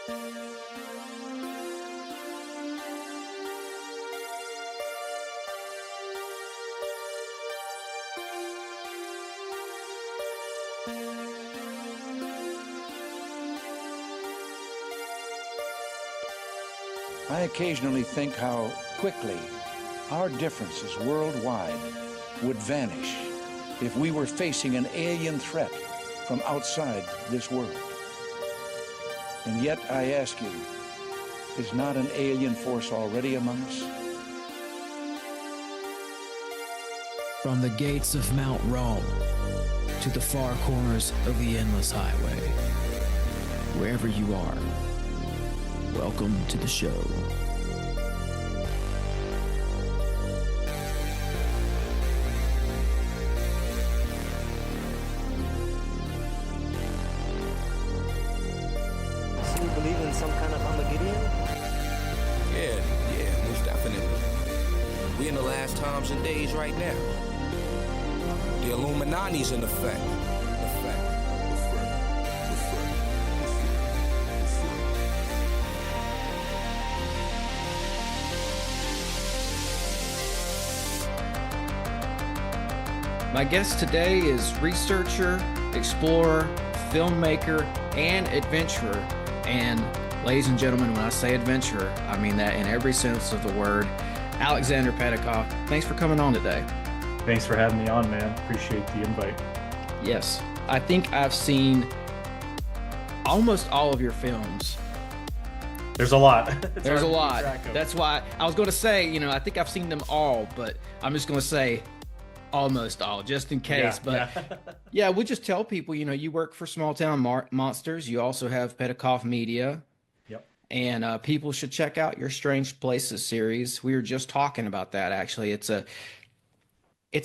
I occasionally think how quickly our differences worldwide would vanish if we were facing an alien threat from outside this world. And yet I ask you, is not an alien force already among us? From the gates of Mount Rome to the far corners of the endless highway, wherever you are, welcome to the show. So you believe in some kind of Armageddon? Yeah, most definitely. We in the last times and days right now. The Illuminati's in effect. My guest today is researcher, explorer, filmmaker, and adventurer. And ladies and gentlemen, when I say adventurer, I mean that in every sense of the word. Aleksander Petakov, thanks for coming on today. Thanks for having me on, man. Appreciate the invite. Yes, I think I've seen almost all of your films. There's a lot. There's a lot. That's why I was going to say, I think I've seen them all, but I'm just going to say almost all, just in case. Yeah, we'll just tell people, you work for Small Town Monsters. You also have Petakov Media. Yep. And people should check out your Strange Places series. We were just talking about that, actually. It's a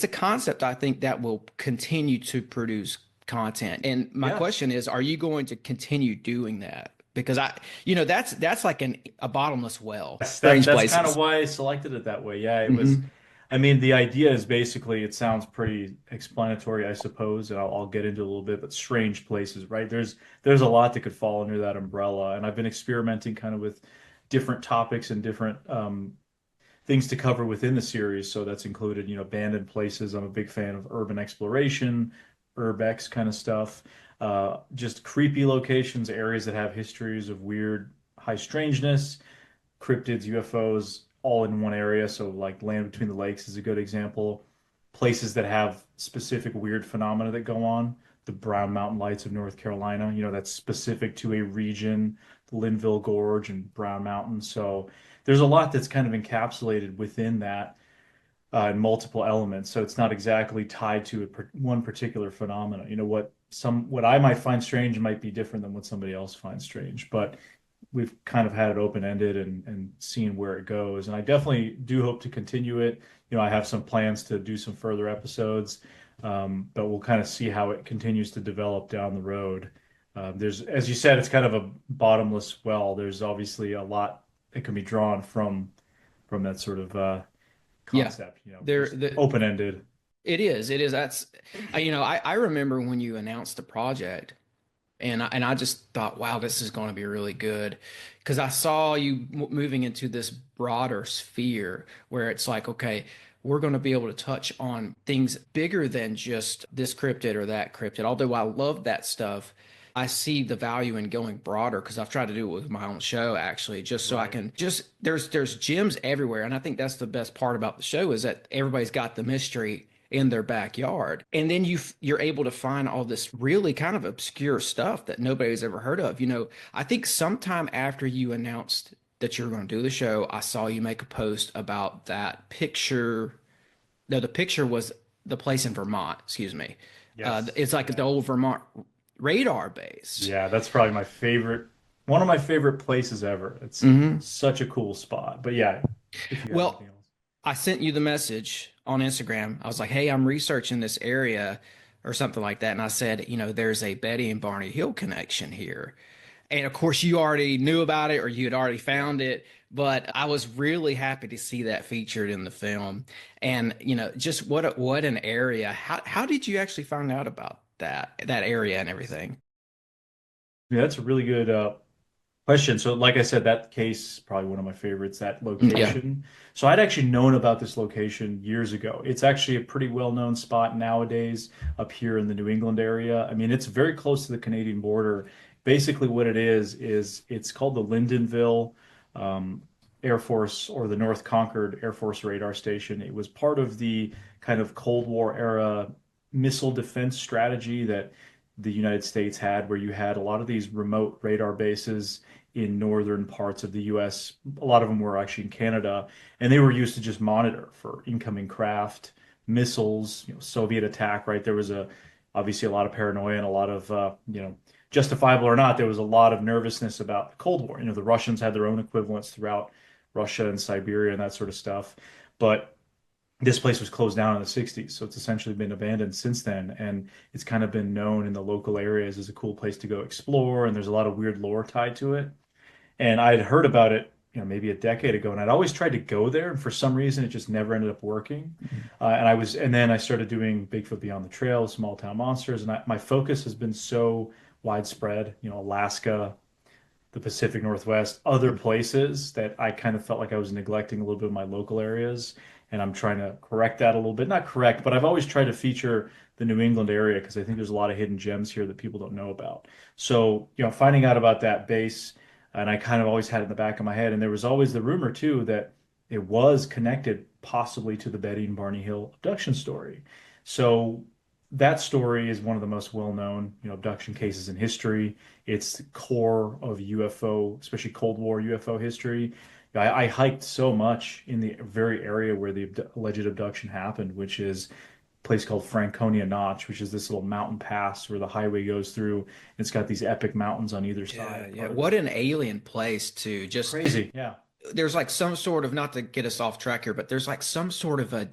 concept, I think, that will continue to produce content. And my question is, are you going to continue doing that? Because that's like a bottomless well. That's kind of why I selected it that way. Yeah, it was. I mean, the idea is basically, it sounds pretty explanatory, I suppose, and I'll get into a little bit, but Strange Places, right? There's a lot that could fall under that umbrella, and I've been experimenting kind of with different topics and different things to cover within the series. So that's included, abandoned places. I'm a big fan of urban exploration, urbex kind of stuff, just creepy locations, areas that have histories of weird, high strangeness, cryptids, UFOs, all in one area. So like Land Between the Lakes is a good example. Places that have specific weird phenomena that go on. The Brown Mountain Lights of North Carolina, that's specific to a region, the Linville Gorge and Brown Mountain. So there's a lot that's kind of encapsulated within that in multiple elements. So it's not exactly tied to one particular phenomena. What I might find strange might be different than what somebody else finds strange, but we've kind of had it open-ended and seeing where it goes. And I definitely do hope to continue it. I have some plans to do some further episodes, but we'll kind of see how it continues to develop down the road. There's, as you said, it's kind of a bottomless well. There's obviously a lot that can be drawn from that sort of concept, open-ended. It is. That's, I remember when you announced the project, and I just thought, wow, this is going to be really good, because I saw you moving into this broader sphere where it's like, okay, we're going to be able to touch on things bigger than just this cryptid or that cryptid. Although I love that stuff, I see the value in going broader, because I've tried to do it with my own show, actually, just so I can there's gems everywhere. And I think that's the best part about the show, is that everybody's got the mystery in their backyard. And then you're able to find all this really kind of obscure stuff that nobody's ever heard of. I think sometime after you announced that you were going to do the show, I saw you make a post about that picture. No, the picture was the place in Vermont, excuse me. Yes. It's like the old Vermont radar base. Yeah, that's probably one of my favorite places ever. It's such a cool spot. But yeah. Well, I sent you the message on Instagram. I was like, hey, I'm researching this area or something like that. And I said, there's a Betty and Barney Hill connection here. And of course, you already knew about it, or you had already found it. But I was really happy to see that featured in the film. And, just what an area. How did you actually find out about that area and everything? Yeah, that's a really good Question. So, like I said, that case probably one of my favorites, that Yeah. location. So, I'd actually known about this location years ago. It's actually a pretty well-known spot nowadays up here in the New England area. I mean, it's very close to the Canadian border. Basically, what it is it's called the Lyndonville um, Air Force or the North Concord Air Force Radar Station. It was part of the kind of Cold War era missile defense strategy that the United States had, where you had a lot of these remote radar bases in northern parts of the US. A lot of them were actually in Canada, and they were used to just monitor for incoming craft, missiles, Soviet attack, right? There was obviously a lot of paranoia and a lot of, justifiable or not, there was a lot of nervousness about the Cold War. The Russians had their own equivalents throughout Russia and Siberia and that sort of stuff. But this place was closed down in the 60s, so it's essentially been abandoned since then. And it's kind of been known in the local areas as a cool place to go explore. And there's a lot of weird lore tied to it. And I had heard about it, maybe a decade ago, and I'd always tried to go there, and for some reason it just never ended up working. And then I started doing Bigfoot Beyond the Trail, Small Town Monsters, and my focus has been so widespread, Alaska, the Pacific Northwest, other places that I kind of felt like I was neglecting a little bit of my local areas. And I'm trying to correct that a little bit. Not correct, but I've always tried to feature the New England area because I think there's a lot of hidden gems here that people don't know about. So, finding out about that base, and I kind of always had it in the back of my head. And there was always the rumor too that it was connected possibly to the Betty and Barney Hill abduction story. So that story is one of the most well-known, abduction cases in history. It's the core of UFO, especially Cold War UFO history. I hiked so much in the very area where the alleged abduction happened, which is a place called Franconia Notch, which is this little mountain pass where the highway goes through. It's got these epic mountains on either side. Yeah. What an alien place to just Crazy. Yeah. There's like some sort of, not to get us off track here, but there's like some sort of a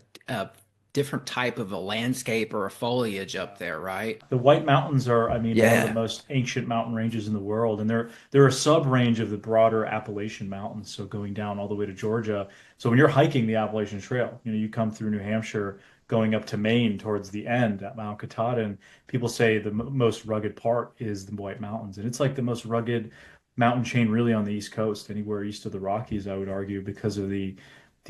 different type of a landscape or a foliage up there, right? The White Mountains are, I mean, one of Yeah. the most ancient mountain ranges in the world, and they're a sub-range of the broader Appalachian Mountains, so going down all the way to Georgia. So when you're hiking the Appalachian Trail, you come through New Hampshire, going up to Maine towards the end at Mount Katahdin, people say the most rugged part is the White Mountains, and it's like the most rugged mountain chain really on the East Coast, anywhere east of the Rockies, I would argue, because of the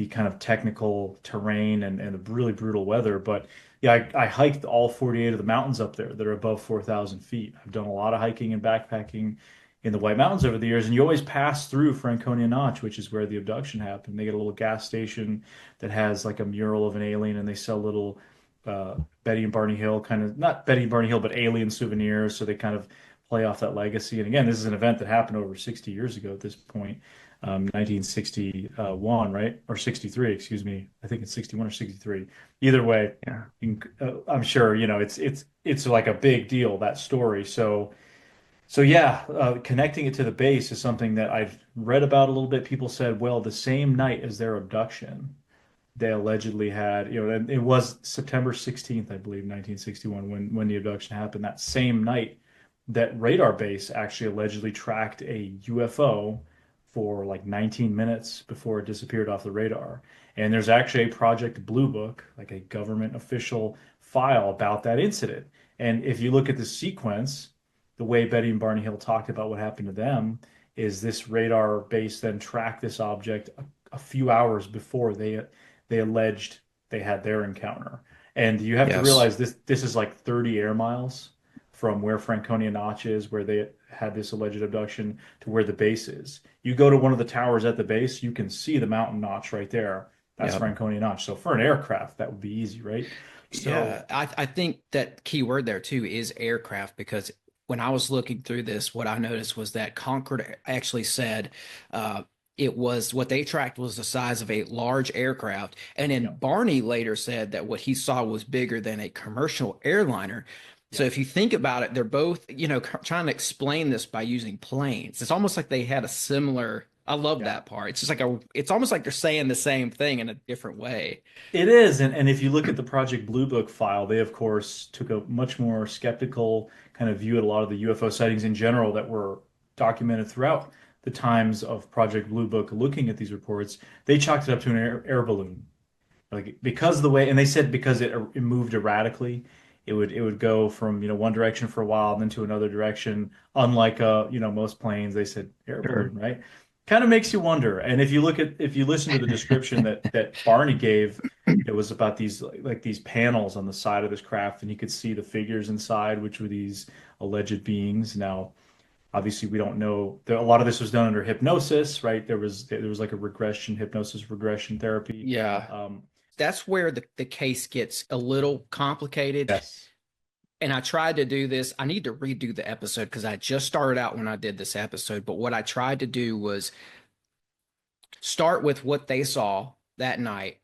kind of technical terrain and the really brutal weather. But yeah, I hiked all 48 of the mountains up there that are above 4,000 feet. I've done a lot of hiking and backpacking in the White Mountains over the years, and you always pass through Franconia Notch, which is where the abduction happened. They get a little gas station that has like a mural of an alien, and they sell little Betty and Barney Hill kind of, not Betty and Barney Hill, but alien souvenirs. So they kind of play off that legacy. And again, this is an event that happened over 60 years ago at this point. 1961, right? Or 63, excuse me. I think it's 61 or 63. Either way, Yeah. I'm sure, it's like a big deal, that story. So yeah, connecting it to the base is something that I've read about a little bit. People said, well, the same night as their abduction, they allegedly had, and it was September 16th, I believe, 1961, when the abduction happened. That same night, that radar base actually allegedly tracked a UFO for like 19 minutes before it disappeared off the radar. And there's actually a Project Blue Book, like a government official file about that incident. And if you look at the sequence, the way Betty and Barney Hill talked about what happened to them is this radar base then tracked this object a few hours before they alleged they had their encounter. And you have to Yes. realize this is like 30 air miles from where Franconia Notch is, where they had this alleged abduction, to where the base is. You go to one of the towers at the base, you can see the mountain notch right there. That's Yep. Franconia Notch. So for an aircraft, that would be easy, right? So Yeah, I think that key word there too is aircraft, because when I was looking through this, what I noticed was that Concord actually said it was what they tracked was the size of a large aircraft. And then yeah, Barney later said that what he saw was bigger than a commercial airliner. So yeah, if you think about it, they're both, trying to explain this by using planes. It's almost like they had a similar, I love yeah. that part. It's just like it's almost like they're saying the same thing in a different way. It is, and if you look at the Project Blue Book file, they of course took a much more skeptical kind of view at a lot of the UFO sightings in general that were documented throughout the times of Project Blue Book looking at these reports. They chalked it up to an air balloon, like because of the way, and they said because it moved erratically it would go from, one direction for a while and then to another direction, unlike most planes, they said air Sure. balloon, right? Kind of makes you wonder. And if you listen to the description that Barney gave, it was about these like these panels on the side of this craft, and you could see the figures inside, which were these alleged beings. Now, obviously, we don't know. A lot of this was done under hypnosis, right? There was like a hypnosis regression therapy. Yeah. Um, That's where the case gets a little complicated. yes. And I tried to do this. I need to redo the episode because I just started out when I did this episode. But what I tried to do was start with what they saw that night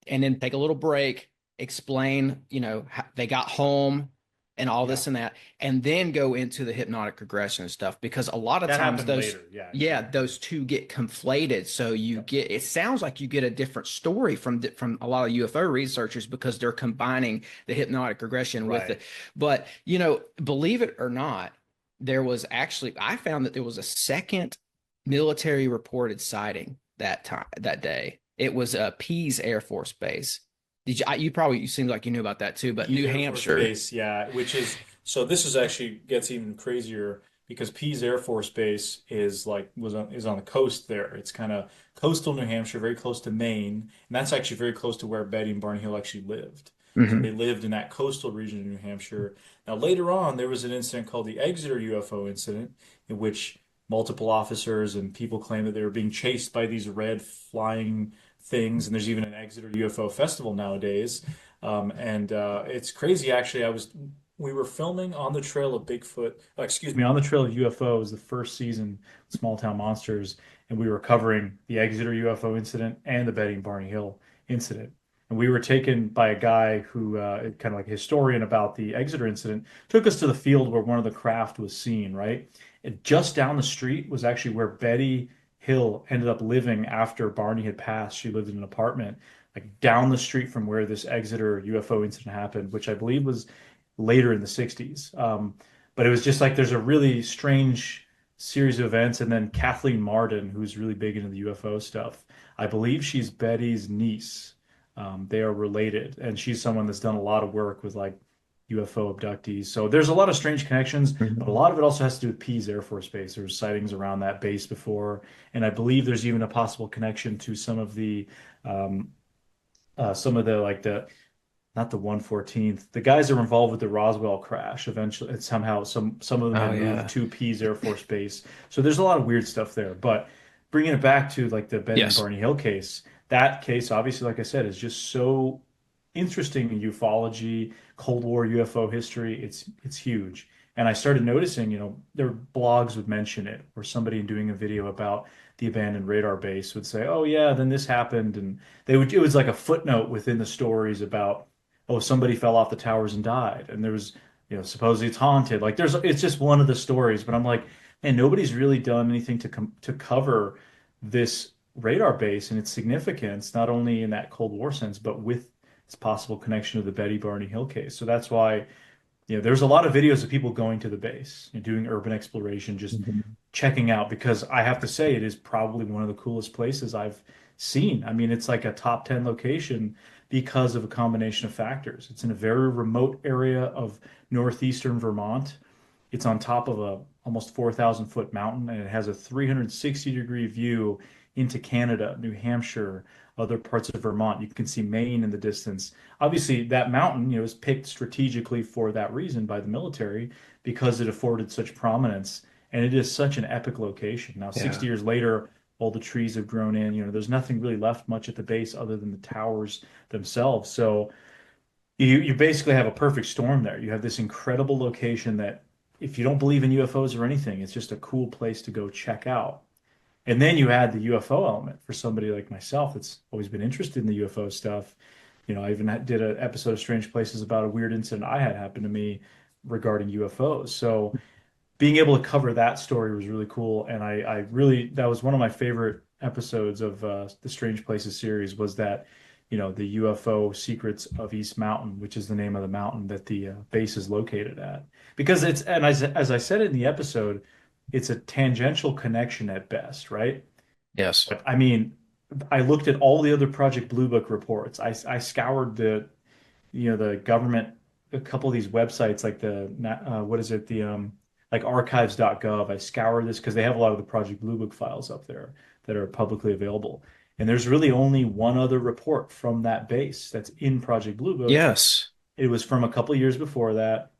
and then take a little break, explain, how they got home and all Yeah. this and that, and then go into the hypnotic regression stuff because a lot of That times happened those, later. Yeah. yeah, those two get conflated. So it sounds like you get a different story from a lot of UFO researchers because they're combining the hypnotic regression with Right. it. But, believe it or not, I found that there was a second military reported sighting that day. It was Pease Air Force Base. You seemed like you knew about that too, but New Pease Air Force Hampshire. Base, yeah, which is so this is actually gets even crazier because Pease Air Force Base is on the coast there. It's kind of coastal New Hampshire, very close to Maine, and that's actually very close to where Betty and Barney Hill actually lived. So Mhm. they lived in that coastal region of New Hampshire. Now later on, there was an incident called the Exeter UFO incident, in which multiple officers and people claim that they were being chased by these red flying things, and there's even an Exeter UFO festival nowadays. And it's crazy, actually. We were filming on the trail of Bigfoot, excuse me, on the trail of UFOs, the first season, Small Town Monsters, and we were covering the Exeter UFO incident and the Betty and Barney Hill incident. And we were taken by a guy who, kind of like a historian about the Exeter incident, took us to the field where one of the craft was seen, right? And just down the street was actually where Betty Hill ended up living after Barney had passed. She lived in an apartment like down the street from where this Exeter UFO incident happened, which I believe was later in the 60s. But it was just like there's a really strange series of events. And then Kathleen Marden, who's really big into the UFO stuff, I believe she's Betty's niece. They are related, and she's someone that's done a lot of work with like UFO abductees. So there's a lot of strange connections, but a lot of it also has to do with Pease Air Force Base. There was sightings around that base before, and I believe there's even a possible connection to um, some of the like the not the 114th, the guys that were involved with the Roswell crash. Eventually, it's somehow some of them Oh had moved yeah. to Pease Air Force Base. So there's a lot of weird stuff there. But bringing it back to like the Betty and Yes. Barney Hill case, that case obviously, like I said, is just so interesting in ufology, Cold War UFO history. It's huge. And I started noticing, their blogs would mention it, or somebody doing a video about the abandoned radar base would say, "Oh yeah, then this happened," and it was like a footnote within the stories about, "Oh, somebody fell off the towers and died," and there was, supposedly it's haunted. Like it's just one of the stories, but I'm like, man, nobody's really done anything to cover this radar base and its significance, not only in that Cold War sense, but with its possible connection to the Betty Barney Hill case. So that's why, there's a lot of videos of people going to the base and doing urban exploration, just Mhm. checking out, because I have to say it is probably one of the coolest places I've seen. I mean, it's like a top 10 location because of a combination of factors. It's in a very remote area of northeastern Vermont. It's on top of a almost 4,000-foot mountain, and it has a 360-degree view into Canada, New Hampshire, other parts of Vermont. You can see Maine in the distance. Obviously, that mountain, is picked strategically for that reason by the military because it afforded such prominence, and it is such an epic location. Now, Yeah. 60 years later, all the trees have grown in. There's nothing really left much at the base other than the towers themselves. So you basically have a perfect storm there. You have this incredible location that, if you don't believe in UFOs or anything, it's just a cool place to go check out. And then you add the UFO element for somebody like myself that's always been interested in the UFO stuff. I even did an episode of Strange Places about a weird incident I had happen to me regarding UFOs. So being able to cover that story was really cool. And I really, that was one of my favorite episodes of the Strange Places series, was that, the UFO Secrets of East Mountain, which is the name of the mountain that the base is located at. Because and as I said in the episode, it's a tangential connection at best, right? Yes. But I mean, I looked at all the other Project Blue Book reports. I scoured the government, a couple of these websites like what is it, like archives.gov. I scoured this because they have a lot of the Project Blue Book files up there that are publicly available. And there's really only one other report from that base that's in Project Blue Book. Yes. It was from a couple of years before that,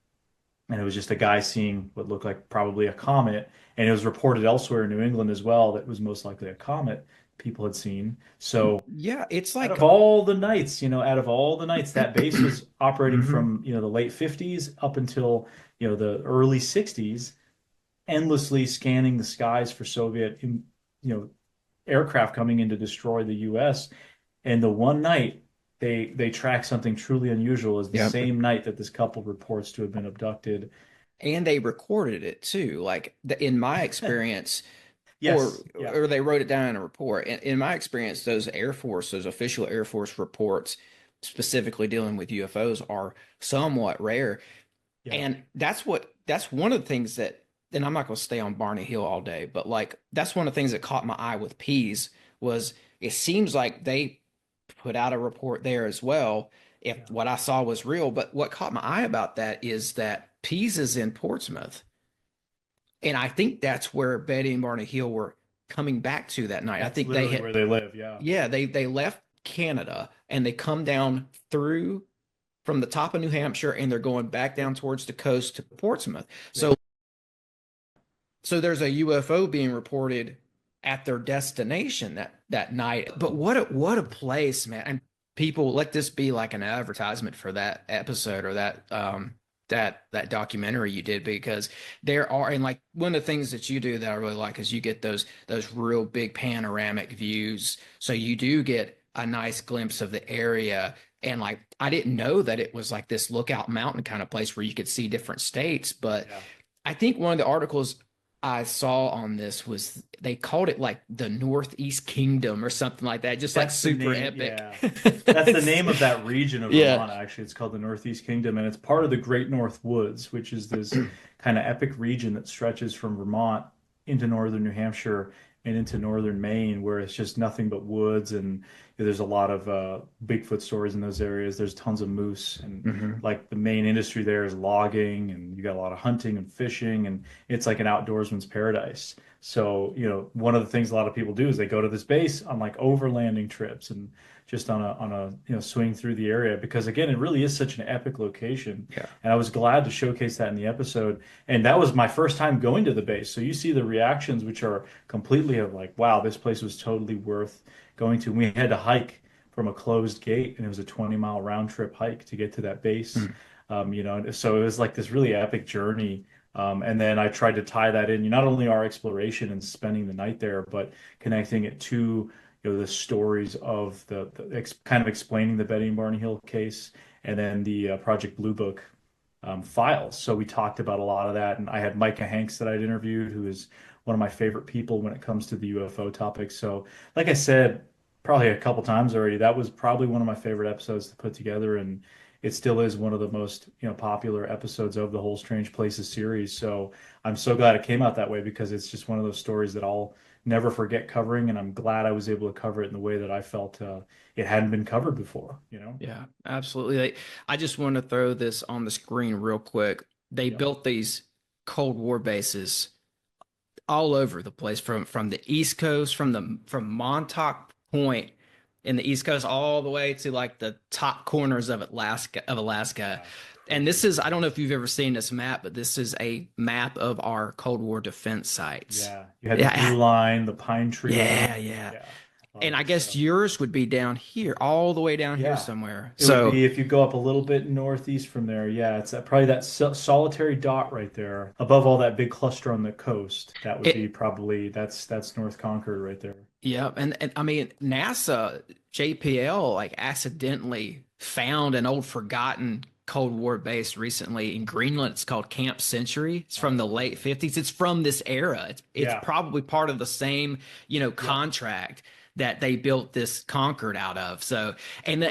and it was just a guy seeing what looked like probably a comet, and it was reported elsewhere in New England as well that was most likely a comet people had seen. So Yeah, it's out like of all the nights, that base was operating Mhm. from, the late 50s up until, the early 60s, endlessly scanning the skies for Soviet, aircraft coming in to destroy the US. And the one night they track something truly unusual is the Yep. same night that this couple reports to have been abducted. And they recorded it too. Like in my experience, Yes. Yeah. or they wrote it down in a report. In my experience, those official Air Force reports, specifically dealing with UFOs, are somewhat rare. Yeah. And that's one of the things that, and I'm not going to stay on Barney Hill all day, but like that's one of the things that caught my eye with Pease was it seems like they put out a report there as well. If Yeah. what I saw was real, but what caught my eye about that is that Pease is in Portsmouth. And I think that's where Betty and Barney Hill were coming back to that night. I That's think they literally had, where they live. Yeah. yeah, they left Canada and they come down through from the top of New Hampshire and they're going back down towards the coast to Portsmouth. So there's a UFO being reported at their destination that night. But what a place, man. And people, let this be like an advertisement for that episode or that documentary you did, because there are, and like one of the things that you do that I really like is you get those real big panoramic views. So you do get a nice glimpse of the area. And like I didn't know that it was like this lookout mountain kind of place where you could see different states. But Yeah. I think one of the articles I saw on this was they called it like the Northeast Kingdom or something like that, just like That's the super name, epic. yeah. That's the name of that region of Yeah. Vermont, actually. It's called the Northeast Kingdom, and it's part of the Great North Woods, which is this kind of epic region that stretches from Vermont into northern New Hampshire and into northern Maine, where it's just nothing but woods, and there's a lot of Bigfoot stories in those areas. There's tons of moose, and Mhm. like the main industry there is logging, and you got a lot of hunting and fishing, and it's like an outdoorsman's paradise. So, one of the things a lot of people do is they go to this base on like overlanding trips and just on a swing through the area, because again, it really is such an epic location. Yeah. And I was glad to showcase that in the episode. And that was my first time going to the base. So you see the reactions, which are completely of like, wow, this place was totally worth going to. We had to hike from a closed gate, and it was a 20-mile round trip hike to get to that base. So it was like this really epic journey. And then I tried to tie that in, not only our exploration and spending the night there, but connecting it to the stories of kind of explaining the Betty and Barney Hill case, and then the Project Blue Book files. So we talked about a lot of that, and I had Micah Hanks that I'd interviewed, who is one of my favorite people when it comes to the UFO topic. So, like I said, probably a couple times already, that was probably one of my favorite episodes to put together, and it still is one of the most popular episodes of the whole Strange Places series. So I'm so glad it came out that way, because it's just one of those stories that I'll never forget covering, and I'm glad I was able to cover it in the way that I felt it hadn't been covered before. Yeah, absolutely. I just want to throw this on the screen real quick. They built these Cold War bases all over the place, from the East Coast, from Montauk Point in the East Coast all the way to like the top corners of Alaska. And this is, I don't know if you've ever seen this map, but this is a map of our Cold War defense sites. Yeah, you had the Blue Line, the Pine Tree. Yeah. And I guess yours would be down here, all the way down here somewhere. It would be if you go up a little bit northeast from there. Yeah, it's probably that solitary dot right there above all that big cluster on the coast. That would be probably that's North Concord right there. Yeah, and I mean NASA JPL like accidentally found an old forgotten Cold War base recently in Greenland. It's called Camp Century. It's from the late 50s. It's from this era. It's probably part of the same contract that they built this Concord out of. So, and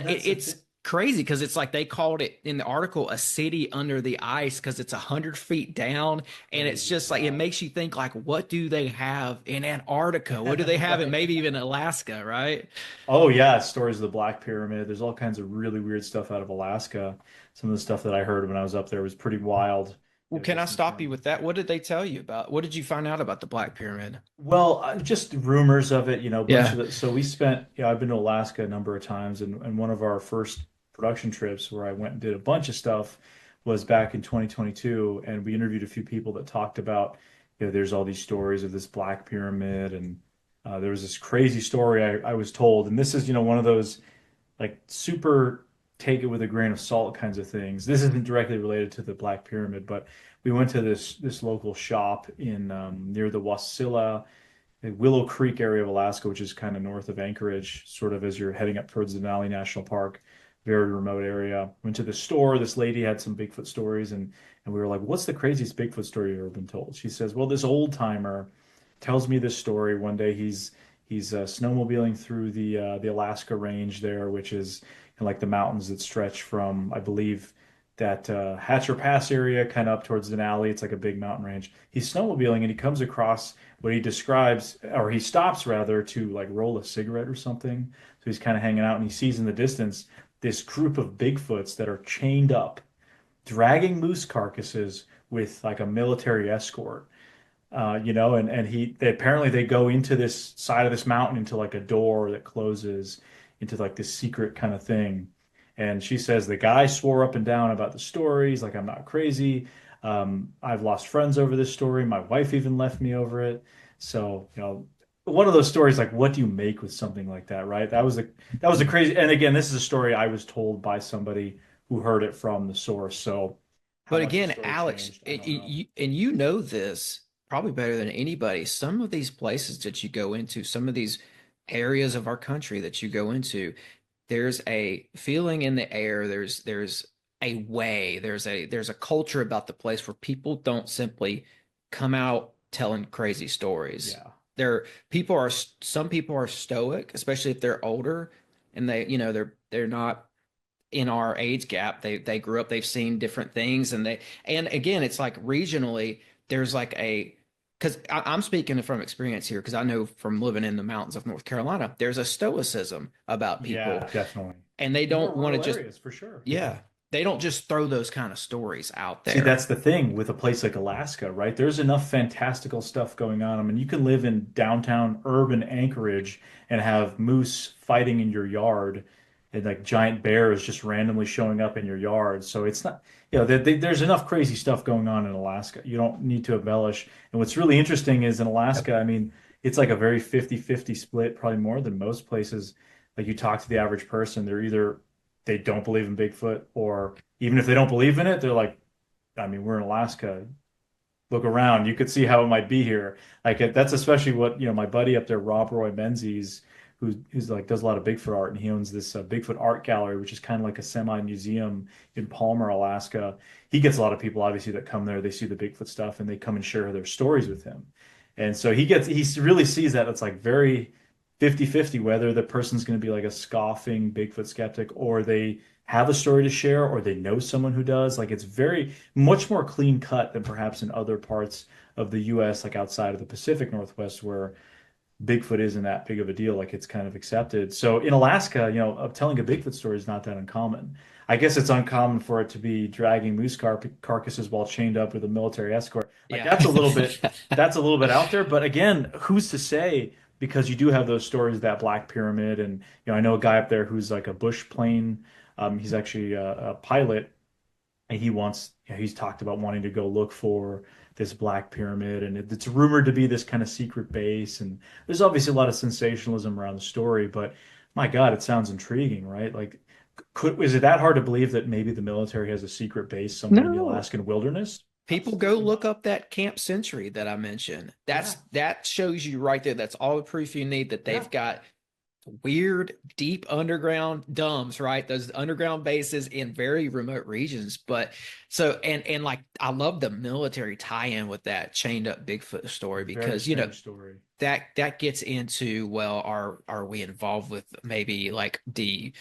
crazy because it's like they called it in the article a city under the ice because it's 100 feet down, and it's Crazy. just like it Wow. makes you think like, what do they have in Antarctica? What do they have in Right. maybe even Alaska, right? Oh yeah, stories of the Black Pyramid. There's all kinds of really weird stuff out of Alaska. Some of the stuff that I heard when I was up there was pretty wild. Well, can I Just in stop you terms of with that? What did they tell you about? What did you find out about the Black Pyramid? well, just rumors of it, a bunch Yeah. of it. So we spent, I've been to Alaska a number of times, and one of our first production trips where I went and did a bunch of stuff was back in 2022, and we interviewed a few people that talked about, there's all these stories of this Black Pyramid, and there was this crazy story I was told, and this is, one of those like super take it with a grain of salt kinds of things. This isn't directly related to the Black Pyramid, but we went to this local shop in near the Wasilla, Willow Creek area of Alaska, which is kind of north of Anchorage, sort of as you're heading up towards Denali National Park, very remote area. Went to the store. This lady had some Bigfoot stories, and we were like, "What's the craziest Bigfoot story you've ever been told?" She says, "Well, this old timer tells me this story. One day he's snowmobiling through the Alaska Range there, which is like the mountains that stretch from, I believe, that Hatcher Pass area kind of up towards Denali. It's like a big mountain range. He's snowmobiling and he comes across what he describes, or he stops rather to like roll a cigarette or something. So he's kind of hanging out and he sees in the distance this group of Bigfoots that are chained up, dragging moose carcasses with like a military escort. And apparently they go into this side of this mountain into like a door that closes into like this secret kind of thing. And she says the guy swore up and down about the stories, like I'm not crazy. I've lost friends over this story. My wife even left me over it. So, one of those stories, like what do you make with something like that, right? That was a crazy. And again, this is a story I was told by somebody who heard it from the source. So, how But much the again, story Alex, changed, I don't know. and you know this probably better than anybody. Some of these places that you go into, some of these areas of our country that you go into, there's a feeling in the air. There's a way. There's a culture about the place where people don't simply come out telling crazy stories. Yeah. Some people are stoic, especially if they're older, and they're not in our age gap. They grew up, they've seen different things, and again, it's like regionally there's like a because I'm speaking from experience here because I know from living in the mountains of North Carolina, there's a stoicism about people, Yeah, definitely. and they More don't want to rural just areas for sure. yeah, they don't just throw those kind of stories out See, there. that's the thing with a place like Alaska, right? There's enough fantastical stuff going on. I mean, you can live in downtown urban Anchorage and have moose fighting in your yard and like giant bears just randomly showing up in your yard. So it's not, there's enough crazy stuff going on in Alaska. You don't need to embellish. And what's really interesting is in Alaska, I mean, it's like a very 50-50 split, probably more than most places. Like you talk to the average person, they don't believe in Bigfoot, or even if they don't believe in it, they're like, I mean, we're in Alaska. Look around. You could see how it might be here. Like that's especially what, my buddy up there, Rob Roy Menzies, who's like does a lot of Bigfoot art, and he owns this Bigfoot art gallery, which is kind of like a semi-museum in Palmer, Alaska. He gets a lot of people, obviously, that come there. They see the Bigfoot stuff and they come and share their stories with him. And so he really sees that it's like very 50-50 whether the person's going to be like a scoffing Bigfoot skeptic or they have a story to share or they know someone who does. Like it's very much more clean cut than perhaps in other parts of the US, like outside of the Pacific Northwest, where Bigfoot isn't that big of a deal. Like it's kind of accepted. So in Alaska, telling a Bigfoot story is not that uncommon. I guess it's uncommon for it to be dragging moose carcasses while chained up with a military escort. Like Yeah. that's a little bit out there. But again, who's to say? Because you do have those stories of that Black Pyramid, and I know a guy up there who's like a bush plane. He's actually a pilot, and he's talked about wanting to go look for this Black Pyramid, and it's rumored to be this kind of secret base. And there's obviously a lot of sensationalism around the story, but my God, it sounds intriguing, right? Like, is it that hard to believe that maybe the military has a secret base somewhere in the No. Alaskan wilderness? People go look up that Camp Century that I mentioned. That shows you right there. That's all the proof you need that Yeah. they've got weird, deep underground dumbs, right? Those underground bases in very remote regions. But so and like I love the military tie-in with that chained up Bigfoot story Very because strange story. that gets into, well, are we involved with maybe like the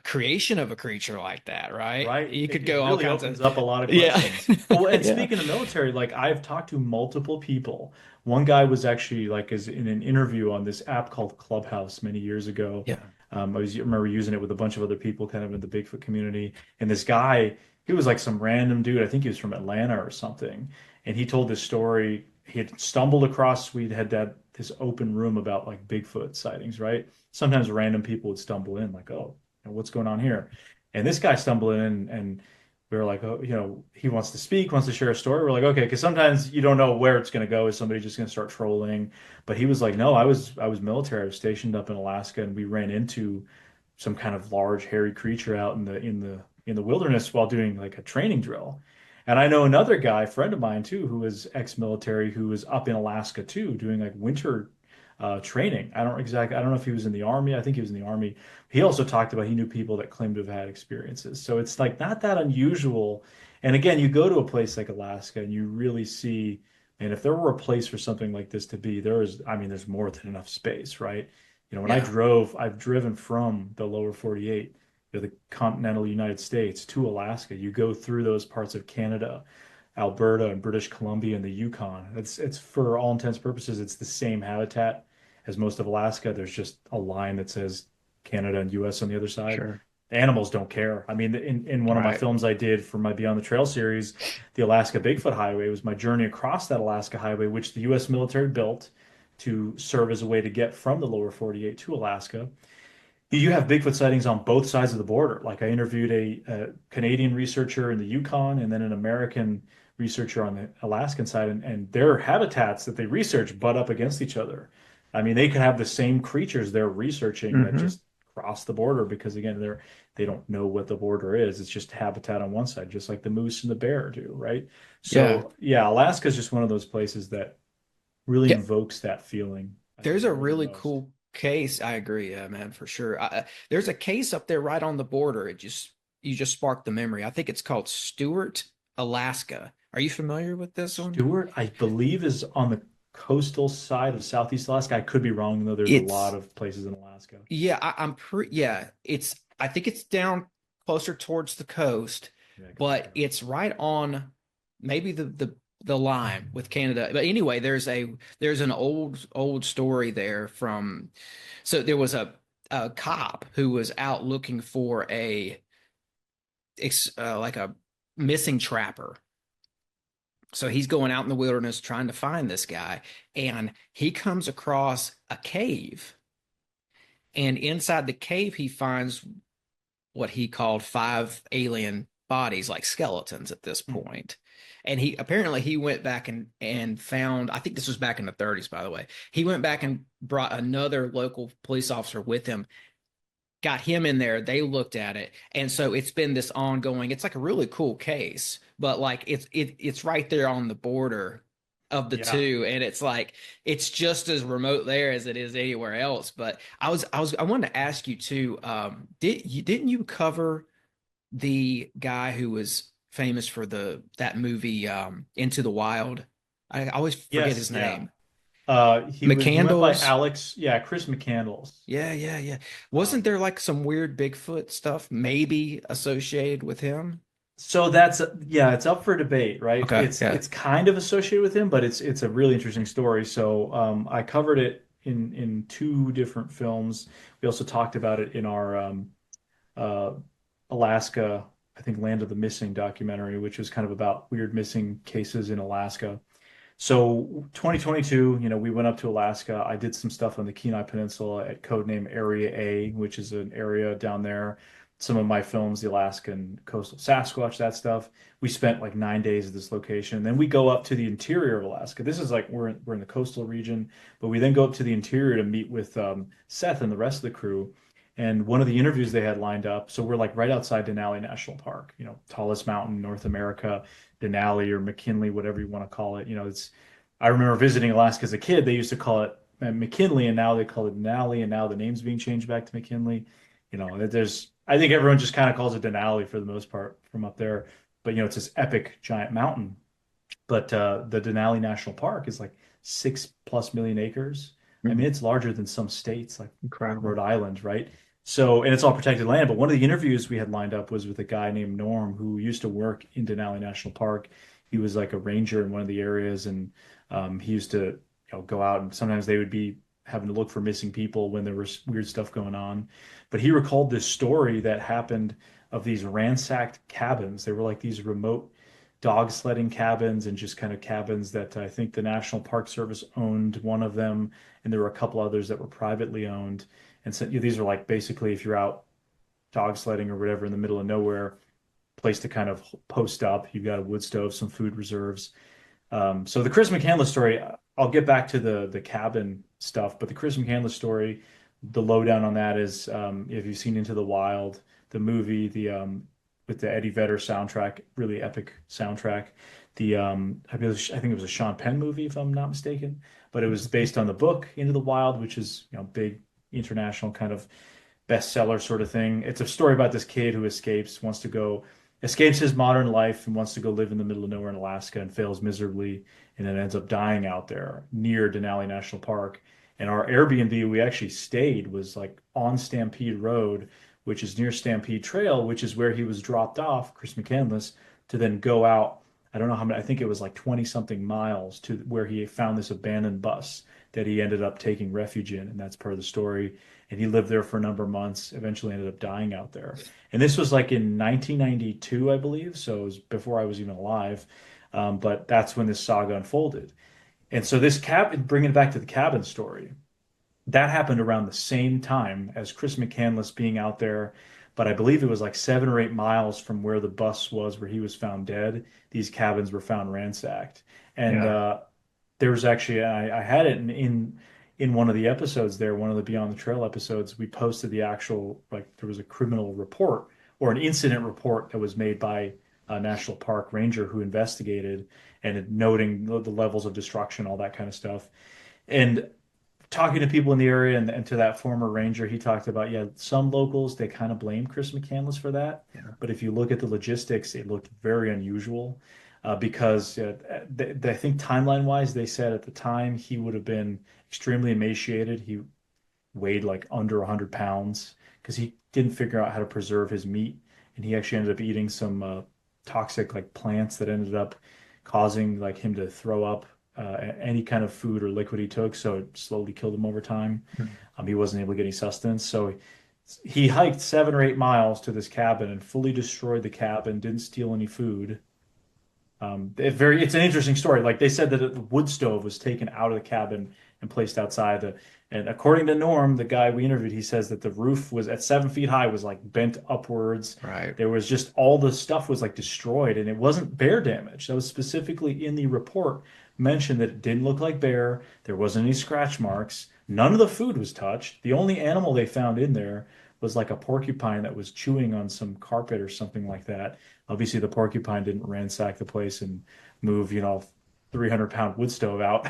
creation of a creature like that, right? Right. You could It go all really kinds of opens up a lot of yeah. questions. Oh, and Yeah. speaking of military, like I've talked to multiple people. One guy was actually like is in an interview on this app called Clubhouse many years ago. Yeah. I remember using it with a bunch of other people kind of in the Bigfoot community. And this guy, he was like some random dude. I think he was from Atlanta or something. And he told this story. He had stumbled across, we'd had that this open room about like Bigfoot sightings, right? Sometimes random people would stumble in, like, oh, what's going on here? And this guy stumbled in and we were like, oh, he wants to speak, wants to share a story. We're like, okay, because sometimes you don't know where it's going to go. Is somebody just going to start trolling? But he was like, no, I was military. I was stationed up in Alaska, and we ran into some kind of large hairy creature out in the wilderness while doing like a training drill. And I know another guy, friend of mine too, who was ex-military, who was up in Alaska too, doing like winter training. I don't know if he was in the army. I think he was in the army. He also talked about he knew people that claimed to have had experiences. So it's like not that unusual. And again, you go to a place like Alaska and you really see, and if there were a place for something like this to be, there's more than enough space, right? When Yeah. I've driven from the lower 48, the continental United States to Alaska. You go through those parts of Canada, Alberta and British Columbia and the Yukon. It's for all intents and purposes, it's the same habitat as most of Alaska. There's just a line that says Canada and US on the other side. Sure. The animals don't care. I mean, in one of my Right. films I did for my Beyond the Trail series, the Alaska Bigfoot Highway was my journey across that Alaska highway, which the US military built to serve as a way to get from the lower 48 to Alaska. You have Bigfoot sightings on both sides of the border. Like I interviewed a Canadian researcher in the Yukon and then an American researcher on the Alaskan side, and their habitats that they research butt up against each other. I mean, they could have the same creatures they're researching that Hmm. just cross the border because again, they don't know what the border is. It's just habitat on one side, just like the moose and the bear do, right? Yeah. So yeah, Alaska is just one of those places that really Yeah. invokes that feeling, I There's think, a more than really most. cool case. I agree, yeah, man, for sure. There's a case up there right on the border. You just sparked the memory. I think it's called Stewart, Alaska. Are you familiar with this one? Stewart, I believe, is on the coastal side of Southeast Alaska. I could be wrong, though. There's a lot It's of places in Alaska. yeah, I'm pretty yeah, I think it's down closer towards the coast, Yeah, I could be but wrong. it's right on maybe the line with Canada. But anyway, there's an old story there from so there was a cop who was out looking for like a missing trapper. So he's going out in the wilderness trying to find this guy, and he comes across a cave. And inside the cave, he finds what he called five alien bodies, like skeletons at this Hmm. point. And he went back and found, I think this was back in the 30s, by the way. He went back and brought another local police officer with him, got him in there. They looked at it. And so it's been this ongoing, it's like a really cool case, but like it's right there on the border of the Yeah. two. And it's like it's just as remote there as it is anywhere else. But I wanted to ask you too, didn't you cover the guy who was famous for that movie Into the Wild? I always forget Yes. his Yeah. name. He went by McCandles. Alex. Yeah, Chris McCandles. Yeah, yeah, yeah. Wasn't Um, there like some weird Bigfoot stuff maybe associated with him? so that's yeah, it's up for debate, right? Okay, yeah. It's kind of associated with him, but it's a really interesting story. So I covered it in two different films. We also talked about it in our uh, Alaska, I think Land of the Missing documentary, which was kind of about weird missing cases in Alaska. So 2022, we went up to Alaska. I did some stuff on the Kenai Peninsula at codename Area A, which is an area down there. Some of my films, the Alaskan coastal Sasquatch, that stuff. We spent like 9 days at this location. Then we go up to the interior of Alaska. This is like we're in the coastal region, but we then go up to the interior to meet with Seth and the rest of the crew. And one of the interviews they had lined up, so we're like right outside Denali National Park, tallest mountain in North America, Denali or McKinley, whatever you want to call it. I remember visiting Alaska as a kid. They used to call it McKinley, and now they call it Denali, and now the name's being changed back to McKinley. I think everyone just kind of calls it Denali for the most part from up there. But it's this epic giant mountain. But the Denali National Park is like 6+ million acres. I mean, Mhm. it's larger than some states like Incredible. Rhode Island, right? So, and it's all protected land. But one of the interviews we had lined up was with a guy named Norm who used to work in Denali National Park. He was like a ranger in one of the areas, and he used to, go out, and sometimes they would be having to look for missing people when there was weird stuff going on. But he recalled this story that happened of these ransacked cabins. They were like these remote dog sledding cabins, and just kind of cabins that I think the National Park Service owned one of them, and there were a couple others that were privately owned. And so these are like basically if you're out dog sledding or whatever in the middle of nowhere, place to kind of post up. You've got a wood stove, some food reserves. So the Chris McCandless story, I'll get back to the cabin stuff, but the Chris McCandless story, the lowdown on that is if you've seen Into the Wild, the movie, the with the Eddie Vedder soundtrack, really epic soundtrack. I think it was a Sean Penn movie, if I'm not mistaken, but it was based on the book Into the Wild, which is big international kind of bestseller sort of thing. It's a story about this kid who escapes his modern life and wants to go live in the middle of nowhere in Alaska, and fails miserably, and then ends up dying out there near Denali National Park. And our Airbnb we actually stayed was like on Stampede Road, which is near Stampede Trail, which is where he was dropped off, Chris McCandless, to then go out. I don't know how many, I think it was like 20 something miles to where he found this abandoned bus that he ended up taking refuge in. And that's part of the story. And he lived there for a number of months, eventually ended up dying out there. And this was like in 1992, I believe. So it was before I was even alive. But that's when this saga unfolded. And so bringing it back to the cabin story, that happened around the same time as Chris McCandless being out there. But I believe it was like 7 or 8 miles from where the bus was, where he was found dead. These cabins were found ransacked. And there was actually, I had it in one of the episodes there, one of the Beyond the Trail episodes. We posted the actual, like, there was a criminal report or an incident report that was made by a national park ranger who investigated, and noting the levels of destruction, all that kind of stuff. And talking to people in the area, and to that former ranger, he talked about, some locals, they kind of blame Chris McCandless for that. Yeah. But if you look at the logistics, it looked very unusual because I think timeline wise, they said at the time he would have been extremely emaciated. He weighed like under 100 pounds because he didn't figure out how to preserve his meat. And he actually ended up eating some toxic like plants that ended up causing like him to throw up any kind of food or liquid he took, so it slowly killed him over time. He wasn't able to get any sustenance, so he hiked 7 or 8 miles to this cabin and fully destroyed the cabin, didn't steal any food. It's an interesting story. Like they said that the wood stove was taken out of the cabin and placed outside. And according to Norm, the guy we interviewed, he says that the roof was at 7 feet high, was like bent upwards. Right. There was just all the stuff was like destroyed, and it wasn't bear damage. That was specifically in the report mentioned that it didn't look like bear. There wasn't any scratch marks. None of the food was touched. The only animal they found in there was like a porcupine that was chewing on some carpet or something like that. Obviously, the porcupine didn't ransack the place and move, 300-pound wood stove out.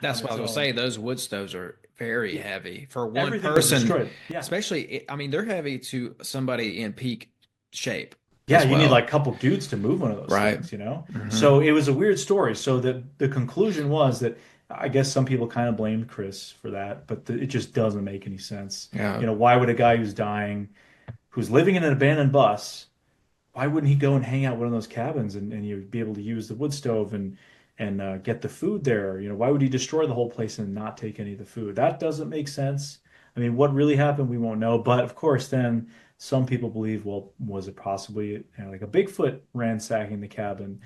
That's what I was going to say. Those wood stoves are very heavy for one Everything was person, destroyed. Yeah. especially, I mean, they're heavy to somebody in peak shape. Yeah, as you well. need like a couple dudes to move one of those Right. things, So it was a weird story. So the conclusion was that I guess some people kind of blamed Chris for that, but it just doesn't make any sense. Yeah. Why would a guy who's dying, who's living in an abandoned bus, why wouldn't he go and hang out in one of those cabins and you'd be able to use the wood stove and get the food there? Why would he destroy the whole place and not take any of the food? That doesn't make sense. I mean, what really happened, we won't know. But of course, then some people believe, well, was it possibly like a Bigfoot ransacking the cabin?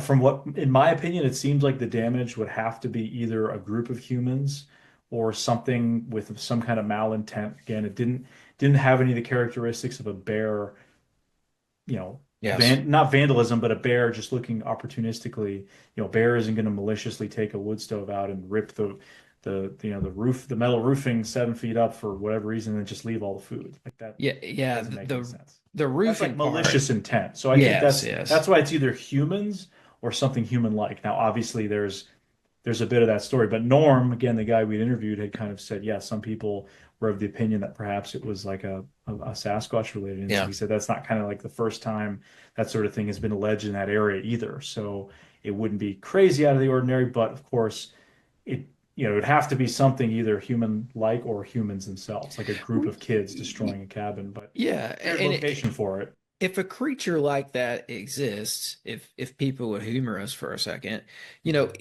From what, in my opinion, it seems like the damage would have to be either a group of humans or something with some kind of malintent. Again, it didn't have any of the characteristics of a bear, Yes. not vandalism, but a bear just looking opportunistically. A bear isn't going to maliciously take a wood stove out and rip the roof, the metal roofing 7 feet up for whatever reason, and then just leave all the food like that. Yeah. Doesn't make any sense. The That's roofing like malicious intent. So I think that's why it's either humans or something human-like. Now, obviously, there's a bit of that story, but Norm, again, the guy we interviewed, had kind of said, some people were of the opinion that perhaps it was like a Sasquatch related incident. Yeah. He said that's not kind of like the first time that sort of thing has been alleged in that area either. So it wouldn't be crazy out of the ordinary, but of course, it would have to be something either human-like or humans themselves, like a group of kids destroying a cabin. But Yeah, weird and location for it. if a creature like that exists, if people would humor us for a second, you know,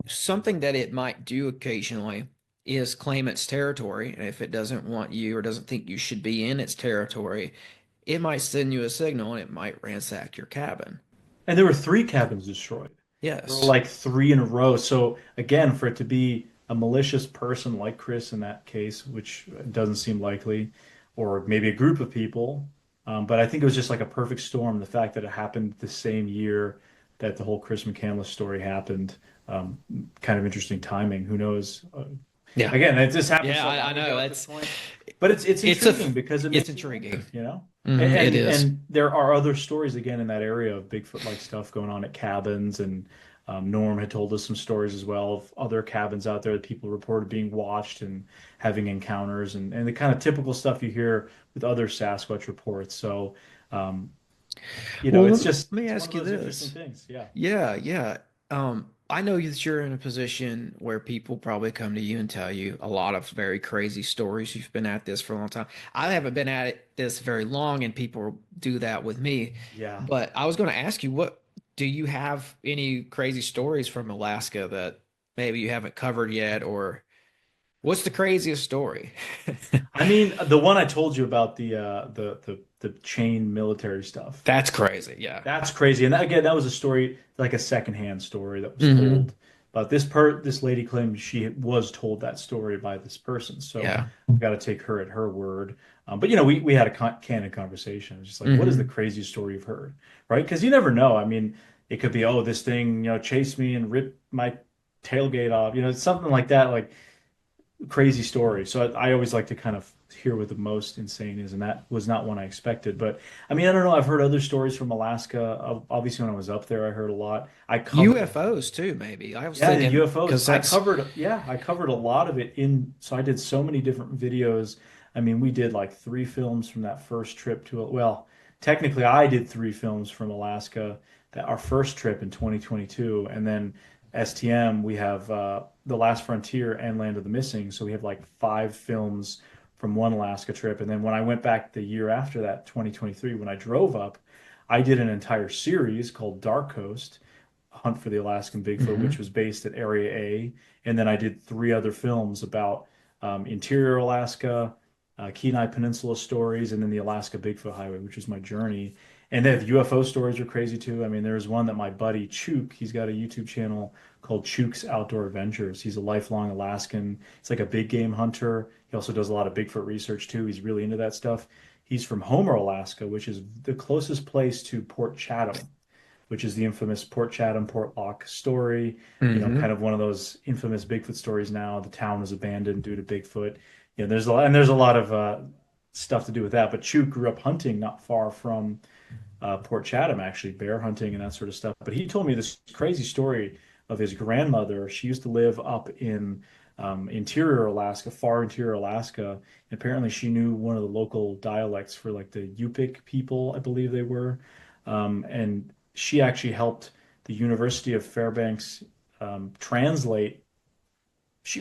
something that it might do occasionally is claim its territory. And if it doesn't want you or doesn't think you should be in its territory, it might send you a signal and it might ransack your cabin. And there were three cabins destroyed. There were Yes. like three in a row. So again, for it to be a malicious person like Chris in that case, which doesn't seem likely, or maybe a group of people, but I think it was just like a perfect storm. The fact that it happened the same year that the whole Chris McCandless story happened, um, kind of interesting timing. Who knows? Yeah. Again, it just happens Yeah, so I long know. ago at this point. But it's It's a intriguing because it it's makes you wonder, intriguing. you know? It And is. and there are other stories again in that area of Bigfoot-like stuff going on at cabins, and Norm had told us some stories as well of other cabins out there that people reported being watched and having encounters, and the kind of typical stuff you hear with other Sasquatch reports. So, um, Well, it's let me it's one ask of you those interesting this. things. Yeah. Yeah, yeah. I know that you're in a position where people probably come to you and tell you a lot of very crazy stories. You've been at this for a long time. I haven't been at this very long, and people do that with me. Yeah. But I was going to ask you, what do you have any crazy stories from Alaska that maybe you haven't covered yet, or what's the craziest story? I mean, the one I told you about the chain military stuff. That's crazy. Yeah. That's crazy. And again, that was a story, like a secondhand story that was Hmm. told. But this lady claimed she was told that story by this person. So Yeah. I've got to take her at her word. But we had a candid conversation. It was just like, what is the Hmm. craziest story you've heard? Right? Because you never know. I mean, it could be, oh, this thing, chased me and ripped my tailgate off. It's something like that. Like crazy story. So I always like to kind of hear what the most insane is, and that was not one I expected. But I mean, I don't know. I've heard other stories from Alaska. Obviously, when I was up there, I heard a lot. I covered, UFOs too, maybe. I was yeah, the thinking UFOs. because that's I covered a lot of it so I did so many different videos. I mean, we did like three films from that first trip well, technically I did three films from Alaska that our first trip in 2022, and then STM, we have The Last Frontier and Land of the Missing. So we have like five films from one Alaska trip. And then when I went back the year after that, 2023, when I drove up, I did an entire series called Dark Coast, Hunt for the Alaskan Bigfoot, which Mhm. was based at Area A. And then I did three other films about interior Alaska, Kenai Peninsula stories, and then the Alaska Bigfoot Highway, which was my journey. And then the UFO stories are crazy too. I mean, there's one that my buddy Chook, he's got a YouTube channel called Chook's Outdoor Adventures. He's a lifelong Alaskan. He's like a big game hunter. He also does a lot of Bigfoot research too. He's really into that stuff. He's from Homer, Alaska, which is the closest place to Port Chatham, which is the infamous Port Chatham, Port Locke story. Kind Hmm. of one of those infamous Bigfoot stories now. The town was abandoned due to Bigfoot. There's a lot of stuff to do with that. But Chook grew up hunting not far from Port Chatham, actually, bear hunting and that sort of stuff. But he told me this crazy story of his grandmother. She used to live up in interior Alaska, far interior Alaska. And apparently, she knew one of the local dialects for like the Yupik people, I believe they were. And she actually helped the University of Fairbanks translate.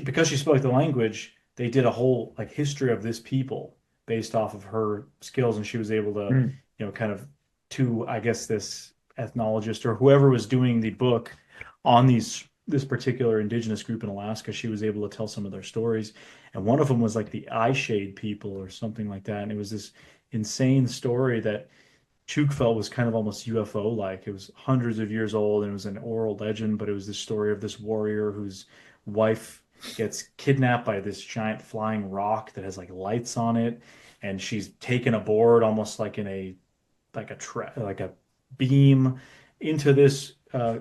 Because she spoke the language, they did a whole like history of this people based off of her skills, and she was able to, kind of to I guess this ethnologist or whoever was doing the book on this particular indigenous group in Alaska, she was able to tell some of their stories, and one of them was like the eye shade people or something like that, and it was this insane story that Chook felt was kind of almost UFO like. It was hundreds of years old and it was an oral legend, but it was the story of this warrior whose wife gets kidnapped by this giant flying rock that has like lights on it, and she's taken aboard almost like in a like a beam into this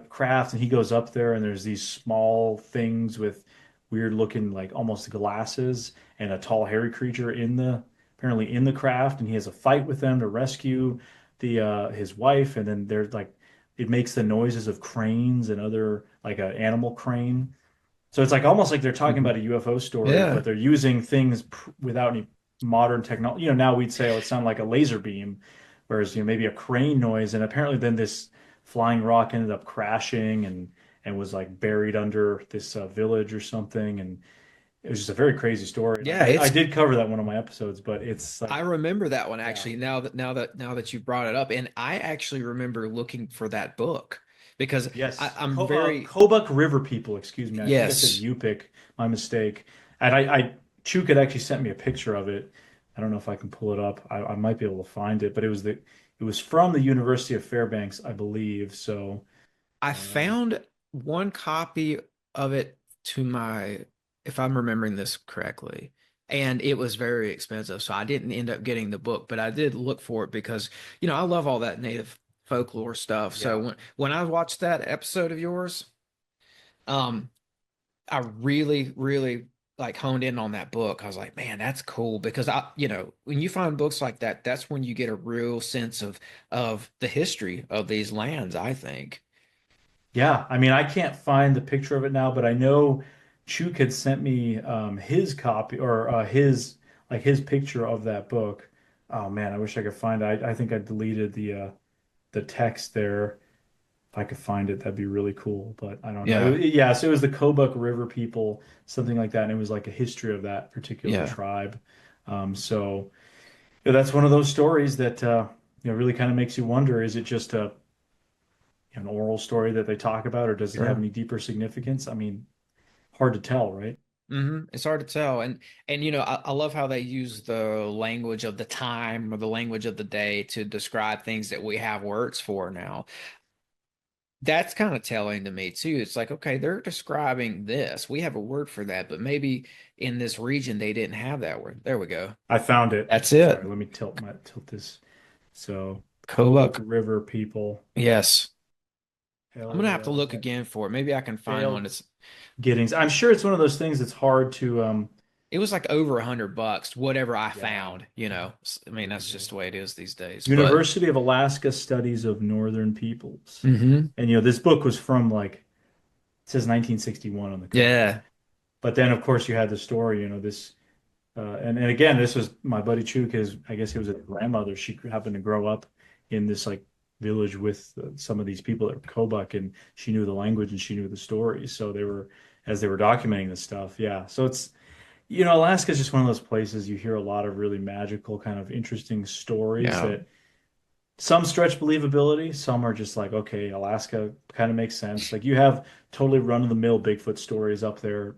craft, and he goes up there and there's these small things with weird looking like almost glasses and a tall hairy creature apparently in the craft, and he has a fight with them to rescue the his wife, and then there's like it makes the noises of cranes and other like an animal crane. So it's like almost like they're talking Hmm. about a UFO story, but Yeah. they're using things without any modern technology. Now we'd say, oh, it sounded like a laser beam, whereas maybe a crane noise. And apparently then this flying rock ended up crashing, and and was like buried under this village or something. And it was just a very crazy story. And Yeah, I it's did cover that one of my episodes, but it's I like, remember that one yeah, actually. Now that you brought it up, and I actually remember looking for that book because yes, I'm very Kobuk River people, excuse me. I think I said yes. Yupik, my mistake. And Chuk had actually sent me a picture of it. I don't know if I can pull it up. I might be able to find it, but it was from the University of Fairbanks, I believe. So, I um, found one copy of it to my, if I'm remembering this correctly, and it was very expensive, so I didn't end up getting the book, but I did look for it because, I love all that native folklore stuff. So yeah. when I watched that episode of yours, um, I really, really like honed in on that book. I was like, man, that's cool because when you find books like that, that's when you get a real sense of the history of these lands, I think. Yeah, I mean, I can't find the picture of it now, but I know Chuk had sent me his copy or his picture of that book. Oh man, I wish I could find it. I think I deleted the text there. If I could find it, that'd be really cool. But I don't know. Yeah. Yeah, so it was the Kobuk River people, something like that, and it was like a history of that particular Yeah. tribe. So that's one of those stories that really kind of makes you wonder: is it just an oral story that they talk about, or does it have Sure. any deeper significance? I mean, hard to tell, right? It's hard to tell. And I love how they use the language of the time or the language of the day to describe things that we have words for now. That's kind of telling to me too. It's like, okay, they're describing this. We have a word for that, but maybe in this region they didn't have that word. There we go. I found it. That's it. Sorry, let me tilt this. So, Kobuk Kobuk. River people. Yes. I'm Hell gonna have to yeah. look again for it. Maybe I can find one Failed that's Giddings. I'm sure it's one of those things that's hard to it was like over $100, whatever I yeah. found. I mean, that's Crazy. just the way it is these days. But University of Alaska Studies of Northern Peoples. hmm And this book was from like it says 1961 on the cover. yeah. But then of course you had the story, this and again, this was my buddy Chuk. I guess he was a grandmother. She happened to grow up in this like village with some of these people at Kobuk, and she knew the language and she knew the stories. So as they were documenting this stuff, yeah. So Alaska is just one of those places you hear a lot of really magical, kind of interesting stories Yeah. that some stretch believability, some are just like, okay, Alaska kind of makes sense. Like you have totally run-of-the-mill Bigfoot stories up there,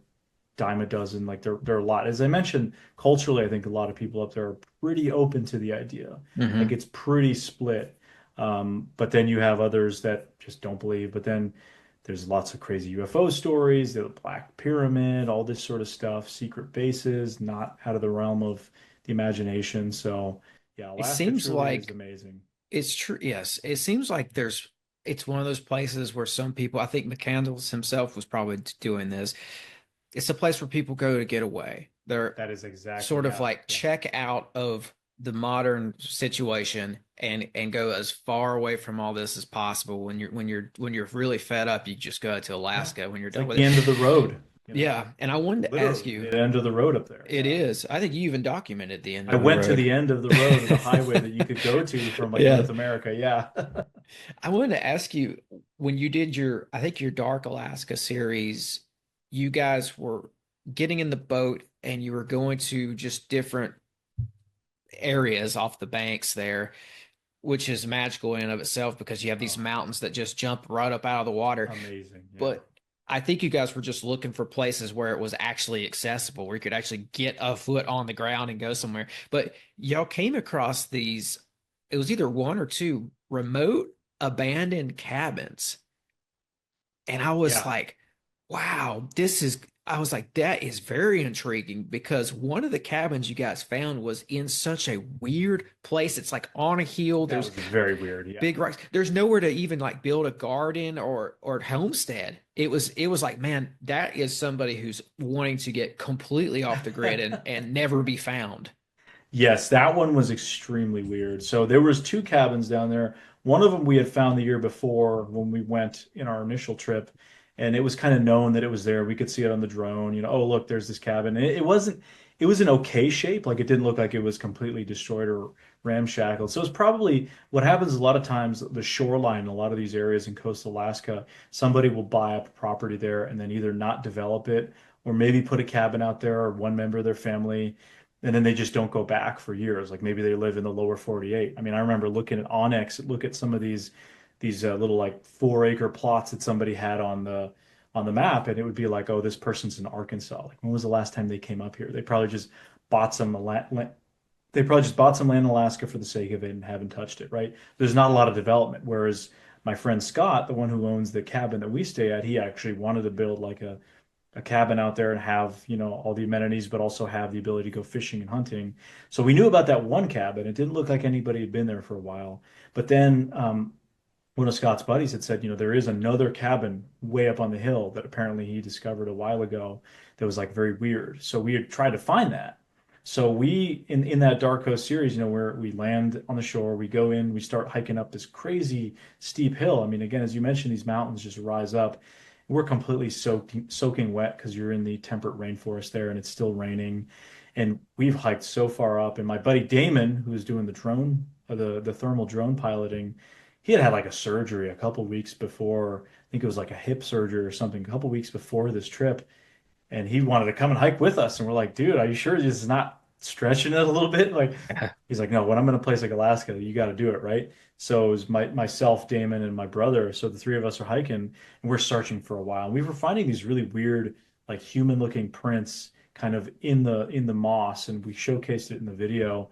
dime a dozen. Like there are a lot. As I mentioned, culturally, I think a lot of people up there are pretty open to the idea. Like hmm it's pretty split. But then you have others that just don't believe. But then there's lots of crazy UFO stories, the Black Pyramid, all this sort of stuff, secret bases, not out of the realm of the imagination. So yeah, It Alaska seems truly is like amazing. it's true. Yes. It seems like it's one of those places where some people, I think McCandless himself was probably doing this. It's a place where people go to get away. They're That is exactly, sort of yeah, like yeah. check out of the modern situation and go as far away from all this as possible. When you're really fed up, you just go to Yeah. Alaska when you're It's done like with the it. end of the road. Yeah, and I wanted to ask Literally you, the end of the road up there. it Yeah. is. I think you even documented the end I of the went to road. the end of the road of the highway that you could go to from like Yeah. North America. Yeah. I wanted to ask you when you did I think your Dark Alaska series, you guys were getting in the boat and you were going to just different areas off the banks there, which is magical in and of itself because you have these Oh, mountains that just jump right up out of the water. amazing. Yeah. But I think you guys were just looking for places where it was actually accessible, where you could actually get a foot on the ground and go somewhere. But y'all came across these, it was either one or two remote abandoned cabins. And I was Yeah. like, wow, I was like, that is very intriguing because one of the cabins you guys found was in such a weird place. It's like on a hill. That There's was very weird. Yeah. big rocks. There's nowhere to even like build a garden or homestead. It was like, man, that is somebody who's wanting to get completely off the grid and never be found. Yes, that one was extremely weird. So there was two cabins down there. One of them we had found the year before when we went in our initial trip, and it was kind of known that it was there. We could see it on the drone. Oh, look, there's this cabin. And it it was an okay shape. Like it didn't look like it was completely destroyed or ramshackled. So it's probably what happens a lot of times, the shoreline in a lot of these areas in coastal Alaska, somebody will buy up a property there and then either not develop it or maybe put a cabin out there or one member of their family, and then they just don't go back for years. Like maybe they live in the lower 48. I mean, I remember looking at Onyx, look at some of these little like 4 acre plots that somebody had on the map, and it would be like, oh, this person's in Arkansas. Like, when was the last time they came up here? They probably just bought some land. They probably just bought some land in Alaska for the sake of it and haven't touched it, right? There's not a lot of development. Whereas my friend Scott, the one who owns the cabin that we stay at, he actually wanted to build like a cabin out there and have, all the amenities, but also have the ability to go fishing and hunting. So we knew about that one cabin. It didn't look like anybody had been there for a while. But then one of Scott's buddies had said, there is another cabin way up on the hill that apparently he discovered a while ago that was like very weird. So we had tried to find that. So we in that Dark Coast series, where we land on the shore, we go in, we start hiking up this crazy steep hill. I mean, again, as you mentioned, these mountains just rise up. We're completely soaking wet because you're in the temperate rainforest there and it's still raining. And we've hiked so far up. And my buddy Damon, who was doing the drone, the thermal drone piloting, he had like a surgery a couple weeks before. I think it was like a hip surgery or something, a couple weeks before this trip. And he wanted to come and hike with us. And we're like, dude, are you sure this is not stretching it a little bit? Like, he's like, no, when I'm in a place like Alaska, you got to do it, right? So it was myself, Damon, and my brother. So the three of us are hiking and we're searching for a while. And we were finding these really weird, like human looking prints kind of in the moss. And we showcased it in the video.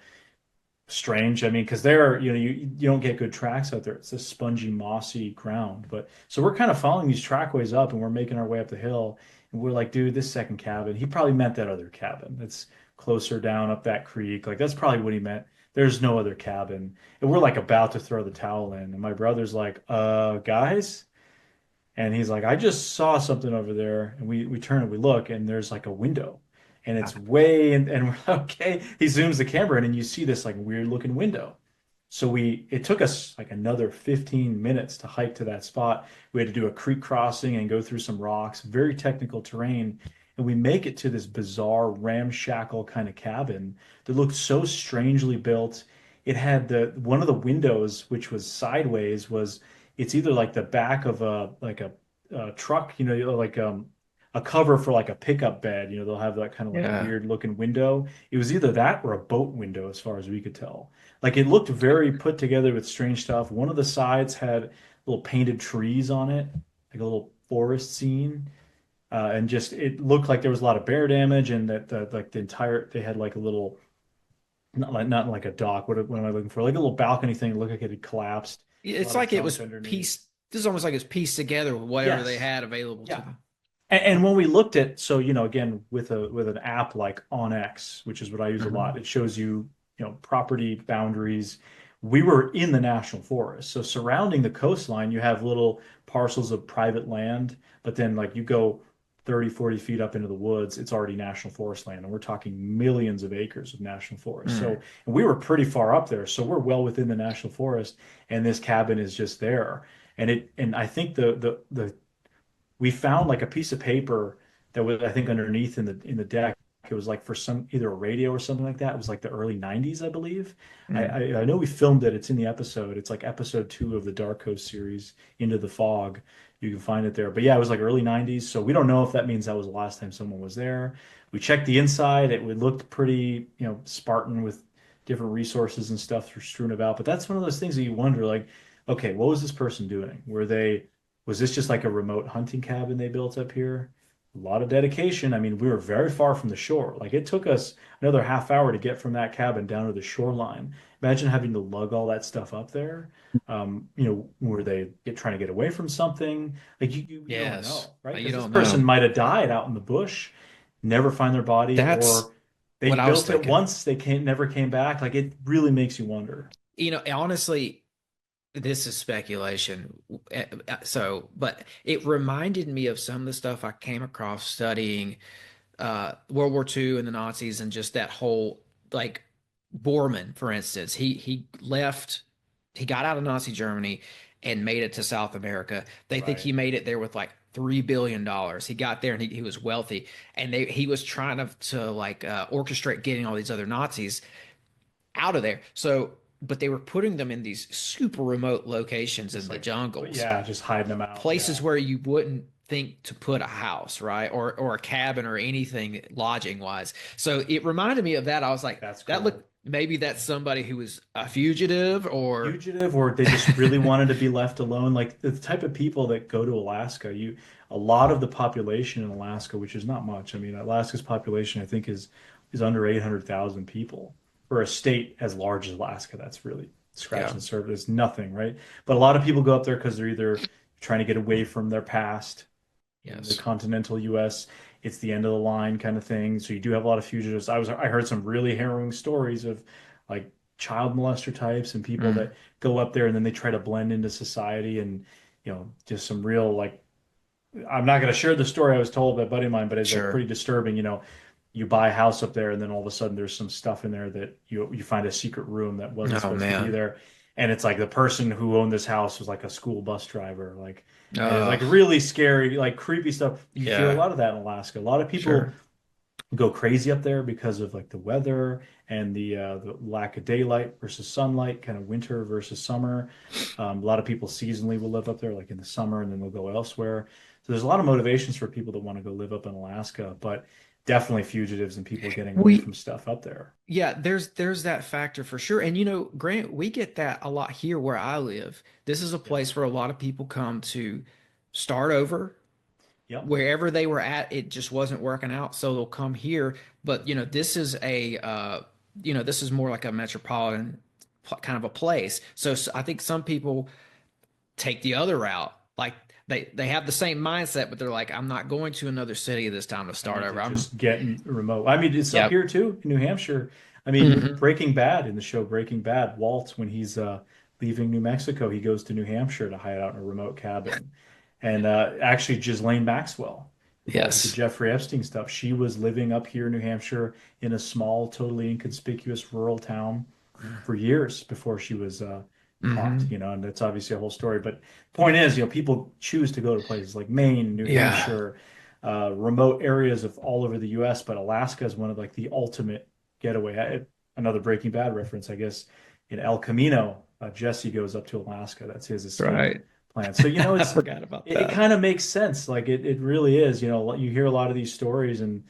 Strange. I mean, because there, you don't get good tracks out there. It's this spongy, mossy ground. But so we're kind of following these trackways up and we're making our way up the hill. And we're like, dude, this second cabin, he probably meant that other cabin that's closer down up that creek. Like, that's probably what he meant. There's no other cabin. And we're like about to throw the towel in. And my brother's like, guys? And he's like, I just saw something over there. And we turn and we look, and there's like a window. And it's way in, and we're like, okay. He zooms the camera in, and you see this like weird looking window. So it took us like another 15 minutes to hike to that spot. We had to do a creek crossing and go through some rocks, very technical terrain. And we make it to this bizarre ramshackle kind of cabin that looked so strangely built. It had one of the windows, which was sideways, it's either like the back of a truck, like a cover for like a pickup bed. They'll have that kind of like a weird looking window. It was either that or a boat window, as far as we could tell. Like, it looked very put together with strange stuff. One of the sides had little painted trees on it, like a little forest scene. And just, it looked like there was a lot of bear damage, and that they had like a little, not like a dock. What am I looking for? Like a little balcony thing. It looked like it had collapsed. It's like it was pieced. This is almost like it's pieced together with whatever they had available to them. And when we looked at, so, again, with an app like OnX, which is what I use a lot, it shows you, property boundaries. We were in the national forest. So surrounding the coastline, you have little parcels of private land, but then like you go 30, 40 feet up into the woods, it's already national forest land. And we're talking millions of acres of national forest. So, and we were pretty far up there. So we're well within the national forest, and this cabin is just there. And I think we found like a piece of paper that was, I think, underneath in the deck. It was like for either a radio or something like that. It was like the early 90s, I believe. I know we filmed it. It's in the episode. It's like episode 2 of the Dark Coast series, Into the Fog. You can find it there. But yeah, it was like early 90s. So we don't know if that means that was the last time someone was there. We checked the inside. It looked pretty, Spartan, with different resources and stuff strewn about. But that's one of those things that you wonder, like, okay, what was this person doing? Was this just like a remote hunting cabin they built up here? A lot of dedication. I mean, we were very far from the shore. Like, it took us another half hour to get from that cabin down to the shoreline. Imagine having to lug all that stuff up there. Were they trying to get away from something? Like, you don't know, right? You this don't person know. might have died out in the bush, never find their body, That's or they what I was built it thinking. once, they never came back. Like, it really makes you wonder. Honestly, this is speculation. But it reminded me of some of the stuff I came across studying World War II and the Nazis, and just that whole, like, Bormann, for instance. He got out of Nazi Germany, and made it to South America. They think he Right. made it there with like $3 billion. He got there and he was wealthy, and he was trying to like orchestrate getting all these other Nazis out of there. So, but they were putting them in these super remote locations in Just the like, jungles, yeah, just hiding them out. places Yeah, where you wouldn't think to put a house, right? Or a cabin or anything lodging wise. So it reminded me of that. I was like, that's that cool. looked maybe that's somebody who was a fugitive or Fugitive, or they just really wanted to be left alone. Like the type of people that go to Alaska, a lot of the population in Alaska, which is not much. I mean, Alaska's population, I think, is under 800,000 people. For a state as large as Alaska, that's really yeah, scratching the surface. It's nothing, right? But a lot of people go up there because they're either trying to get away from their past in the yes, continental US. It's the end of the line kind of thing. So you do have a lot of fugitives. I heard some really harrowing stories of like child molester types and people mm, that go up there and then they try to blend into society and just some real like I'm not going to share the story I was told by a buddy of mine, but it's like sure. pretty disturbing. You buy a house up there and then all of a sudden there's some stuff in there that you find a secret room that wasn't Oh supposed to be man. there. And it's like the person who owned this house was like a school bus driver, like, and it's like Oh, really scary, like creepy stuff. You hear a yeah, lot of that in Alaska. A lot of people sure. go crazy up there because of like the weather and the lack of daylight versus sunlight, kind of winter versus summer. A lot of people seasonally will live up there, like in the summer, and then they'll go elsewhere. So there's a lot of motivations for people that want to go live up in Alaska, but definitely fugitives and people getting away We from stuff up there. Yeah, there's that factor for sure. And Grant, we get that a lot here where I live. This is a Yep. place where a lot of people come to start over. Yep. Wherever they were at, it just wasn't working out, so they'll come here. But this is this is more like a metropolitan kind of a place. So, I think some people take the other route. Like they have the same mindset, but they're like, I'm not going to another city this time to I start need to over. I'm just get remote. I mean, it's up Yep. here too in New Hampshire. I mean, Hmm. Breaking Bad in the show Breaking Bad, Walt, when he's leaving New Mexico, he goes to New Hampshire to hide out in a remote cabin. And actually, Ghislaine Maxwell, who did Yes. Jeffrey Epstein stuff, she was living up here in New Hampshire in a small, totally inconspicuous rural town for years before she was caught, Hmm. and that's obviously a whole story. But point is, people choose to go to places like Maine, New Yeah. Hampshire, remote areas of all over the U.S., but Alaska is one of like the ultimate getaway. Another Breaking Bad reference, I guess, in El Camino, Jesse goes up to Alaska. That's his escape Right. plan. So, I forgot about it that. kind of makes sense. Like it really is, you hear a lot of these stories and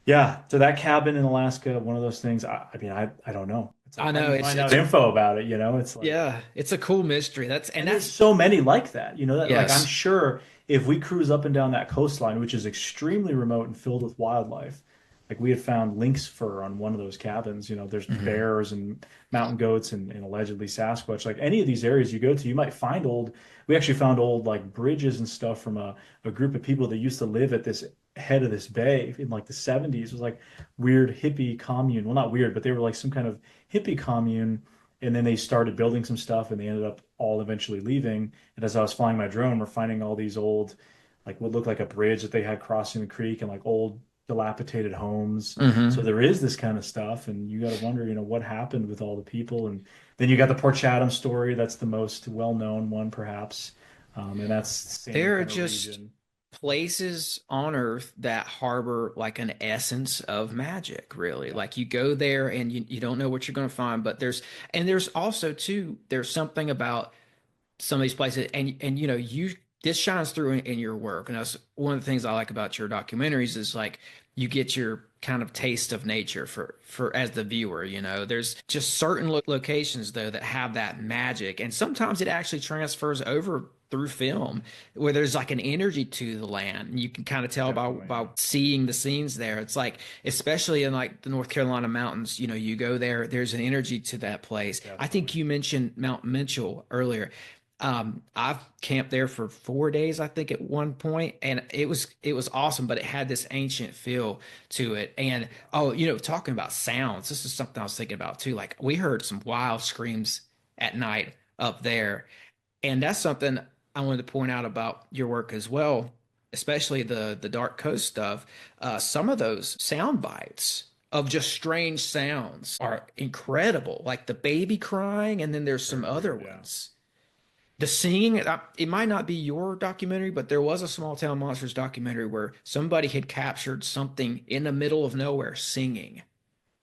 yeah, so that cabin in Alaska, one of those things. I mean, I don't know. It's like, I how do know you it's find out it's info about it? It's like, yeah, it's a cool mystery. and there's That's so many like that. That like I'm yes. sure if we cruise up and down that coastline, which is extremely remote and filled with wildlife, like we had found lynx fur on one of those cabins. There's Hmm. bears and mountain goats and allegedly Sasquatch. Like any of these areas you go to, you might find old. We actually found old like bridges and stuff from a group of people that used to live at this head of this bay in like the 70s. It was like weird hippie commune. Well, not weird, but they were like some kind of hippie commune. And then they started building some stuff and they ended up all eventually leaving. And as I was flying my drone, we're finding all these old, like what looked like a bridge that they had crossing the creek and like old dilapidated homes. So Hmm. there is this kind of stuff. And you got to wonder, what happened with all the people. And then you got the Port Chatham story. That's the most well-known one, perhaps. And that's the same There are kind of just region. places on Earth that harbor like an essence of magic, really. Yeah. Like you go there and you don't know what you're going to find, but there's also too, there's something about some of these places and this shines through in your work. And that's one of the things I like about your documentaries is like you get your kind of taste of nature for as the viewer. There's just certain locations though that have that magic, and sometimes it actually transfers over through film where there's like an energy to the land, and you can kind of tell by Definitely. seeing the scenes there. It's like, especially in like the North Carolina mountains, you go there, there's an energy to that place. I think Definitely. you mentioned Mount Mitchell earlier. I've camped there for 4 days, I think, at one point, and it was awesome, but it had this ancient feel to it. And oh, talking about sounds, this is something I was thinking about too. Like we heard some wild screams at night up there, and that's something I wanted to point out about your work as well, especially the Dark Coast stuff. Some of those sound bites of just strange sounds are incredible, like the baby crying, and then there's some Very other weird. Yeah. ones. The singing, it might not be your documentary, but there was a Small Town Monsters documentary where somebody had captured something in the middle of nowhere singing,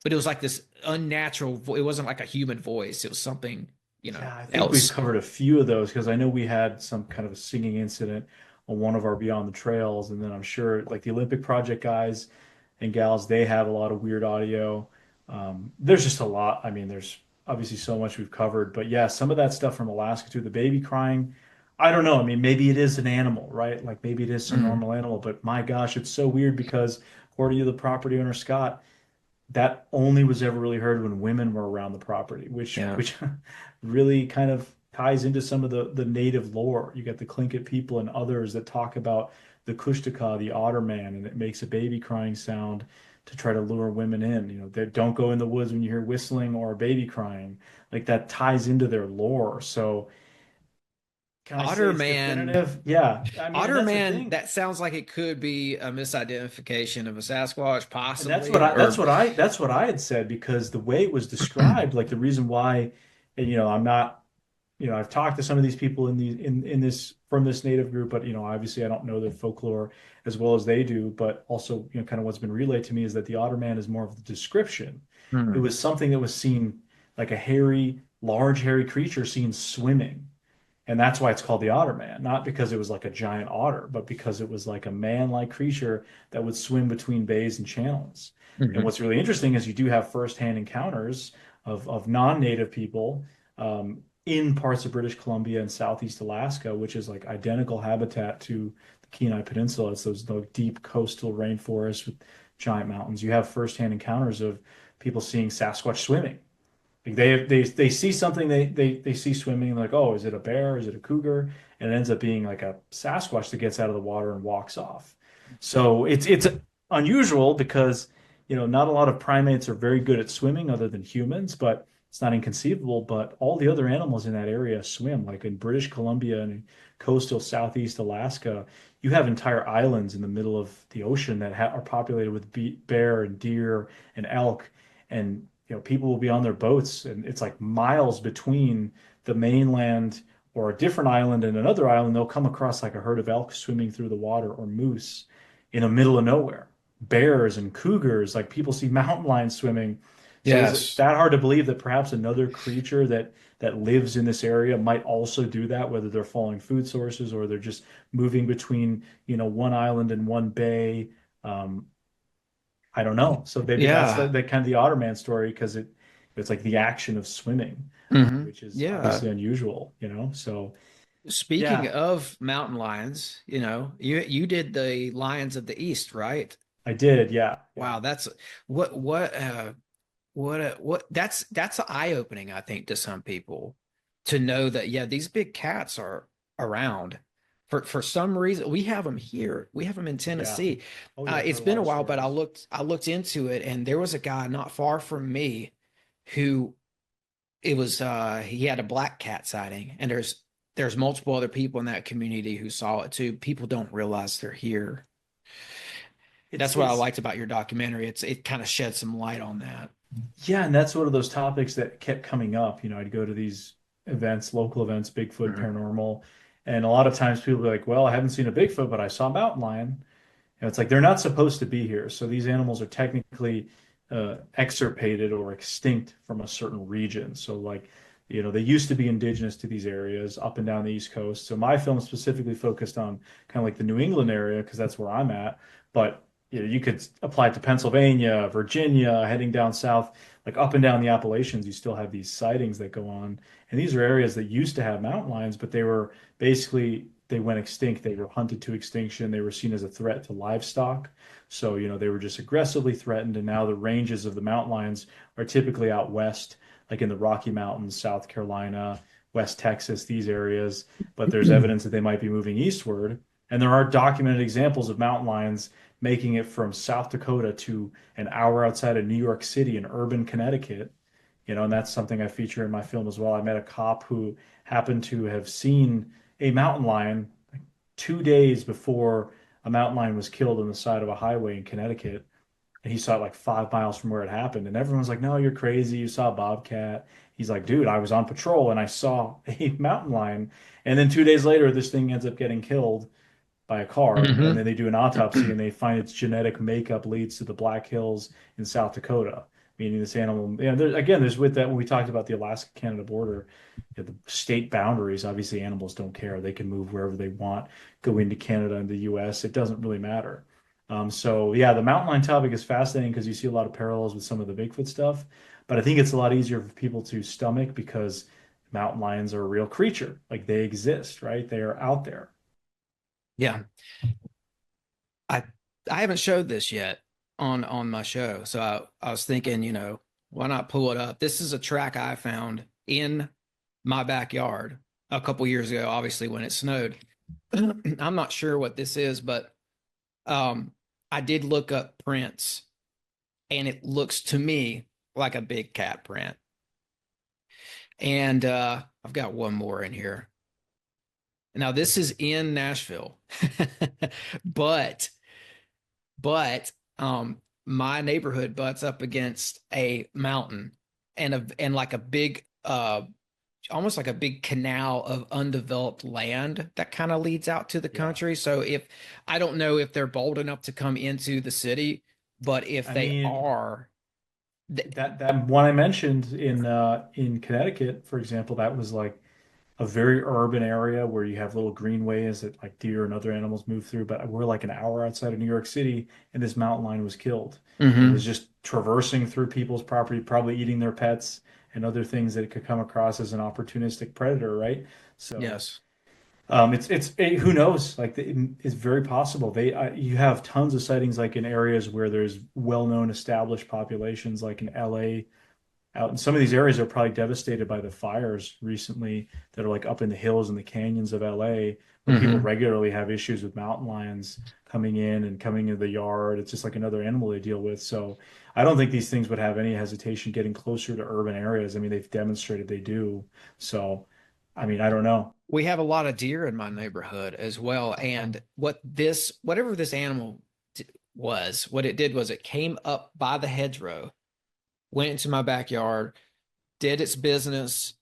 but it was like this unnatural it wasn't like a human voice. It was something, Yeah, I think we've else. covered a few of those because I know we had some kind of a singing incident on one of our Beyond the Trails, and then I'm sure like the Olympic Project guys and gals, they have a lot of weird audio. There's just a lot. I mean, there's obviously so much we've covered, but yeah, some of that stuff from Alaska too, the baby crying. I don't know. I mean, maybe it is an animal, right? Like maybe it is some Mm, normal animal, but my gosh, it's so weird because according to the property owner Scott, that only was ever really heard when women were around the property, which yeah. which really kind of ties into some of the native lore. You got the Tlingit people and others that talk about the Kushtaka, the otter man, and it makes a baby crying sound to try to lure women in. They don't go in the woods when you hear whistling or a baby crying. Like that ties into their lore. So can I say Otter it's Man, definitive? Yeah. I mean, and Otter that's the Man, thing. that sounds like it could be a misidentification of a Sasquatch, And that's possibly, what I that's or what I that's what I had said because the way it was described, like the reason why, and I'm not, I've talked to some of these people in this from this native group, but obviously I don't know their folklore as well as they do, but also, kind of what's been relayed to me is that the otter man is more of the description. It Hmm. was something that was seen like a large hairy creature seen swimming. And that's why it's called the otter man, not because it was like a giant otter, but because it was like a man-like creature that would swim between bays and channels. And Mhm. what's really interesting is you do have firsthand encounters of non-native people in parts of British Columbia and Southeast Alaska, which is like identical habitat to the Kenai Peninsula. It's those deep coastal rainforests with giant mountains. You have firsthand encounters of people seeing Sasquatch swimming. Like they see something they see swimming and like, oh, is it a bear? Is it a cougar? And it ends up being like a Sasquatch that gets out of the water and walks off. So it's unusual because not a lot of primates are very good at swimming other than humans, but it's not inconceivable. But all the other animals in that area swim. Like in British Columbia and in coastal Southeast Alaska, you have entire islands in the middle of the ocean that are populated with bear and deer and elk and people will be on their boats and it's like miles between the mainland or a different island and another island. They'll come across like a herd of elk swimming through the water or moose in the middle of nowhere, bears and cougars, like people see mountain lions swimming. So is it Yes. that hard to believe that perhaps another creature that lives in this area might also do that, whether they're following food sources or they're just moving between one island and one bay? um, I don't know. So maybe that's Yeah. the kind of the Otterman story because it's like the action of swimming, Hmm. which is Yeah. obviously unusual. So Speaking yeah, of mountain lions, you did the Lions of the East, right? I did. Yeah, yeah, Wow, that's what that's eye-opening, I think, to some people to know that yeah, these big cats are around. For some reason, we have them here. We have them in yeah. Tennessee. Oh yeah, I've It's heard a been lot a of while, but stories. I looked into it, and there was a guy not far from me who it was he had a black cat sighting, and there's multiple other people in that community who saw it too. People don't realize they're here. It's That's what I it's liked about your documentary. It kind of shed some light on that. Yeah, and that's one of those topics that kept coming up. I'd go to these events, local events, Bigfoot, Mhm. paranormal, and a lot of times people are like, "Well, I haven't seen a Bigfoot, but I saw a mountain lion." It's like they're not supposed to be here. So these animals are technically extirpated or extinct from a certain region. So like, they used to be indigenous to these areas up and down the East Coast. So my film specifically focused on kind of like the New England area because that's where I'm at. But you could apply it to Pennsylvania, Virginia, heading down south, like up and down the Appalachians, you still have these sightings that go on. And these are areas that used to have mountain lions, but they went extinct. They were hunted to extinction. They were seen as a threat to livestock. So, they were just aggressively threatened. And now the ranges of the mountain lions are typically out west, like in the Rocky Mountains, South Carolina, West Texas, these areas. But there's evidence that they might be moving eastward. And there are documented examples of mountain lions making it from South Dakota to an hour outside of New York City in urban Connecticut. And that's something I feature in my film as well. I met a cop who happened to have seen a mountain lion like 2 days before a mountain lion was killed on the side of a highway in Connecticut. and he saw it like 5 miles from where it happened. And everyone's like, "No, you're crazy. You saw a bobcat." He's like, "Dude, I was on patrol and I saw a mountain lion." And then 2 days later, this thing ends up getting killed by a car, and then they do an autopsy and they find its genetic makeup leads to the Black Hills in South Dakota, meaning this animal. Yeah, there's with that when we talked about the Alaska-Canada border, the state boundaries. Obviously, animals don't care; they can move wherever they want, go into Canada and the U.S. It doesn't really matter. So yeah, the mountain lion topic is fascinating because you see a lot of parallels with some of the Bigfoot stuff, but I think it's a lot easier for people to stomach because mountain lions are a real creature, like they exist, right? They are out there. Yeah. I I haven't showed this yet on my show. So I was thinking, why not pull it up? This is a track I found in my backyard a couple years ago, obviously when it snowed. I'm not sure what this is, but I did look up prints and it looks to me like a big cat print. And I've got one more in here. Now this is in Nashville, but my neighborhood butts up against a mountain and like a big almost like a big canal of undeveloped land that kind of leads out to the country. So if I don't know if they're bold enough to come into the city, but if they are, that one I mentioned in Connecticut, for example, that was like a very urban area where you have little greenways that like deer and other animals move through. But we're like an hour outside of New York City, and this mountain lion was killed. It was just traversing through people's property, probably eating their pets and other things that it could come across as an opportunistic predator, right? So yes. Who knows? Like it's very possible. You have tons of sightings like in areas where there's well-known established populations, like in LA. Out in some of these areas are probably devastated by the fires recently that are like up in the hills and the canyons of LA, where people regularly have issues with mountain lions coming in and coming into the yard. It's just like another animal they deal with. So I don't think these things would have any hesitation getting closer to urban areas. I mean, they've demonstrated they do. So, I mean, I don't know. We have a lot of deer in my neighborhood as well. And whatever this animal was, what it did was it came up by the hedgerow, went into my backyard, did its business.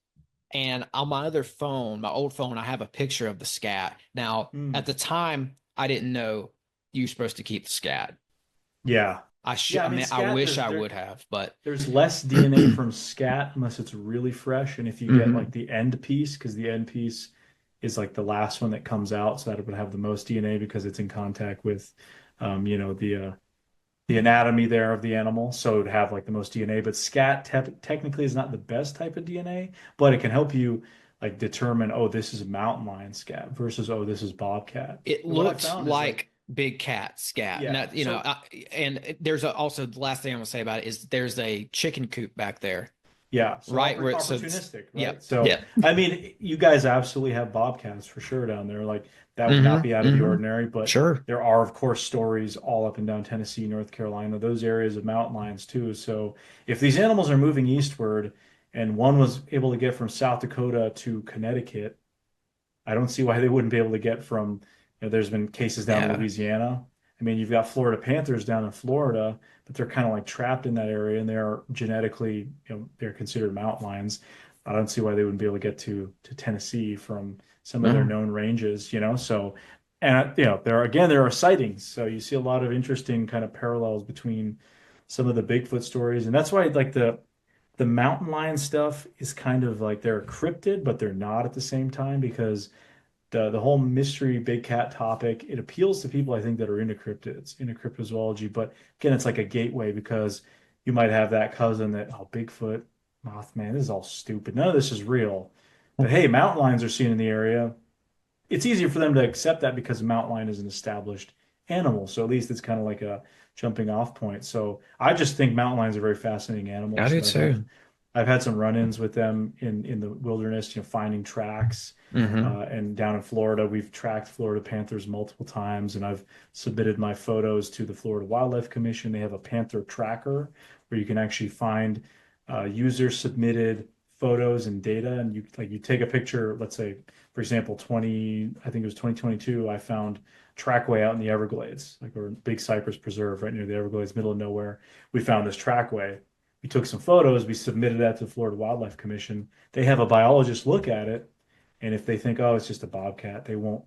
And on my other phone, my old phone, I have a picture of the scat. Now, at the time, I didn't know you were supposed to keep the scat. Yeah. I wish I would have, but there's less DNA from scat unless it's really fresh. And if you get like the end piece, because the end piece is like the last one that comes out, so that it would have the most DNA because it's in contact with, the anatomy there of the animal, so it would have like the most DNA. But scat technically is not the best type of DNA, but it can help you like determine, oh, this is a mountain lion scat versus, oh, this is bobcat. It looks like big cat scat. Yeah. And there's also the last thing I'm gonna say about it is there's a chicken coop back there. Yeah, so right, where it's opportunistic, right? Yeah. So yeah. I mean, you guys absolutely have bobcats for sure down there. Like that would not be out of the ordinary, but Sure. there are, of course, stories all up and down Tennessee, North Carolina, those areas of mountain lions too. So if these animals are moving eastward and one was able to get from South Dakota to Connecticut, I don't see why they wouldn't be able to get from, there's been cases down in Louisiana. I mean, you've got Florida panthers down in Florida, but they're kind of like trapped in that area, and they are genetically, they're considered mountain lions. I don't see why they wouldn't be able to get to Tennessee from some of their known ranges, So, and there are sightings. So you see a lot of interesting kind of parallels between some of the Bigfoot stories, and that's why like the mountain lion stuff is kind of like they're cryptid, but they're not at the same time because the whole mystery big cat topic, it appeals to people I think that are into cryptids, into cryptozoology. But again, it's like a gateway because you might have that cousin that, oh, Bigfoot, Mothman, this is all stupid. None of this is real. But hey, mountain lions are seen in the area. It's easier for them to accept that because a mountain lion is an established animal. So at least it's kind of like a jumping off point. So I just think mountain lions are very fascinating animals. I do too. I've had some run-ins with them in the wilderness, finding tracks. And down in Florida, we've tracked Florida panthers multiple times, and I've submitted my photos to the Florida Wildlife Commission. They have a panther tracker where you can actually find user-submitted photos and data, and you take a picture, let's say, for example, I think it was 2022, I found trackway out in the Everglades, like or big cypress preserve right near the Everglades, middle of nowhere. We found this trackway. We took some photos, we submitted that to the Florida Wildlife Commission. They have a biologist look at it, and if they think, oh, it's just a bobcat, they won't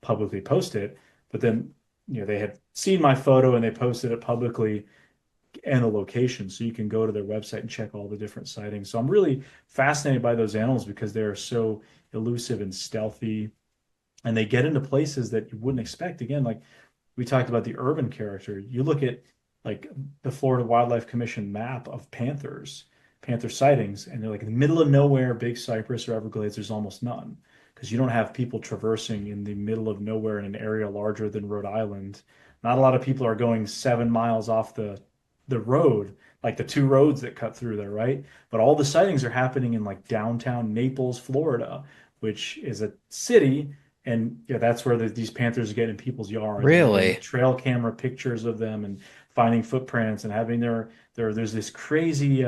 publicly post it. But then, they had seen my photo and they posted it publicly and the location. So you can go to their website and check all the different sightings. So I'm really fascinated by those animals because they're so elusive and stealthy. And they get into places that you wouldn't expect. Again, like we talked about the urban character. You look at like the Florida Wildlife Commission map of panther sightings, and they're like in the middle of nowhere, big cypress or Everglades, there's almost none because you don't have people traversing in the middle of nowhere in an area larger than Rhode Island. Not a lot of people are going 7 miles off the road, like the two roads that cut through there, right? But all the sightings are happening in like downtown Naples, Florida, which is a city, and that's where these panthers get in people's yards. Really? Trail camera pictures of them and finding footprints and having there's this crazy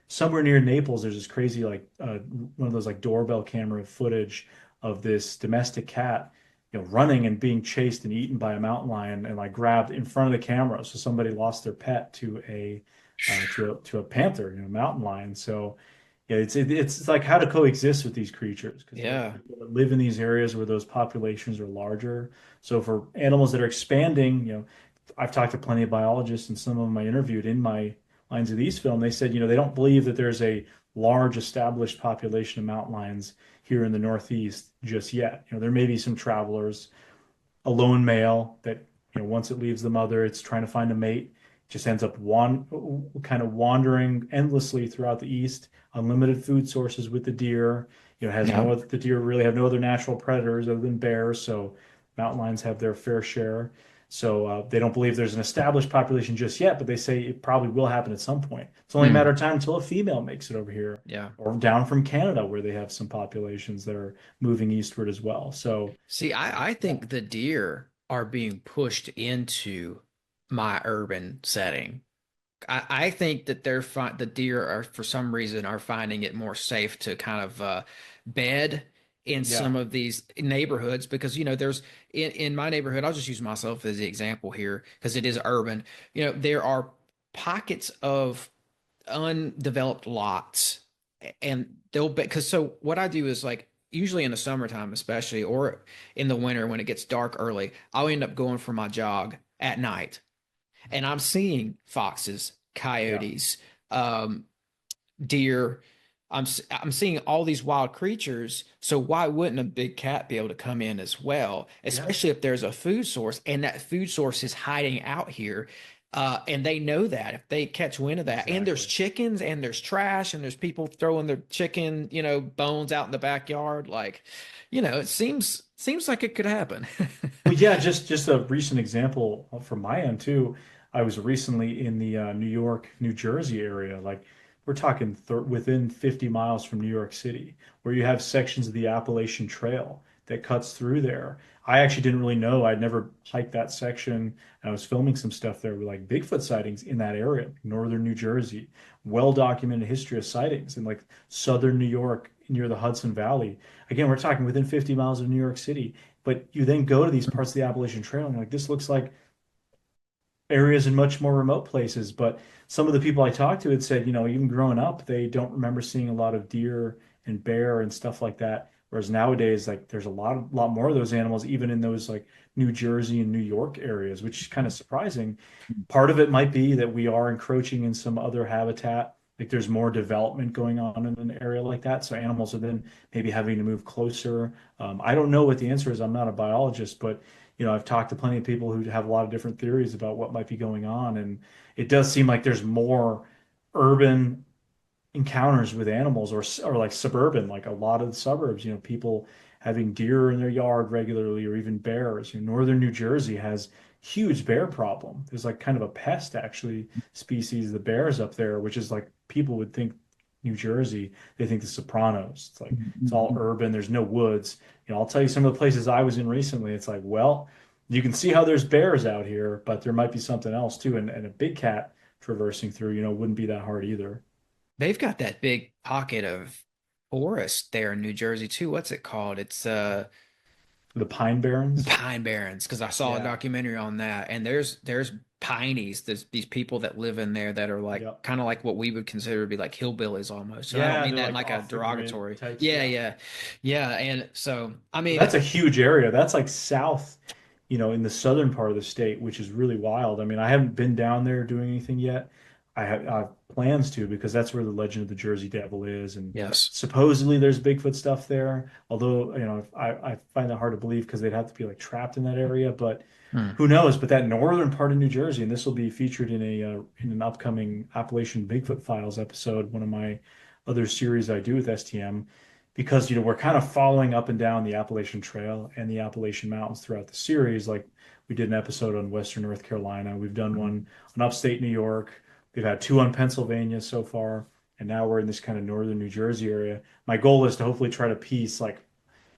somewhere near Naples, there's this crazy like one of those like doorbell camera footage of this domestic cat, running and being chased and eaten by a mountain lion and like grabbed in front of the camera. So somebody lost their pet to a panther, mountain lion. So yeah, it's like how to coexist with these creatures because Yeah. live in these areas where those populations are larger. So for animals that are expanding, I've talked to plenty of biologists and some of them I interviewed in my Lines of These film. They said, they don't believe that there's a large established population of mountain lions here in the Northeast just yet. There may be some travelers, a lone male that, once it leaves the mother, it's trying to find a mate, just ends up kind of wandering endlessly throughout the East, unlimited food sources with the deer. The deer really have no other natural predators other than bears, so mountain lions have their fair share. So they don't believe there's an established population just yet, but they say it probably will happen at some point. It's only a matter of time until a female makes it over here. Yeah. Or down from Canada where they have some populations that are moving eastward as well. So See, I think the deer are being pushed into my urban setting. I think that the deer are for some reason are finding it more safe to kind of bed in some of these neighborhoods because there's in my neighborhood, I'll just use myself as the example here because it is urban. There are pockets of undeveloped lots and they'll be because so what I do is like usually in the summertime especially or in the winter when it gets dark early, I'll end up going for my jog at night and I'm seeing foxes, coyotes, deer. I'm seeing all these wild creatures. So why wouldn't a big cat be able to come in as well? Especially if there's a food source and that food source is hiding out here. And they know that if they catch wind of that, and there's chickens and there's trash and there's people throwing their chicken, bones out in the backyard. Like, it seems like it could happen. Well, yeah, just a recent example from my end too. I was recently in the New York, New Jersey area. Like we're talking within 50 miles from New York City, where you have sections of the Appalachian Trail that cuts through there. I actually didn't really know. I'd never hiked that section. And I was filming some stuff there with like Bigfoot sightings in that area, northern New Jersey, well-documented history of sightings in like southern New York near the Hudson Valley. Again, we're talking within 50 miles of New York City. But you then go to these parts of the Appalachian Trail and you're like, this looks like areas in much more remote places. But some of the people I talked to had said, even growing up, they don't remember seeing a lot of deer and bear and stuff like that. Whereas nowadays, like there's a lot more of those animals, even in those like New Jersey and New York areas, which is kind of surprising. Part of it might be that we are encroaching in some other habitat. Like there's more development going on in an area like that. So animals are then maybe having to move closer. I don't know what the answer is. I'm not a biologist, but I've talked to plenty of people who have a lot of different theories about what might be going on. And it does seem like there's more urban encounters with animals or like suburban, like a lot of the suburbs, people having deer in their yard regularly or even bears. Northern New Jersey has huge bear problem. There's like kind of a pest actually species, the bears up there, which is like people would think New Jersey, they think the Sopranos. It's like it's all urban, there's no woods. I'll tell you some of the places I was in recently, it's like, well, you can see how there's bears out here, but there might be something else too. And a big cat traversing through, wouldn't be that hard either. they've got that big pocket of forest there in New Jersey too. What's it called? It's The Pine Barrens. Pine Barrens, because I saw a Yeah. documentary on that, and there's pineys, there's these people that live in there that are like Yep. kind of like what we would consider to be like hillbillies almost. And I don't Yeah, mean they're that in like like a off the grid derogatory. types. Yeah, Yeah. yeah, yeah. And so I Well, mean, that's a huge area. That's like south, in the southern part of the state, which is really wild. I mean, I haven't been down there doing anything yet. I have plans to because that's where the legend of the Jersey Devil is, and yes. supposedly there's Bigfoot stuff there. Although, I find that hard to believe because they'd have to be like trapped in that area. But Hmm. who knows? But that northern part of New Jersey, and this will be featured in an upcoming Appalachian Bigfoot Files episode, one of my other series I do with STM, because we're kind of following up and down the Appalachian Trail and the Appalachian Mountains throughout the series. Like we did an episode on Western North Carolina, we've done one on upstate New York, we've had two on Pennsylvania so far, and now we're in this kind of northern New Jersey area. My goal is to hopefully try to piece like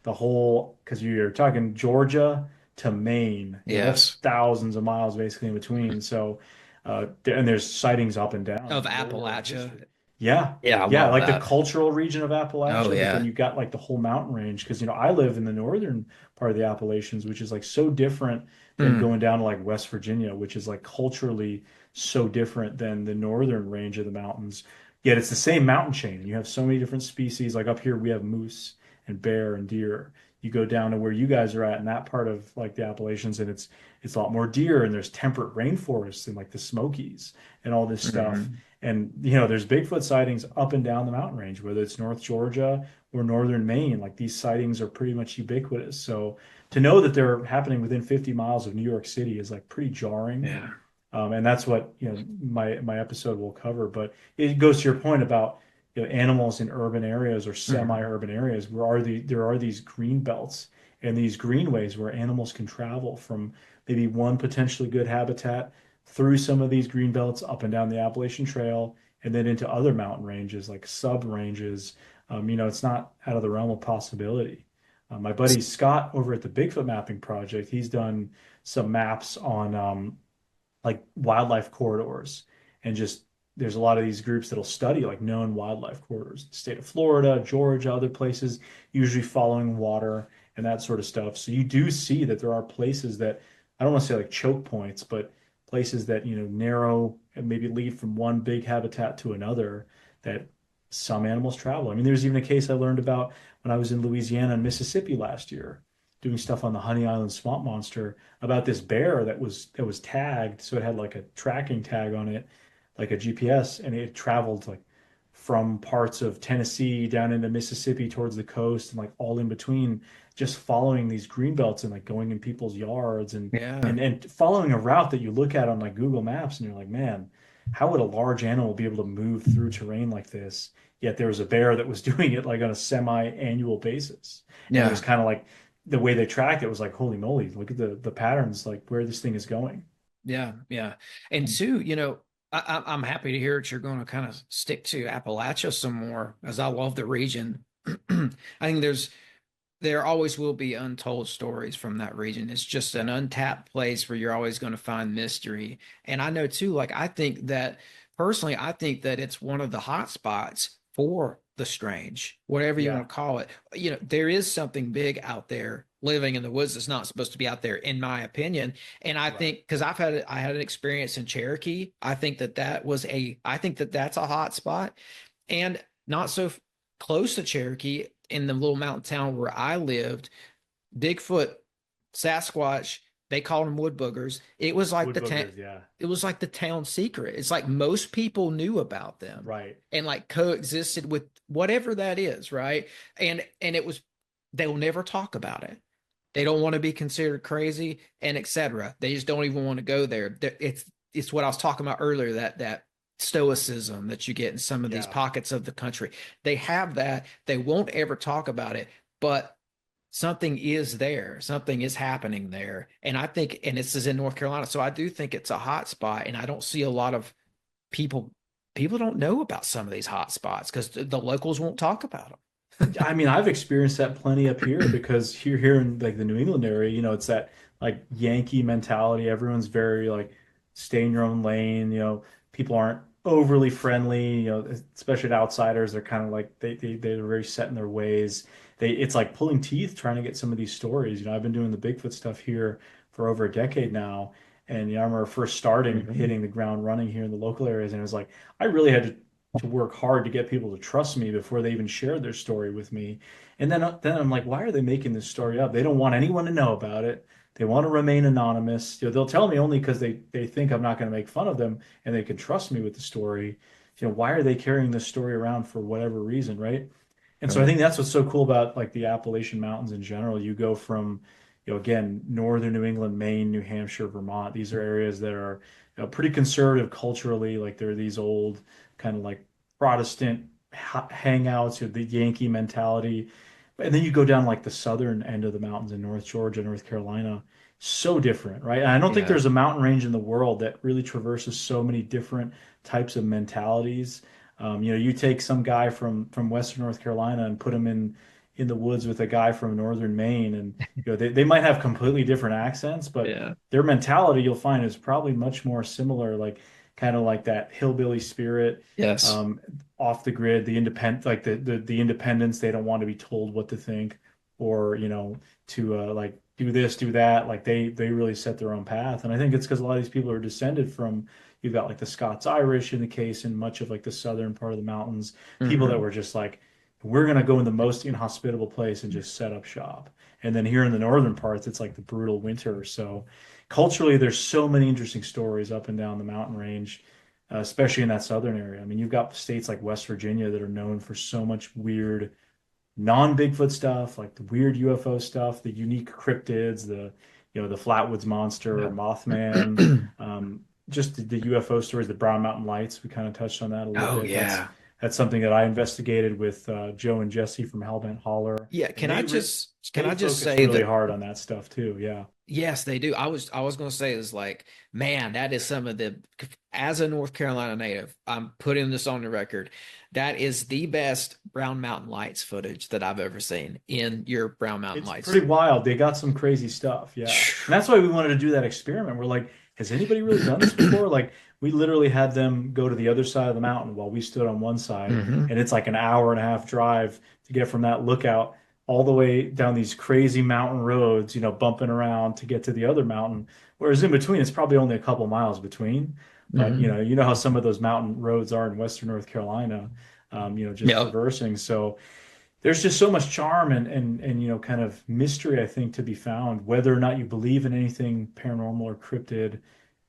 the whole, because you're talking Georgia to Maine, that's Yes. thousands of miles basically in between. So, and there's sightings up and down Of in the oral Appalachia. history. Yeah, Yeah, I yeah, love like the that. cultural region of Oh Appalachia, but then yeah. you got like the whole mountain range. Because I live in the northern part of the Appalachians, which is like so different than Hmm. going down to like West Virginia, which is like culturally so different than the northern range of the mountains. Yet it's the same mountain chain. You have so many different species. Like up here, we have moose and bear and deer. You go down to where you guys are at in that part of like the Appalachians, and it's a lot more deer, and there's temperate rainforests and like the Smokies and all this stuff. Hmm. And there's Bigfoot sightings up and down the mountain range, whether it's North Georgia or northern Maine. Like these sightings are pretty much ubiquitous. So to know that they're happening within 50 miles of New York City is like pretty jarring. Yeah. And that's what my episode will cover. But it goes to your point about animals in urban areas or Hmm. semi-urban areas where there are these green belts and these greenways where animals can travel from maybe one potentially good habitat through some of these green belts up and down the Appalachian Trail and then into other mountain ranges like sub ranges. It's not out of the realm of possibility. My buddy Scott over at the Bigfoot Mapping Project, he's done some maps on like wildlife corridors and just there's a lot of these groups that'll study like known wildlife corridors, the state of Florida, Georgia, other places, usually following water and that sort of stuff. So you do see that there are places that I don't want to say like choke points, but places that narrow and maybe lead from one big habitat to another that some animals travel. I mean, there's even a case I learned about when I was in Louisiana and Mississippi last year doing stuff on the Honey Island Swamp Monster about this bear that was tagged, so it had like a tracking tag on it, like a GPS, and it traveled like from parts of Tennessee down into Mississippi towards the coast and like all in between, just following these green belts and like going in people's yards and Yeah. and and following a route that you look at on like Google Maps and you're like, man, how would a large animal be able to move through terrain like this? Yet there was a bear that was doing it like on a semi-annual basis. And it was Yeah. kind of like the way they tracked it was like, holy moly, look at the patterns, like where this thing is going. Yeah, yeah. And two, I'm happy to hear that you're going to kind of stick to Appalachia some more, as I love the region. I think there always will be untold stories from that region. It's just an untapped place where you're always going to find mystery. And I know too, like I think that personally, I think that it's one of the hot spots for the strange, whatever you Yeah. want to call it. There is something big out there living in the woods that's not supposed to be out there, in my opinion. And I Right. think because I had an experience in Cherokee, I think that that's a hot spot, and not so close to Cherokee in the little mountain town where I lived, Bigfoot, Sasquatch, they called them wood boogers. Wood boogers, yeah. It was like the town secret. It's like most people knew about them Right. and like coexisted with whatever that is, right? And it was they'll never talk about it. They don't want to be considered crazy and etc. They just don't even want to go there. It's what I was talking about earlier, that stoicism that you get in some of these Yeah. pockets of the country. They have that. They won't ever talk about it, but something is there. Something is happening there. And I think, and this is in North Carolina, so I do think it's a hot spot. And I don't see a lot of people, people don't know about some of these hot spots because the locals won't talk about them. I mean, I've experienced that plenty up here because here in like the New England area, it's that like Yankee mentality. Everyone's very like stay in your own lane, people aren't overly friendly, especially to outsiders. They're kind of like they're very set in their ways. It's like pulling teeth trying to get some of these stories. I've been doing the Bigfoot stuff here for over a decade now, and I remember first starting Mhm. hitting the ground running here in the local areas, and it was like I really had to work hard to get people to trust me before they even shared their story with me. And then I'm like, why are they making this story up? They don't want anyone to know about it. They want to remain anonymous. They'll tell me only because they think I'm not going to make fun of them and they can trust me with the story. Why are they carrying this story around for whatever reason, right? And so I Right. think that's what's so cool about like the Appalachian Mountains in general. You go from, again, northern New England, Maine, New Hampshire, Vermont. These are areas that are pretty conservative culturally. Like they're these old kind of like Protestant hangouts, the Yankee mentality. And then you go down like the southern end of the mountains in North Georgia, North Carolina. So different, right? And I don't think Yeah. there's a mountain range in the world that really traverses so many different types of mentalities. You take some guy from Western North Carolina and put him in the woods with a guy from Northern Maine, and they might have completely different accents, but Yeah. their mentality you'll find is probably much more similar, like kind of like that hillbilly spirit, Yes. um, off the grid, the independent, like the independence. They don't want to be told what to think, or to like do this, do that. Like they really set their own path, and I think it's because a lot of these people are descended from. You've got like the Scots Irish in the case in much of like the southern part of the mountains, people that Hmm. were just like, we're gonna go in the most inhospitable place and just set up shop. And then here in the northern parts, it's like the brutal winter. So culturally, there's so many interesting stories up and down the mountain range, especially in that southern area. I mean, you've got states like West Virginia that are known for so much weird non-Bigfoot stuff, like the weird UFO stuff, the unique cryptids, the Flatwoods Monster, Yeah. Mothman, just the UFO stories, the Brown Mountain Lights. We kind of touched on that a little Oh bit. That's yeah. that's something that I investigated with Joe and Jesse from Hellbent Holler, Yeah. and Can they I just focus say really that hard on that stuff too. Yeah. yes, they do. I was going to say is like, man, that is some of the, as a North Carolina native, I'm putting this on the record. That is the best Brown Mountain Lights footage that I've ever seen in your Brown Mountain It's Lights. pretty wild. They got some crazy stuff. Yeah. And that's why we wanted to do that experiment. We're like, has anybody really done this before? Like, we literally had them go to the other side of the mountain while we stood on one side. Hmm. And it's like an hour and a half drive to get from that lookout all the way down these crazy mountain roads, bumping around to get to the other mountain. Whereas in between, it's probably only a couple miles between. But, Hmm. how some of those mountain roads are in Western North Carolina, just Yeah. traversing. So, there's just so much charm and kind of mystery I think to be found whether or not you believe in anything paranormal or cryptid.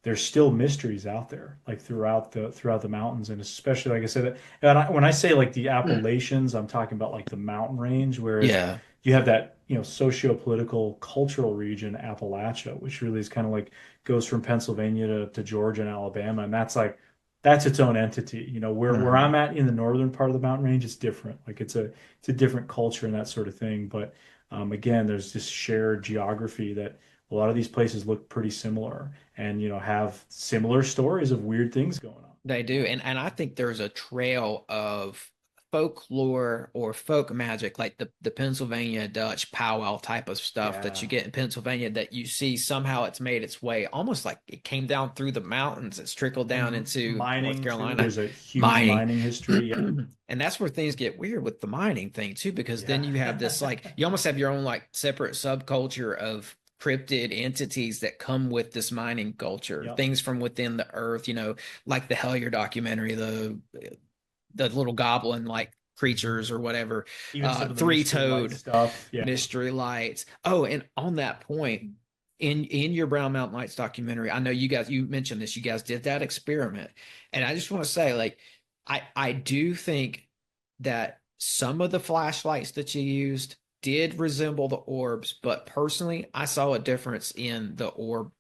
There's still mysteries out there like throughout the mountains, and especially like I said, and when I say like the Appalachians, I'm talking about like the mountain range, whereas Yeah. you have that socio-political cultural region Appalachia, which really is kind of like goes from Pennsylvania to Georgia and Alabama, and that's its own entity. Where Hmm. I'm at in the northern part of the mountain range, it's different. Like it's a different culture and that sort of thing. But again, there's this shared geography that a lot of these places look pretty similar and have similar stories of weird things going on. They do. And I think there's a trail of folklore or folk magic, like the Pennsylvania Dutch powwow type of stuff that you Yeah. get in Pennsylvania that you see somehow it's made its way almost like it came down through the mountains. It's trickled down And into North mining too. Carolina, There's a huge mining. mining history. Yeah. And that's where things get weird with the mining thing too, because then Yeah. you have this like you almost have your own like separate subculture of cryptid entities that come with this mining culture, Yep. things from within the earth, like the Hellier documentary, the little goblin like creatures or whatever, Even some of the mystery light three-toed stuff. Yeah. mystery lights. Oh, and on that point, in your Brown Mountain Lights documentary, I know you mentioned this, you guys did that experiment. And I just want to say, like, I do think that some of the flashlights that you used did resemble the orbs, but personally, I saw a difference in the orb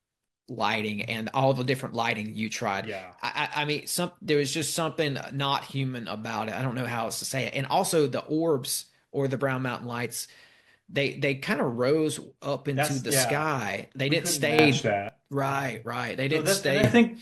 lighting and all the different lighting you tried. Yeah. I mean, there was just something not human about it. I don't know how else to say it. And also the orbs or the Brown Mountain Lights, they kind of rose up into That's the yeah. sky. They We didn't couldn't match stay that. right. They No, didn't that's and I stay. think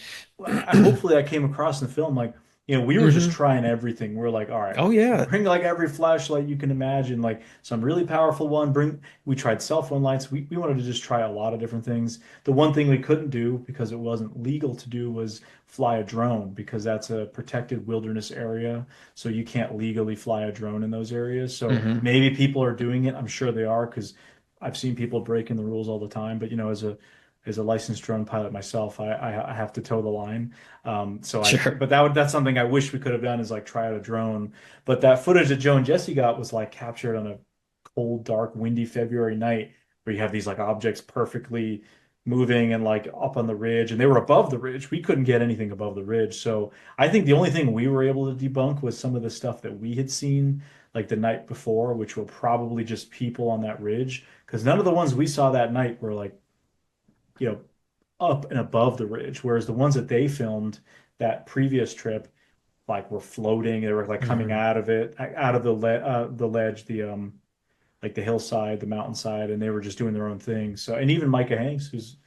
hopefully I came across in the film like we were just Hmm. trying everything. We're like, all right, Oh yeah. bring like every flashlight you can imagine, like some really powerful one. We tried cell phone lights. We wanted to just try a lot of different things. The one thing we couldn't do because it wasn't legal to do was fly a drone because that's a protected wilderness area. So you can't legally fly a drone in those areas. So Hmm. maybe people are doing it. I'm sure they are because I've seen people breaking the rules all the time. But as a licensed drone pilot myself, I have to toe the line. Sure. But that's something I wish we could have done is like try out a drone. But that footage that Joe and Jesse got was like captured on a cold, dark, windy February night where you have these like objects perfectly moving and like up on the ridge, and they were above the ridge. We couldn't get anything above the ridge. So I think the only thing we were able to debunk was some of the stuff that we had seen like the night before, which were probably just people on that ridge. Because none of the ones we saw that night were like, you know, up and above the ridge, whereas the ones that they filmed that previous trip like were floating. They were like coming Hmm. out of it, out of the ledge, the like the hillside, the mountainside, and they were just doing their own thing. So, and even Micah Hanks, who's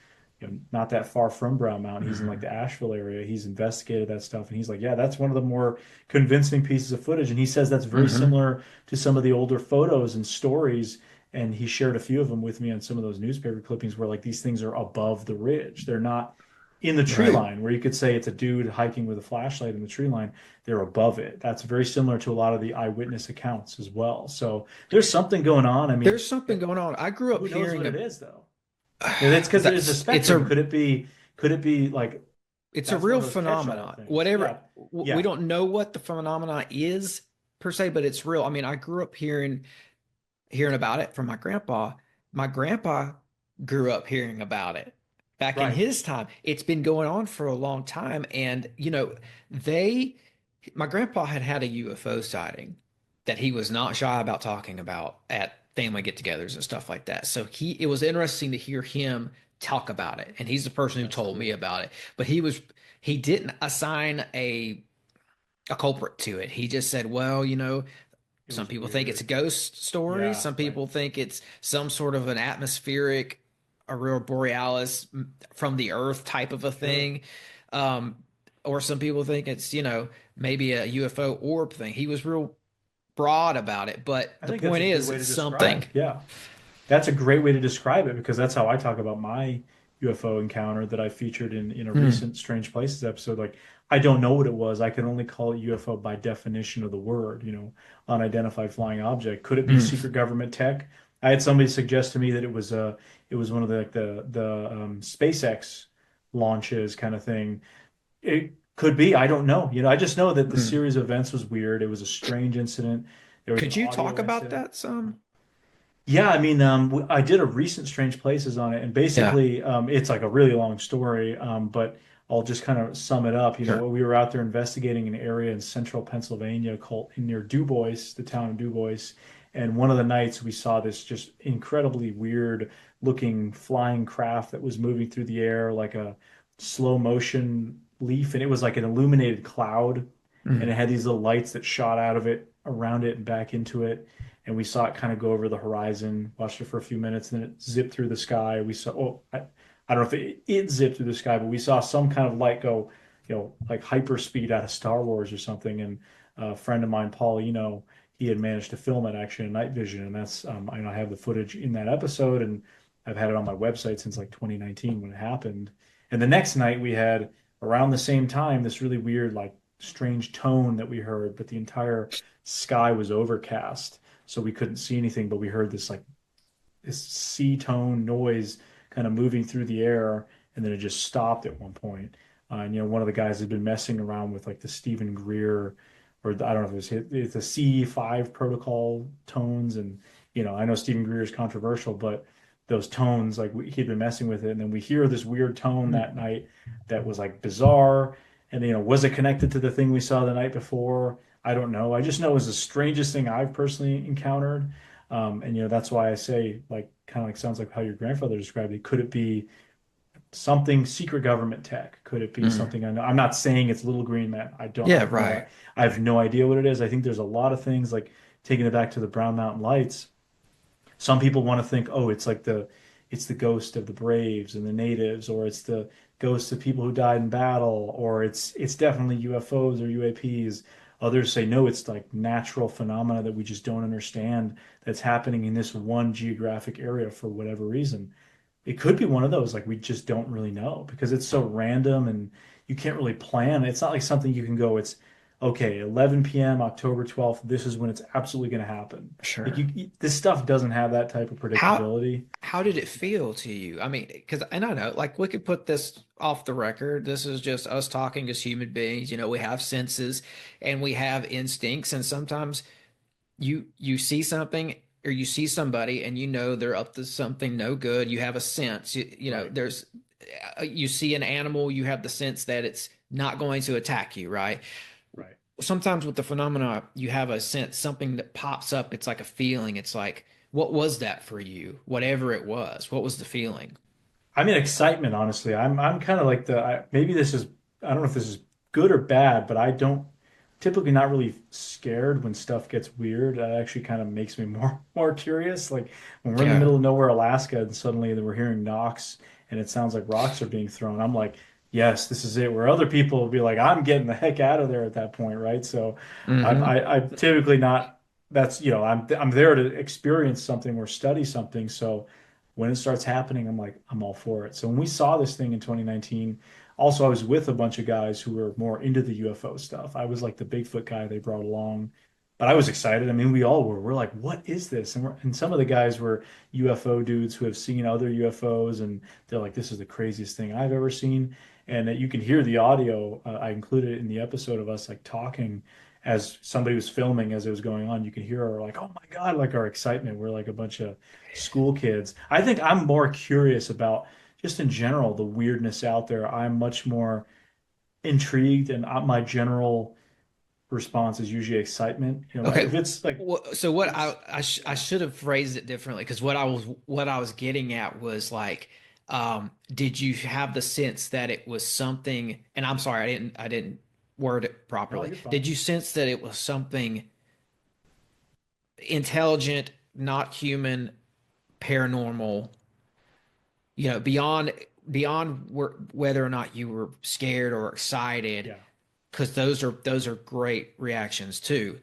not that far from Brown Mountain, he's in like Hmm. the Asheville area. He's investigated that stuff, and he's like, yeah, that's one of the more convincing pieces of footage. And he says that's very Hmm. similar to some of the older photos and stories. And he shared a few of them with me on some of those newspaper clippings where like these things are above the ridge. They're not in the tree Right. line where you could say it's a dude hiking with a flashlight in the tree line. They're above it. That's very similar to a lot of the eyewitness accounts as well. So there's something going on. I mean, There's something going on. I grew up who knows what hearing it a is though? That's because there's a that's spectrum. Could it be like it's a that's one real of those catch-all phenomenon. things? Yeah. Whatever we Yeah. don't know what the phenomenon is per se, but it's real. I mean, I grew up hearing about it from my grandpa. My grandpa grew up hearing about it back in Right. his time. It's been going on for a long time. And, they, my grandpa had had a UFO sighting that he was not shy about talking about at family get-togethers and stuff like that. So it was interesting to hear him talk about it. And he's the person who That's told me cool. about it. But he didn't assign a culprit to it. He just said, well, It some was people think it's a weird. ghost story. Yeah. Some Right. people think it's some sort of an atmospheric aurora borealis from the earth type of a Sure. thing. Um, or some people think it's, maybe a UFO orb thing. He was real broad about it, but I the think that's point a good is way to it's something. describe. Yeah. That's a great way to describe it because that's how I talk about my UFO encounter that I featured in a Hmm. recent Strange Places episode. Like, I don't know what it was. I can only call it UFO by definition of the word, unidentified flying object. Could it be Hmm. secret government tech? I had somebody suggest to me that it was one of the like the SpaceX launches kind of thing. It could be. I don't know. I just know that the Hmm. series of events was weird. It was a strange incident. There was an Could you talk audio about incident. that some? Yeah, I mean, I did a recent Strange Places on it, and Yeah, basically, it's like a really long story, but I'll just kind of sum it up. sure. We were out there investigating an area in central Pennsylvania called near Du Bois, the town of Du Bois, and one of the nights we saw this just incredibly weird looking flying craft that was moving through the air like a slow motion leaf, and it was like an illuminated cloud, and it Hmm. had these little lights that shot out of it, around it, and back into it and we saw it kind of go over the horizon, watched it for a few minutes, and then it zipped through the sky. I don't know if it zipped through the sky, but we saw some kind of light go, like hyperspeed out of Star Wars or something. And a friend of mine, Paul, he had managed to film it actually in night vision. And I have the footage in that episode and I've had it on my website since like 2019 when it happened. And the next night we had around the same time this really weird, like strange tone that we heard, but the entire sky was overcast so we couldn't see anything, but we heard this sea tone noise kind of moving through the air, and then it just stopped at one point. And one of the guys had been messing around with like the Stephen Greer, or I don't know if it's the C5 protocol tones, and I know Stephen Greer is controversial, but those tones like he'd been messing with it, and then we hear this weird tone that Hmm. night that was like bizarre, and was it connected to the thing we saw the night before? I don't know. I just know it was the strangest thing I've personally encountered. And that's why I say like kind of like sounds like how your grandfather described it. Could it be something secret government tech? Could it be Hmm. something I know? I'm not saying it's little green man. I Yeah, have right. I have no idea what it is. I think there's a lot of things like taking it back to the Brown Mountain Lights. Some people want to think, oh, it's the ghost of the Braves and the natives, or it's the ghosts of people who died in battle, or it's definitely UFOs or UAPs. Others say no, it's like natural phenomena that we just don't understand that's happening in this one geographic area for whatever reason. It could be one of those, like we just don't really know because it's so random and you can't really plan. It's not like something you can go, it's okay, 11 p.m. October 12th, this is when it's absolutely going to happen. Like Sure. this stuff doesn't have that type of How predictability. how did it feel to you? I mean, because and I know, like we could put this off the record. This is just us talking as human beings. You know, we have senses and we have instincts, and sometimes you see something or you see somebody and you know they're up to something no good. You have a sense. You know, Right, there's you see an animal, you have the sense that it's not going to attack you, right? right. Sometimes with the phenomena, you have a sense, something that pops up. It's like a feeling. It's like, what was that for you? Whatever it was, what was the feeling? I mean, excitement, honestly. I'm kind of like maybe this is, I don't know if this is good or bad, but I don't typically not really scared when stuff gets weird. That actually kind of makes me more curious. Like when we're in the Yeah. middle of nowhere, Alaska, and suddenly we're hearing knocks and it sounds like rocks are being thrown. I'm like, yes, this is it. Where other people will be like, I'm getting the heck out of there at that point, right? So Hmm. I'm typically not. That's I'm there to experience something or study something. So when it starts happening, I'm like, I'm all for it. So when we saw this thing in 2019, also I was with a bunch of guys who were more into the UFO stuff. I was like the Bigfoot guy they brought along, but I was excited. I mean, we all were. We're like, what is this? And some of the guys were UFO dudes who have seen other UFOs, and they're like, this is the craziest thing I've ever seen. And you can hear the audio. I included it in the episode of us like talking as somebody was filming as it was going on. You can hear our like, oh my God, like our excitement. We're like a bunch of school kids. I think I'm more curious about just in general the weirdness out there. I'm much more intrigued, and my general response is usually excitement. If Okay. it's like So what it's I yeah, should have phrased it differently because what I was getting at was like, did you have the sense that it was something? And I'm sorry, I didn't word it no, properly. you're fine. Did you sense that it was something intelligent, not human, paranormal, beyond whether or not you were scared or excited, Yeah. because those are great reactions too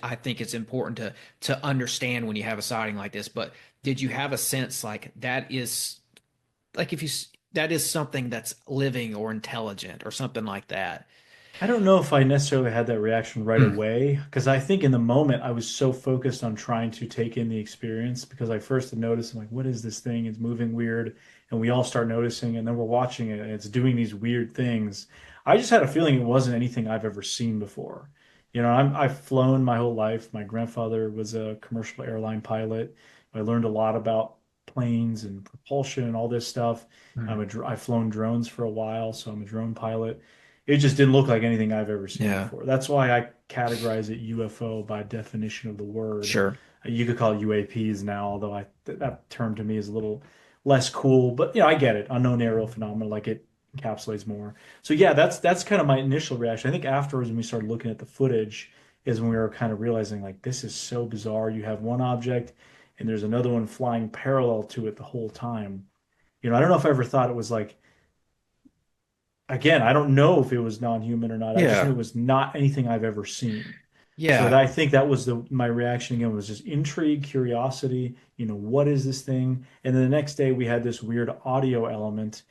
I think it's important to understand when you have a sighting like this. But did you have a sense like that is like if you that is something that's living or intelligent or something like that? I don't know if I necessarily had that reaction right Mm. away because I think in the moment I was so focused on trying to take in the experience because I first had noticed, I'm like, what is this thing? It's moving weird. And we all start noticing, and then we're watching it and it's doing these weird things. I just had a feeling it wasn't anything I've ever seen before. I've flown my whole life. My grandfather was a commercial airline pilot. I learned a lot about planes and propulsion and all this stuff. Mm. I've flown drones for a while, so I'm a drone pilot. It just didn't look like anything I've ever seen Yeah, before. That's why I categorize it UFO by definition of the word. sure. You could call it UAPs now, although that term to me is a little less cool. But I get it. Unknown aerial phenomena, like it encapsulates more. So yeah, that's kind of my initial reaction. I think afterwards, when we started looking at the footage, is when we were kind of realizing like this is so bizarre. You have one object, and there's another one flying parallel to it the whole time. I don't know if I ever thought it was like again, I don't know if it was non-human or not. I just knew Yeah, it was not anything I've ever seen. So yeah. I think that was my reaction again was just intrigue, curiosity, what is this thing? And then the next day we had this weird audio element.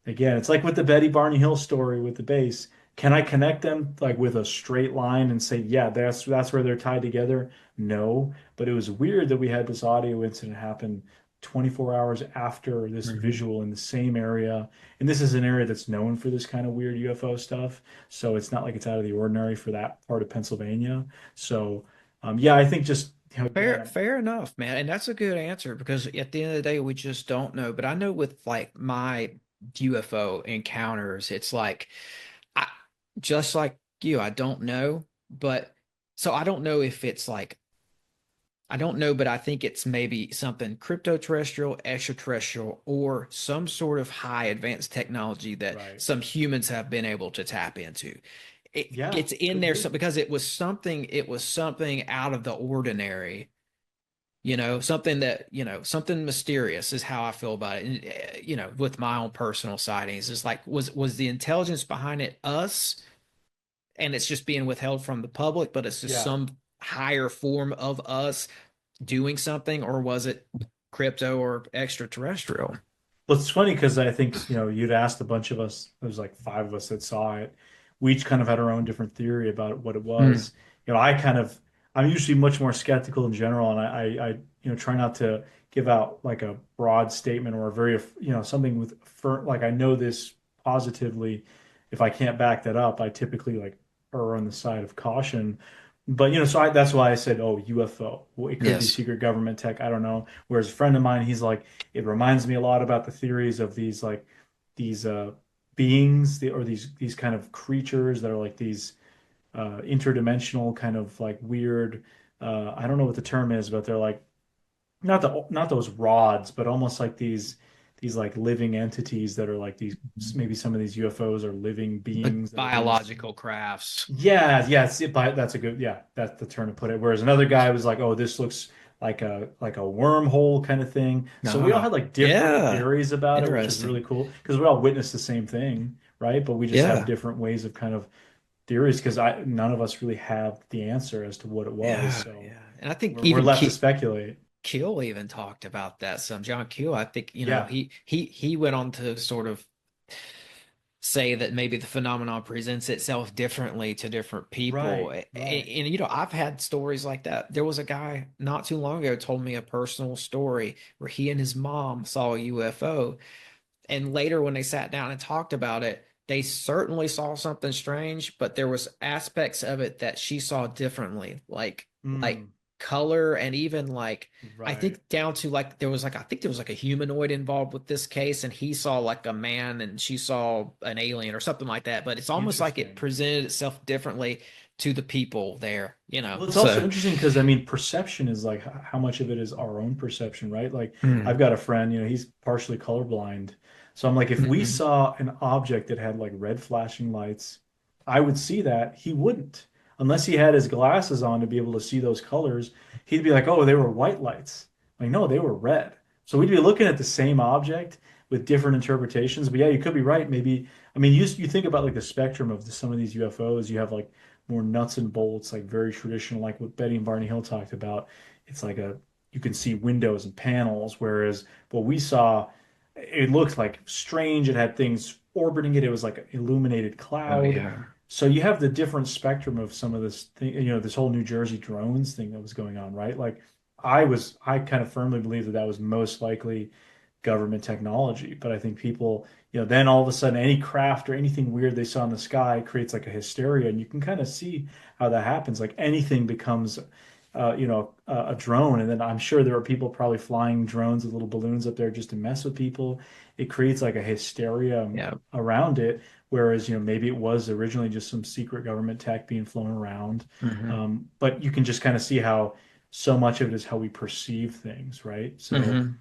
Again, it's like with the Barney Hill story with the base. Can I connect them like with a straight line and say, yeah, that's where they're tied together? No, but it was weird that we had this audio incident happen 24 hours after this Mhm. visual in the same area. And this is an area that's known for this kind of weird UFO stuff. So it's not like it's out of the ordinary for that part of Pennsylvania. So yeah, I think just Fair, again, fair enough, man. And that's a good answer because at the end of the day, we just don't know. But I know with like my UFO encounters, it's like I just like you, I don't know. But so I don't know if it's like I don't know, but I think it's maybe something crypto-terrestrial, extraterrestrial, or some sort of high advanced technology that right. some humans have been able to tap into. It Yeah, gets in could there be. because it was something out of the ordinary something that, something mysterious is how I feel about it. And, with my own personal sightings, it's like, was the intelligence behind it us, and it's just being withheld from the public, but it's just Yeah. some higher form of us doing something, or was it crypto or extraterrestrial? Well, it's funny because I think, you'd asked a bunch of us, there was like five of us that saw it. We each kind of had our own different theory about what it Mm. was. I'm usually much more skeptical in general, and I try not to give out like a broad statement or a very, something with, like I know this positively. If I can't back that up, I typically like err on the side of caution. But, that's why I said, oh, UFO. Well, it could be Yes. secret government tech. I don't know. Whereas a friend of mine, he's like, it reminds me a lot about the theories of these beings, or these kind of creatures that are like these interdimensional kind of like weird. I don't know what the term is, but they're like not those rods, but almost like these like living entities that are like these, maybe some of these UFOs are living Like beings that are being biological crafts. yeah, yeah, that's a good, yeah, that's the term to put it. Whereas another guy was like, "Oh, this looks like a wormhole kind of thing." So we all Ah, had like different yeah. theories about it, which is really Interesting. cool because we all witnessed the same thing, right? But we just have Yeah. different ways of kind of theories because I none of us really have the answer as to what it was. Yeah. So Yeah. And I think we're even left to speculate. Keel even talked about that some. John Keel, I think, Yeah, he went on to sort of say that maybe the phenomenon presents itself differently to different people. right, right. And, I've had stories like that. There was a guy not too long ago told me a personal story where he and his mom saw a UFO. And later when they sat down and talked about it, they certainly saw something strange, but there was aspects of it that she saw differently, like Mm, color, and even like I right. think down to like I think there was like a humanoid involved with this case, and he saw like a man and she saw an alien or something like that. But it's almost like it Interesting. presented itself differently to the people there. Well, it's also So interesting because I mean, perception is like how much of it is our own perception, right? Like, I've mm, got a friend, he's partially colorblind. So I'm like, if we mhm. saw an object that had like red flashing lights, I would see that. He wouldn't, unless he had his glasses on to be able to see those colors. He'd be like, oh, they were white lights. Like, no, they were red. So we'd be looking at the same object with different interpretations. But yeah, you could be right. Maybe, I mean, you think about like the spectrum of some of these UFOs. You have like more nuts and bolts, like very traditional, like what Betty and Barney Hill talked about. It's like you can see windows and panels, whereas what we saw, it looked like strange. It had things orbiting it. It was like an illuminated Oh cloud. yeah. So you have the different spectrum of some of this thing, this whole New Jersey drones thing that was going on, right? Like I kind of firmly believe that was most likely government technology. But I think people, then all of a sudden any craft or anything weird they saw in the sky creates like a hysteria, and you can kind of see how that happens. Like anything becomes, a drone, and then I'm sure there are people probably flying drones with little balloons up there just to mess with people. It creates like a hysteria Yeah. around it. Whereas, maybe it was originally just some secret government tech being flown around. Hmm. But you can just kind of see how so much of it is how we perceive things, right? So Hmm.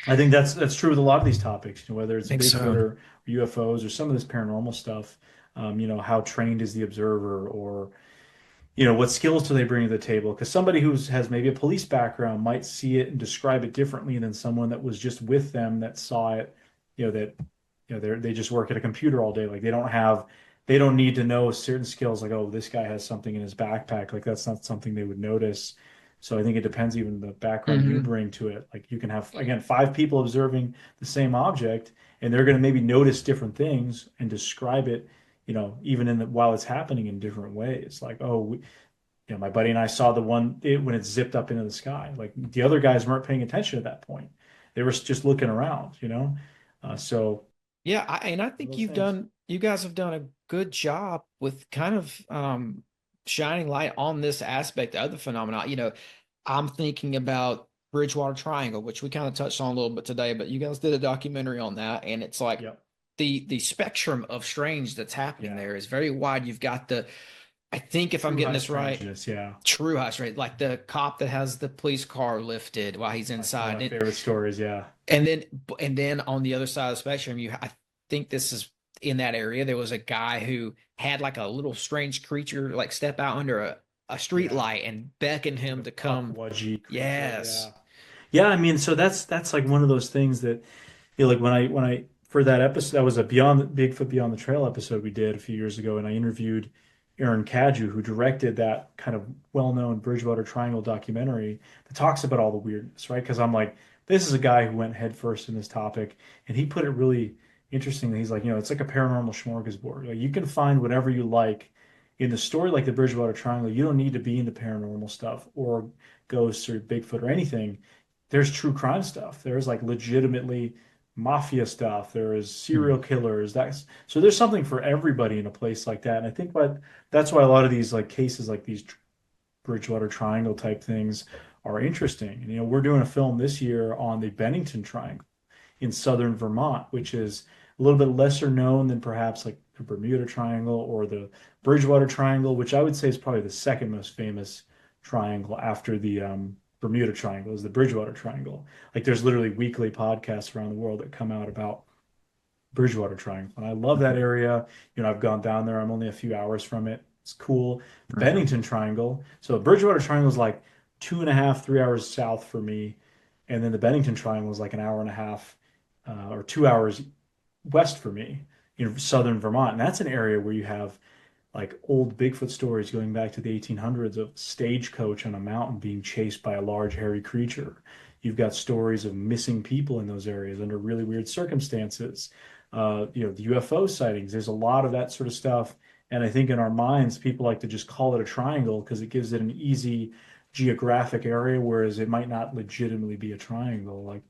I think that's true with a lot of these topics, whether I it's think Bigfoot so. or UFOs or some of this paranormal stuff. How trained is the observer, or what skills do they bring to the table? Because somebody who has maybe a police background might see it and describe it differently than someone that was just with them that saw it. That they just work at a computer all day. Like they don't need to know certain skills. Like, oh, this guy has something in his backpack. Like that's not something they would notice. So I think it depends even the background you Hmm. bring to it. Like you can have again five people observing the same object, and they're going to maybe notice different things and describe it. Even while it's happening in different ways. Like, oh, my buddy and I saw when it zipped up into the sky. Like the other guys weren't paying attention at that point; they were just looking around. So Yeah, and I think those things. you guys have done a good job with kind of shining light on this aspect of the phenomenon. I'm thinking about Bridgewater Triangle, which we kind of touched on a little bit today, but you guys did a documentary on that, and it's like Yep. the spectrum of strange that's happening Yeah. there is very wide. You've got I think if I'm True getting high this right, strangeness. Yeah. true high strange, like the cop that has the police car lifted while he's Like one of inside. my favorite stories. Yeah. And then on the other side of the spectrum, I think this is in that area. There was a guy who had like a little strange creature like step out under a street Yeah. light and beckon him to come. Pukwudgie creature. Yeah. Yes. Yeah, I mean, so that's like one of those things that like when I for that episode, that was a Bigfoot Beyond the Trail episode we did a few years ago, and I interviewed Aaron Cadieux, who directed that kind of well-known Bridgewater Triangle documentary that talks about all the weirdness, right? Because I'm like, this is a guy who went headfirst in this topic, and he put it really interestingly. He's like, it's like a paranormal smorgasbord. Like you can find whatever you like in the story, like the Bridgewater Triangle. You don't need to be into paranormal stuff or ghosts or Bigfoot or anything. There's true crime stuff. There's like legitimately mafia stuff. There is serial killers. So there's something for everybody in a place like that. And I think that's why a lot of these like cases like these Bridgewater Triangle type things are interesting. And we're doing a film this year on the Bennington Triangle in southern Vermont, which is a little bit lesser known than perhaps like the Bermuda Triangle or the Bridgewater Triangle, which I would say is probably the second most famous triangle after the Bermuda Triangle is the Bridgewater Triangle. Like there's literally weekly podcasts around the world that come out about Bridgewater Triangle. And I love that area. I've gone down there. I'm only a few hours from it. It's cool. The Bennington Triangle. So the Bridgewater Triangle is like 2.5, 3 hours south for me. And then the Bennington Triangle is like an hour and a half or 2 hours west for me in southern Vermont. And that's an area where you have like old Bigfoot stories going back to the 1800s of stagecoach on a mountain being chased by a large hairy creature. You've got stories of missing people in those areas under really weird circumstances. The UFO sightings. There's a lot of that sort of stuff. And I think in our minds, people like to just call it a triangle because it gives it an easy geographic area, whereas it might not legitimately be a triangle. Like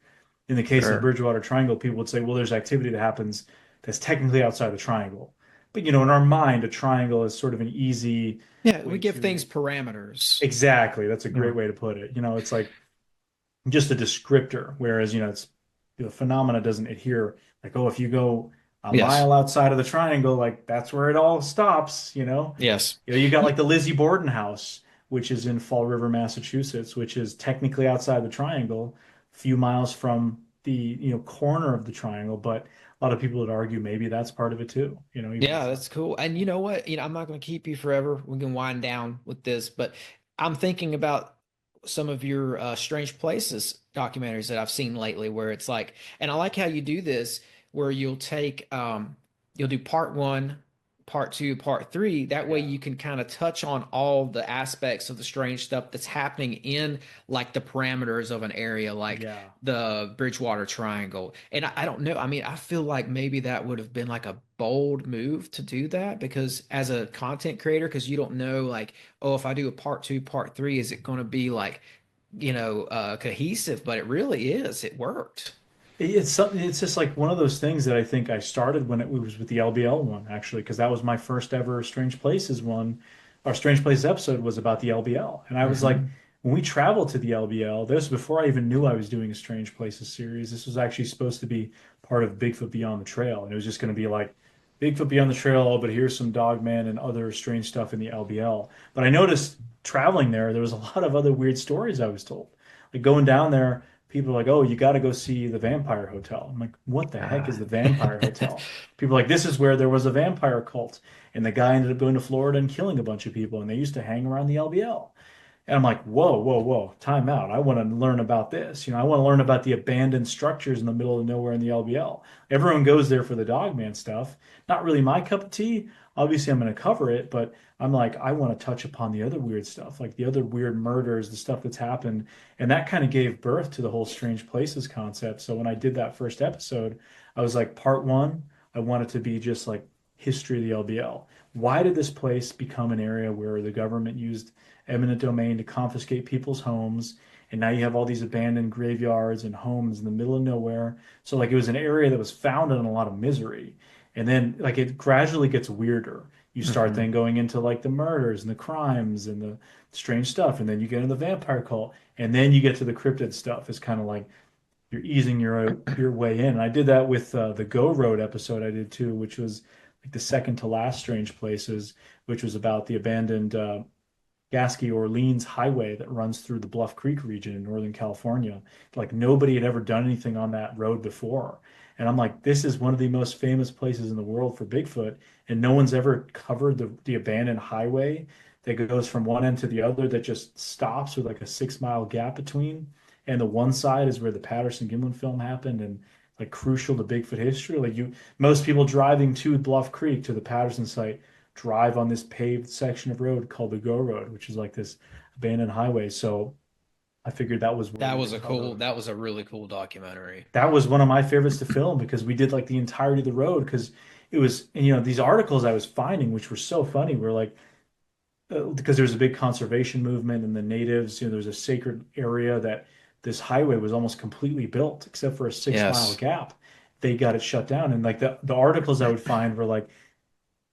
in the case of the Bridgewater Triangle, people would say, well, there's activity that happens that's technically outside the triangle. But in our mind, a triangle is sort of an easy Yeah, we way give to things parameters. exactly. That's a great way to put it. It's like just a descriptor, whereas it's the phenomena doesn't adhere. Like, oh, if you go a Yes. mile outside of the triangle, like that's where it all stops. Yes. You got like the Lizzie Borden house, which is in Fall River, Massachusetts, which is technically outside the triangle, a few miles from the corner of the triangle, but a lot of people would argue maybe that's part of it too. Yeah, that's cool. And you know what? I'm not going to keep you forever. We can wind down with this, but I'm thinking about some of your Strange Places documentaries that I've seen lately, where it's like, and I like how you do this, where you'll do part one, part two, part three. That way you can kind of touch on all the aspects of the strange stuff that's happening in like the parameters of an area, like the Bridgewater Triangle. And I don't know. I mean, I feel like maybe that would have been like a bold move to do that because as a content creator, because you don't know like, oh, if I do a part two, part three, is it going to be like, cohesive? But it really is. It worked. It's something. It's just like one of those things that I think I started when it was with the LBL one, actually, because that was my first ever Strange Places one. Our Strange Places episode was about the LBL, and I was like, when we traveled to the LBL, this was before I even knew I was doing a Strange Places series. This was actually supposed to be part of Bigfoot Beyond the Trail, and it was just going to be like Bigfoot Beyond the Trail, but here's some Dogman and other strange stuff in the LBL. But I noticed traveling there was a lot of other weird stories I was told. Like going down there, people are like, oh, you got to go see the Vampire Hotel. I'm like, what the heck is the Vampire Hotel? People are like, this is where there was a vampire cult. And the guy ended up going to Florida and killing a bunch of people. And they used to hang around the LBL. And I'm like, whoa, whoa, whoa, time out. I want to learn about this. I want to learn about the abandoned structures in the middle of nowhere in the LBL. Everyone goes there for the Dogman stuff. Not really my cup of tea. Obviously, I'm going to cover it, but I'm like, I want to touch upon the other weird stuff, like the other weird murders, the stuff that's happened. And that kind of gave birth to the whole Strange Places concept. So when I did that first episode, I was like, part one, I want it to be just like history of the LBL. Why did this place become an area where the government used eminent domain to confiscate people's homes? And now you have all these abandoned graveyards and homes in the middle of nowhere. So like it was an area that was founded in a lot of misery. And then like it gradually gets weirder. You start then going into like the murders and the crimes and the strange stuff. And then you get into the vampire cult. And then you get to the cryptid stuff. It's kind of like you're easing your way in. And I did that with the Go Road episode I did too, which was like the second to last Strange Places, which was about the abandoned Gasky Orleans highway that runs through the Bluff Creek region in Northern California. Like nobody had ever done anything on that road before. And I'm like, this is one of the most famous places in the world for Bigfoot, and no one's ever covered the abandoned highway that goes from one end to the other that just stops with like a 6 mile gap between. And the one side is where the Patterson-Gimlin film happened and like crucial to Bigfoot history. Like most people driving to Bluff Creek to the Patterson site drive on this paved section of road called the Go Road, which is like this abandoned highway. So I figured that was what That we was could a cover. cool, that was a really cool documentary. That was one of my favorites to film because we did like the entirety of the road because it was, and, these articles I was finding, which were so funny, were like, because there was a big conservation movement and the natives, there was a sacred area that this highway was almost completely built except for a 6 mile Yes. gap. They got it shut down. And like the articles I would find were like,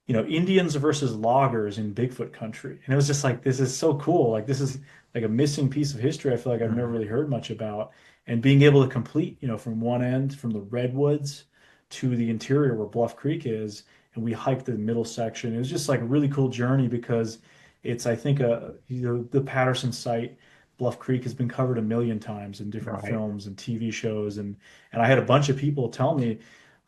Indians versus loggers in Bigfoot country. And it was just like, this is so cool. Like, this is like a missing piece of history I feel like I've never Mhm. really heard much about. And being able to complete, from one end, from the redwoods to the interior where Bluff Creek is, and we hiked the middle section. It was just like a really cool journey because it's, I think, the Patterson site, Bluff Creek, has been covered a million times in different Right. films and TV shows. And I had a bunch of people tell me,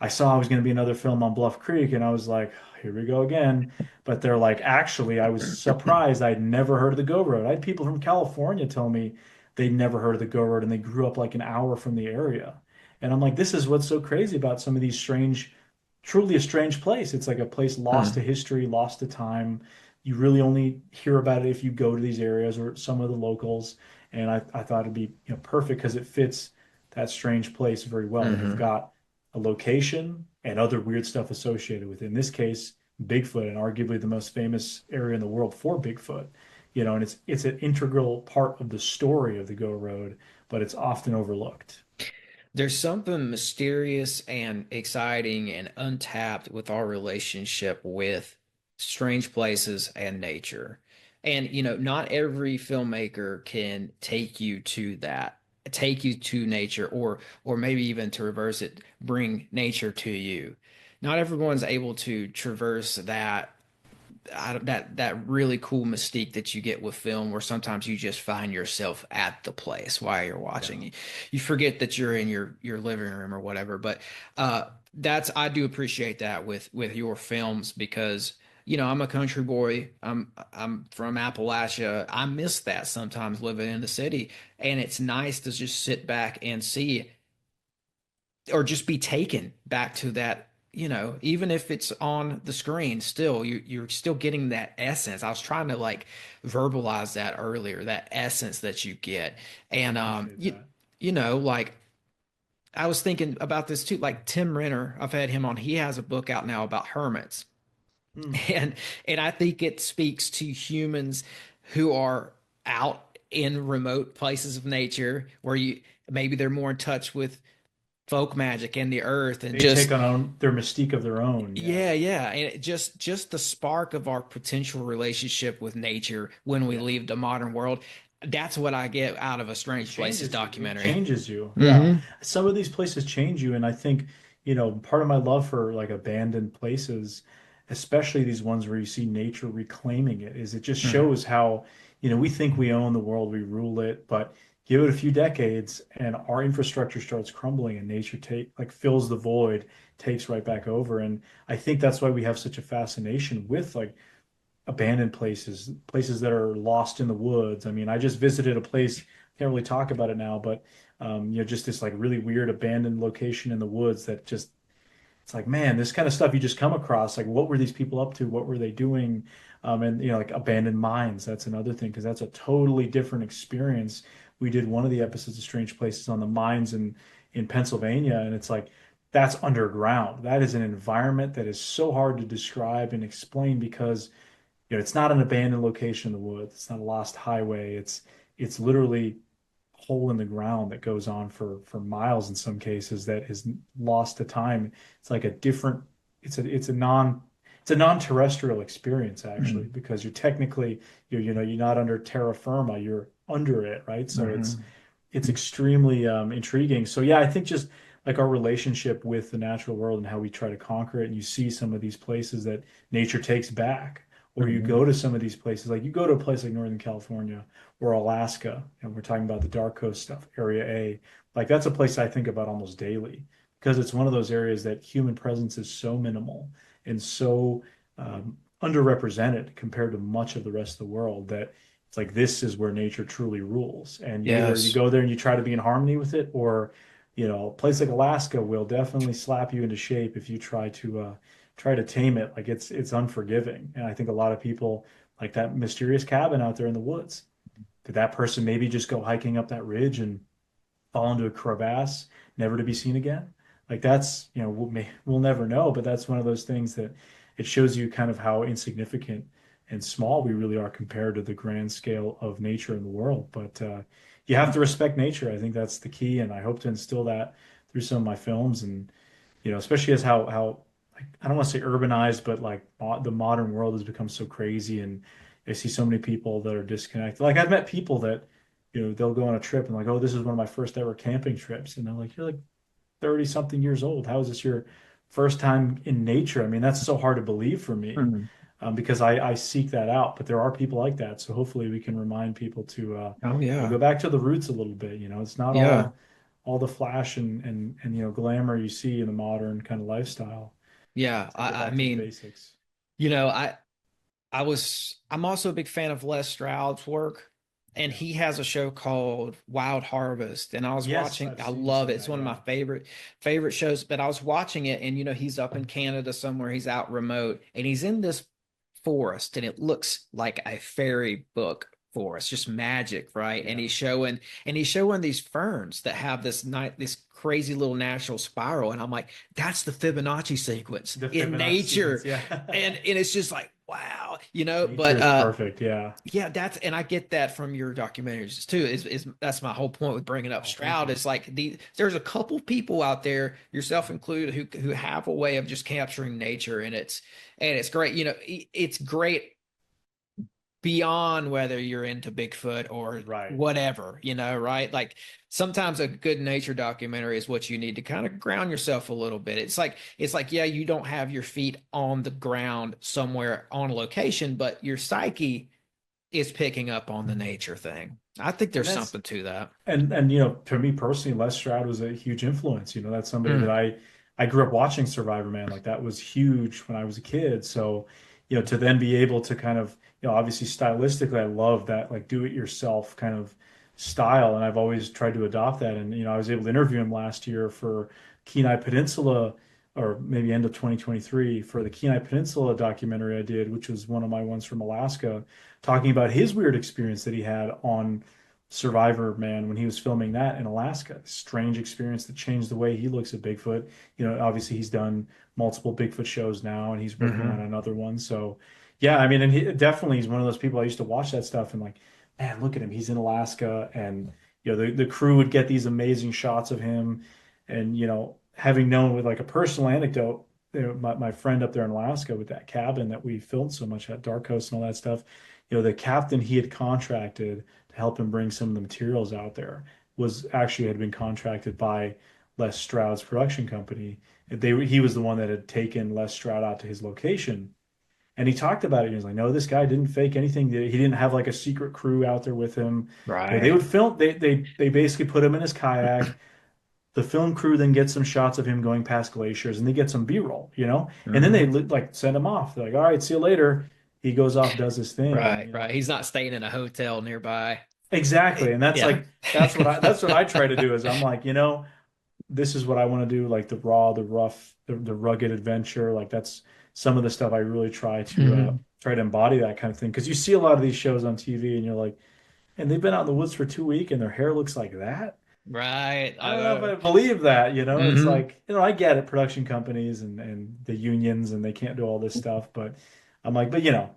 I saw I was going to be another film on Bluff Creek, and I was like, here we go again. But they're like, actually, I was surprised. I'd never heard of the Go Road. I had people from California tell me they'd never heard of the Go Road, and they grew up like an hour from the area. And I'm like, this is what's so crazy about some of these strange, truly a strange place. It's like a place lost to Mhm. history, lost to time. You really only hear about it if you go to these areas or some of the locals. And I thought it'd be, perfect because it fits that strange place very well. You've Mhm. got a location and other weird stuff associated with it. In this case, Bigfoot, and arguably the most famous area in the world for Bigfoot. And it's an integral part of the story of the Go Road, but it's often overlooked. There's something mysterious and exciting and untapped with our relationship with strange places and nature. And, not every filmmaker can take you to nature, or maybe even to reverse it, bring nature to you. Not everyone's able to traverse that really cool mystique that you get with film, where sometimes you just find yourself at the place while you're watching. Yeah. You forget that you're in your living room or whatever. But that's I do appreciate that with your films, because I'm a country boy. I'm from Appalachia. I miss that sometimes living in the city, and it's nice to just sit back and see, or just be taken back to that, even if it's on the screen. Still, you're still getting that essence. I was trying to like verbalize that earlier, that essence that you get. And Appreciate that. like, I was thinking about this too, like Tim Renner. I've had him on. He has a book out now about hermits. Hmm. and and I think it speaks to humans who are out in remote places of nature, where you maybe they're more in touch with folk magic and the earth, and They take just, on their mystique of their own. Yeah. yeah, and just the spark of our potential relationship with nature when we Yeah. leave the modern world. That's what I get out of a It Strange Places changes you. It documentary. changes you. Yeah. Hmm. Some of these places change you. And I think, part of my love for like abandoned places, especially these ones where you see nature reclaiming it, is it just Hmm. shows how, we think we own the world, we rule it, but give it a few decades and our infrastructure starts crumbling and nature fills the void, takes right back over. And I think that's why we have such a fascination with like abandoned places, places that are lost in the woods. I mean, I just visited a place, can't really talk about it now, but just this like really weird abandoned location in the woods that just, it's like, man, this kind of stuff you just come across. Like, what were these people up to? What were they doing? And like abandoned mines, that's another thing, because that's a totally different experience. We did one of the episodes of Strange Places on the mines in Pennsylvania, and it's like that's underground. That is an environment that is so hard to describe and explain because it's not an abandoned location in the woods. It's not a lost highway. It's literally a hole in the ground that goes on for miles in some cases that is lost to time. It's like a different. It's a non-terrestrial experience actually Hmm. because you're not under terra firma. You're under it, right? So it's Hmm. it's extremely intriguing. So yeah, I think just like our relationship with the natural world and how we try to conquer it, and you see some of these places that nature takes back, or you Hmm. go to some of these places, like you go to a place like Northern California or Alaska, and we're talking about the Dark Coast stuff, Area A, like that's a place I think about almost daily because it's one of those areas that human presence is so minimal and so underrepresented compared to much of the rest of the world, that it's like this is where nature truly rules. And either you Yes. go there and you try to be in harmony with it, or a place like Alaska will definitely slap you into shape if you try to tame it. Like it's unforgiving. And I think a lot of people, like that mysterious cabin out there in the woods, did that person maybe just go hiking up that ridge and fall into a crevasse, never to be seen again? Like that's, we'll never know, but that's one of those things that it shows you kind of how insignificant and small we really are compared to the grand scale of nature in the world. But you have to respect nature. I think that's the key, and I hope to instill that through some of my films, and especially as how like, I don't want to say urbanized, but like the modern world has become so crazy, and I see so many people that are disconnected. Like I've met people that they'll go on a trip and like, oh, this is one of my first ever camping trips, and they're like, you're like 30 something years old. How is this your first time in nature? I mean, that's so hard to believe for me, Mhm. because I seek that out. But there are people like that. So hopefully we can remind people to Oh go yeah. back to the roots a little bit. It's not Yeah. all the flash and glamour you see in the modern kind of lifestyle. Yeah. To get I back to the mean, basics. you know, I'm also a big fan of Les Stroud's work, and Yeah. he has a show called Wild Harvest, and I was Yes, watching, I've I seen love some it. of It's that. one of Yeah. my favorite shows, but I was watching it, and he's up in Canada somewhere, he's out remote, and he's in this forest, and it looks like a fairy book forest, just magic, right? And Yeah. he's showing these ferns that have this crazy little natural spiral, and I'm like, that's the Fibonacci sequence The in Fibonacci sequence. nature. Yeah. And it's just like, wow, Nature but is perfect. Yeah. yeah, and I get that from your documentaries too. Is that's my whole point with bringing up Oh, thank Stroud. you. It's like there's a couple people out there, yourself included, who have a way of just capturing nature, and it's great. It's great beyond whether you're into Bigfoot or Right. whatever, right? Like sometimes a good nature documentary is what you need to kind of ground yourself a little bit. It's like, yeah, you don't have your feet on the ground somewhere on a location, but your psyche is picking up on the nature thing. I think And there's that's something to that. and for me personally, Les Stroud was a huge influence. That's somebody that Mm, I grew up watching Survivor Man. Like that was huge when I was a kid. So, to then be able to kind of, obviously stylistically, I love that like do it yourself kind of style, and I've always tried to adopt that. And I was able to interview him last year for Kenai Peninsula, or maybe end of 2023, for the Kenai Peninsula documentary I did, which was one of my ones from Alaska, talking about his weird experience that he had on Survivor Man when he was filming that in Alaska. Strange experience that changed the way he looks at Bigfoot. Obviously he's done multiple Bigfoot shows now, and he's working on hmm another one. So, yeah, I mean, and he definitely he's one of those people I used to watch that stuff and like, man, look at him. He's in Alaska, and the crew would get these amazing shots of him, and having known with like a personal anecdote. My friend up there in Alaska with that cabin that we filmed so much at Dark Coast and all that stuff, the captain he had contracted to help him bring some of the materials out there was actually had been contracted by Les Stroud's production company. He was the one that had taken Les Stroud out to his location. And he talked about it. He was like, no, this guy didn't fake anything. He didn't have like a secret crew out there with him. They Right. would film, they basically put him in his kayak. The film crew then gets some shots of him going past glaciers, and they get some B-roll. And then they hmm like send him off. They're like, all right, see you later. He goes off, does his thing. And Right. Right. He's not staying in a hotel nearby. exactly. And that's Yeah. like that's what I try to do is I'm like, this is what I want to do, like the raw, the rough, the rugged adventure. Like that's some of the stuff I really hmm try to embody that kind of thing. Because you see a lot of these shows on TV and you're like, and they've been out in the woods for 2 weeks and their hair looks like that. Right. I I don't know if I know. believe that. It's hmm like, I get it, production companies and the unions, and they can't do all this stuff, but I'm like, but yeah,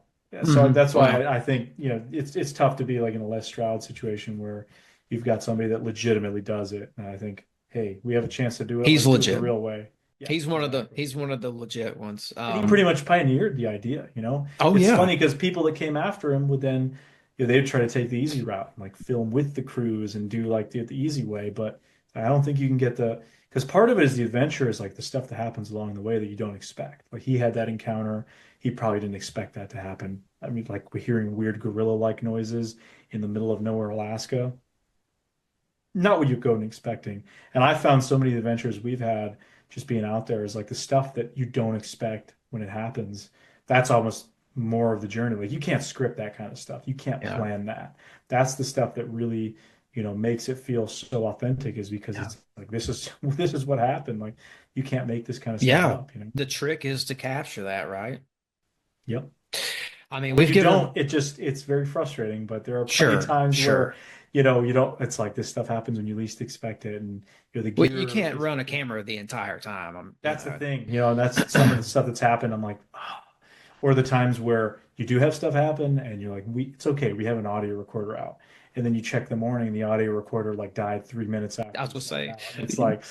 so that's why Wow. I think, it's tough to be like in a Les Stroud situation where you've got somebody that legitimately does it. And I think, hey, we have a chance to do it. He's Let's do it the legit. real way. Yeah, He's one of the exactly. he's one of the legit ones. And he pretty much pioneered the idea. Oh It's yeah. funny because people that came after him would then, they'd try to take the easy route and like film with the crews and do like the easy way. But I don't think you can get because part of it is the adventure is like the stuff that happens along the way that you don't expect. Like he had that encounter. He probably didn't expect that to happen. I mean, like we're hearing weird gorilla-like noises in the middle of nowhere, Alaska. Not what you go and expecting. And I found so many adventures we've had just being out there is like the stuff that you don't expect when it happens. That's almost more of the journey. Like you can't script that kind of stuff. You can't Yeah. plan that. That's the stuff that really, makes it feel so authentic, is because Yeah. it's like this is what happened. Like you can't make this kind of stuff Yeah. up, The trick is to capture that, right? Yep. I mean, When we've you given don't, it's very frustrating, but there are plenty of sure, times where, sure. you don't, it's like this stuff happens when you least expect it, and the Well, you gear can't is, run a camera the entire time. that's the thing, and that's some of the stuff that's happened. I'm like, oh. Or the times where you do have stuff happen and you're like, it's okay, we have an audio recorder out. And then you check the morning, the audio recorder like died 3 minutes I after was it gonna went say, out. And it's like,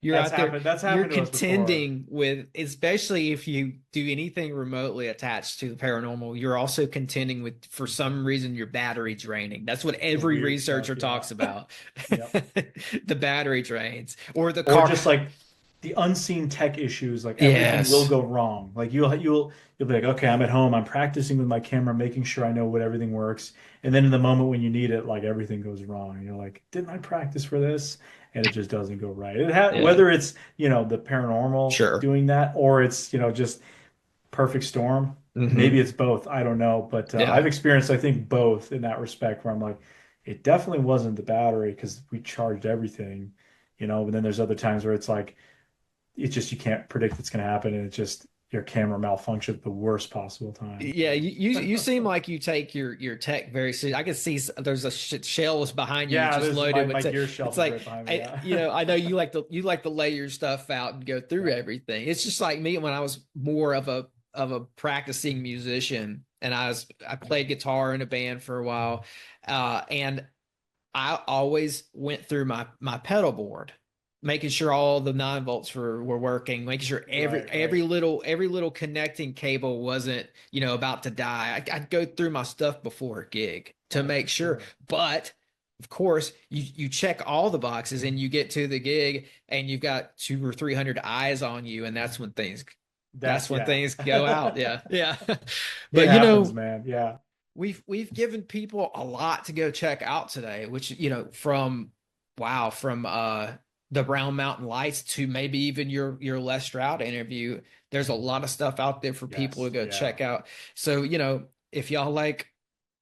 you're out there, That's you're happened to us before. contending with, especially if you do anything remotely attached to the paranormal, you're also contending with, for some reason, your battery draining. That's what The every weird researcher stuff, talks yeah. about. Yep. The battery drains or the Or car. just like the unseen tech issues, like everything will Yes. go wrong. Like you'll be like, okay, I'm at home, I'm practicing with my camera, making sure I know what everything works. And then in the moment when you need it, like everything goes wrong. And you're like, didn't I practice for this? And it just doesn't go right. Yeah. Whether it's, the paranormal Sure. doing that, or it's, just perfect storm. Maybe Hmm. it's both. I don't know. But I've Yeah. experienced, I think, both in that respect, where I'm like, it definitely wasn't the battery because we charged everything, but then there's other times where it's like, it's just, you can't predict what's going to happen, and it's just your camera malfunctioned at the worst possible time. Yeah, you seem like you take your tech very seriously. I can see there's a shelves behind you Yeah, just this is loaded with my tech. gear It's shelf is like right behind me. Yeah. I know you like to lay your stuff out and go through Yeah. everything. It's just like me when I was more of a practicing musician, and I played guitar in a band for a while, and I always went through my pedal board, making sure all the 9 volts were working, making sure every Right, every right. little connecting cable wasn't, about to die. I'd go through my stuff before a gig to Oh, for make sure. sure. But of course, you check all the boxes and you get to the gig and you've got 200 or 300 eyes on you, and that's when Yeah. things go out. Yeah, yeah. It But happens, man. Yeah. we've given people a lot to go check out today, which, from the Brown Mountain Lights to maybe even your Les Stroud interview. There's a lot of stuff out there for people to Yes. go Yeah. check out. So, if y'all like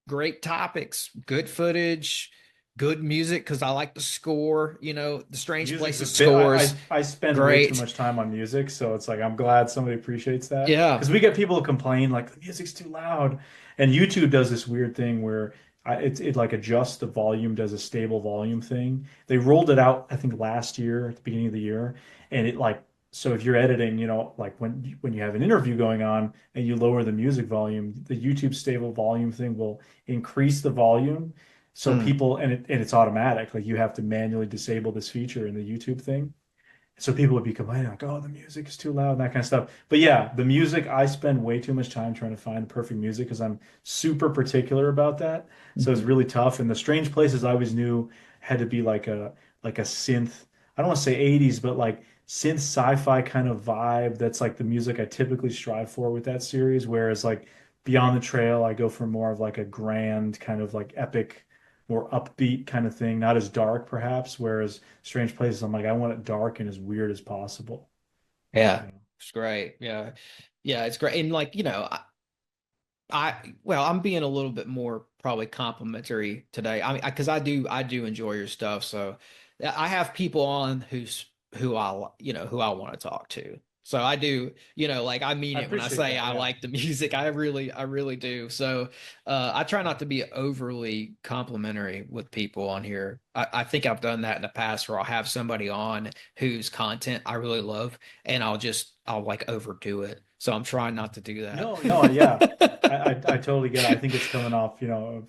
great topics, good footage, good music, because I like the score, the Strange Music's a Places bit. scores, I spend way too great. much time on music, so it's like I'm glad somebody appreciates that, Yeah. because we get people to complain like the music's too loud, and YouTube does this weird thing where it like adjusts the volume, does a stable volume thing. They rolled it out, I think, last year at the beginning of the year, and it like, so if you're editing, like when you have an interview going on and you lower the music volume, the YouTube stable volume thing will increase the volume. So Hmm. people, and it's automatic. Like you have to manually disable this feature in the YouTube thing. So people would be complaining like, "Oh, the music is too loud," and that kind of stuff. But yeah, the music, I spend way too much time trying to find the perfect music because I'm super particular about that. So it's Mhm. really tough. And the Strange Places I always knew had to be like a synth. I don't want to say 80s, but like synth sci-fi kind of vibe. That's like the music I typically strive for with that series. Whereas like Beyond the Trail, I go for more of like a grand kind of like epic, more upbeat kind of thing, not as dark perhaps. Whereas Strange Places, I'm like, I want it dark and as weird as possible. Yeah. You know? It's great. Yeah. Yeah, it's great. And like, well, I'm being a little bit more probably complimentary today. I mean, because I do enjoy your stuff. So I have people on who I want to talk to. So I do, like I mean I it when I appreciate say that. I Yeah. like the music. I really do. So I try not to be overly complimentary with people on here. I think I've done that in the past where I'll have somebody on whose content I really love, and I'll like overdo it. So I'm trying not to do No, no, yeah. that. I totally get it. I think it's coming off,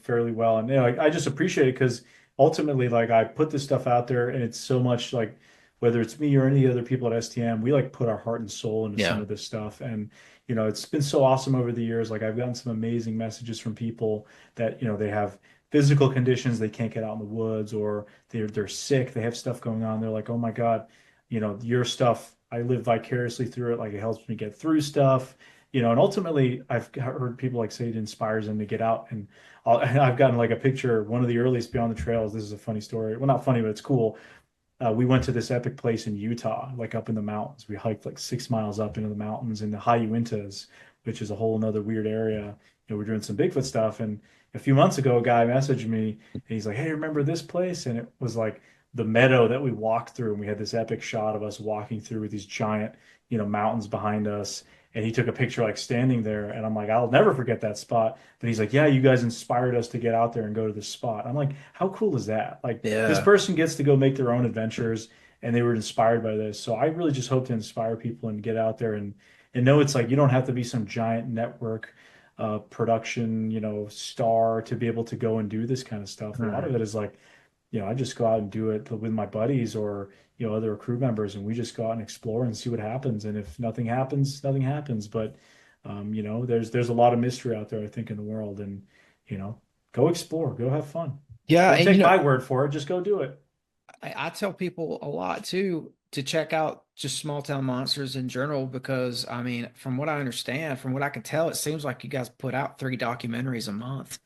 fairly well. And I just appreciate it because ultimately, like I put this stuff out there and it's so much like whether it's me or any other people at STM, we like put our heart and soul into some Yeah. of this stuff. And, it's been so awesome over the years. Like I've gotten some amazing messages from people that, they have physical conditions, they can't get out in the woods, or they're sick, they have stuff going on. They're like, oh my God, your stuff, I live vicariously through it. Like it helps me get through stuff, and ultimately I've heard people like say it inspires them to get out. And I've gotten like a picture, one of the earliest Beyond the Trails. This is a funny story. Well, not funny, but it's cool. We went to this epic place in Utah, like up in the mountains. We hiked like 6 miles up into the mountains in the high Uintas, which is a whole nother weird area. We're doing some Bigfoot stuff. And a few months ago, a guy messaged me and he's like, "Hey, remember this place?" And it was like the meadow that we walked through, and we had this epic shot of us walking through with these giant, mountains behind us. And he took a picture like standing there, and I'm like, I'll never forget that spot. But he's like, "Yeah, you guys inspired us to get out there and go to this spot." I'm like, how cool is that? Like, this Yeah. person gets to go make their own adventures, and they were inspired by this. So I really just hope to inspire people and get out there and know it's like you don't have to be some giant network production, star to be able to go and do this kind of stuff. A lot of it is like, I just go out and do it with my buddies or, other crew members, and we just go out and explore and see what happens. And if nothing happens, nothing happens. But, there's a lot of mystery out there, I think, in the world. And, go explore, go have fun. Yeah. Don't And take my word for it. Just go do it. I tell people a lot too to check out just small town monsters in general, because I mean, from what I understand, from what I can tell, it seems like you guys put out 3 documentaries a month.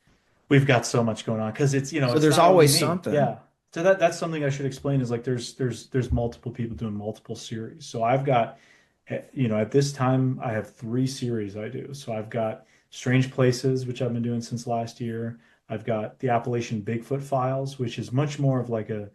We've got so much going on because it's, So it's there's not only always me. something. Yeah. So that's something I should explain is like there's multiple people doing multiple series. So I've got, at this time I have 3 series I do. So I've got Strange Places, which I've been doing since last year. I've got the Appalachian Bigfoot Files, which is much more of like a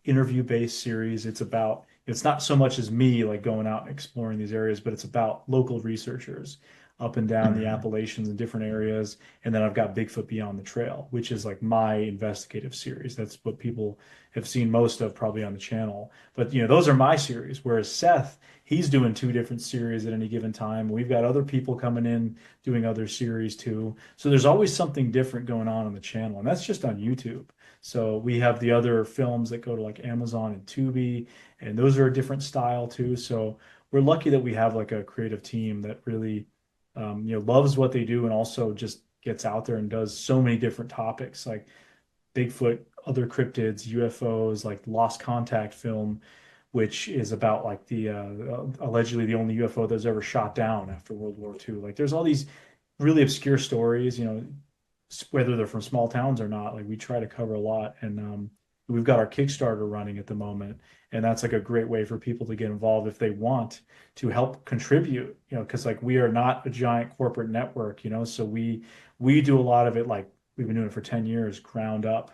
interview-based series. It's not so much as me like going out and exploring these areas, but it's about local researchers up and down the Appalachians in different areas. And then I've got Bigfoot Beyond the Trail, which is like my investigative series. That's what people have seen most of probably on the channel. But those are my series. Whereas Seth, he's doing 2 different series at any given time. We've got other people coming in doing other series too. So there's always something different going on the channel, and that's just on YouTube. So we have the other films that go to like Amazon and Tubi, and those are a different style too. So we're lucky that we have like a creative team that really loves what they do and also just gets out there and does so many different topics like Bigfoot, other cryptids, UFOs, like Lost Contact film, which is about like the allegedly the only UFO that was ever shot down after World War II. Like there's all these really obscure stories, whether they're from small towns or not. Like we try to cover a lot, and we've got our Kickstarter running at the moment, and that's like a great way for people to get involved if they want to help contribute, because like we are not a giant corporate network, so we do a lot of it, like we've been doing it for 10 years, ground up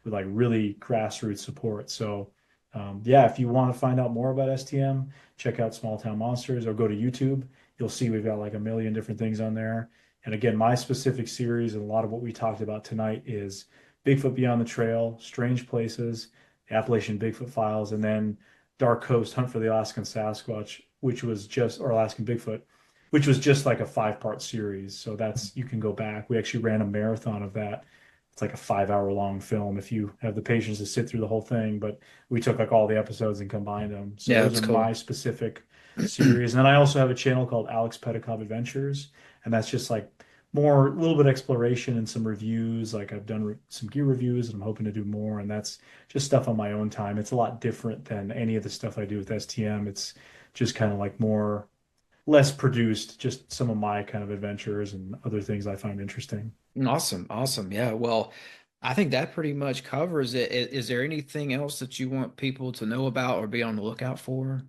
with like really grassroots support. So if you want to find out more about STM, check out Small Town Monsters or go to YouTube. You'll see we've got like a million different things on there. And again, my specific series and a lot of what we talked about tonight is Bigfoot Beyond the Trail, Strange Places, the Appalachian Bigfoot Files, and then Dark Coast, Hunt for the Alaskan Sasquatch, or Alaskan Bigfoot, which was just like a 5-part series. So you can go back. We actually ran a marathon of that. It's like a 5-hour long film if you have the patience to sit through the whole thing. But we took like all the episodes and combined them. So those are my specific series. And then I also have a channel called Aleks Petakov Adventures, and that's just like a little bit of exploration and some reviews. Like I've done some gear reviews, and I'm hoping to do more. And that's just stuff on my own time. It's a lot different than any of the stuff I do with STM. It's just kind of like less produced, just some of my kind of adventures and other things I find interesting. Awesome. Yeah. Well, I think that pretty much covers it. Is there anything else that you want people to know about or be on the lookout for?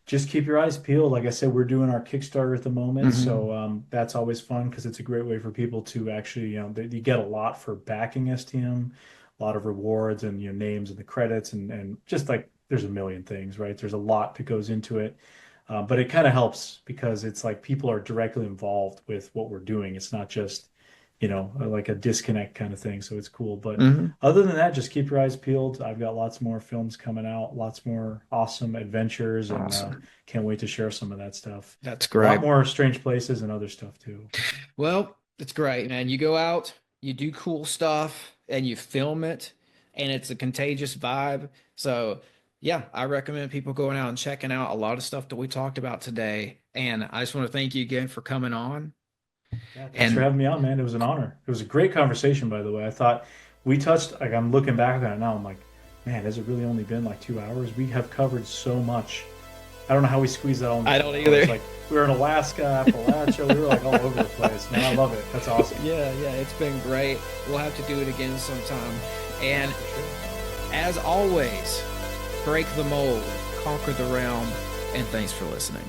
Just keep your eyes peeled. Like I said, we're doing our Kickstarter at the moment. So that's always fun because it's a great way for people to actually, you get a lot for backing STM, a lot of rewards and names in the credits and just like there's a million things, right? There's a lot that goes into it. But it kind of helps because it's like people are directly involved with what we're doing. It's not just, like a disconnect kind of thing. So it's cool. But other than that, just keep your eyes peeled. I've got lots more films coming out, lots more awesome adventures, and can't wait to share some of that stuff. That's great. A lot more Strange Places and other stuff too. Well, it's great, man. You go out, you do cool stuff, and you film it, and it's a contagious vibe. So yeah, I recommend people going out and checking out a lot of stuff that we talked about today. And I just want to thank you again for coming on. Yeah, thanks for having me on, man. It was an honor. It was a great conversation, by the way. I thought we touched, like I'm looking back on it now, I'm like, man, has it really only been like 2 hours? We have covered so much. I don't know how we squeezed that all in. I don't either. Like we were in Alaska, Appalachia, we were like all over the place. Man, I love it. That's awesome. Yeah, it's been great. We'll have to do it again sometime. And as always, break the mold, conquer the realm, and thanks for listening.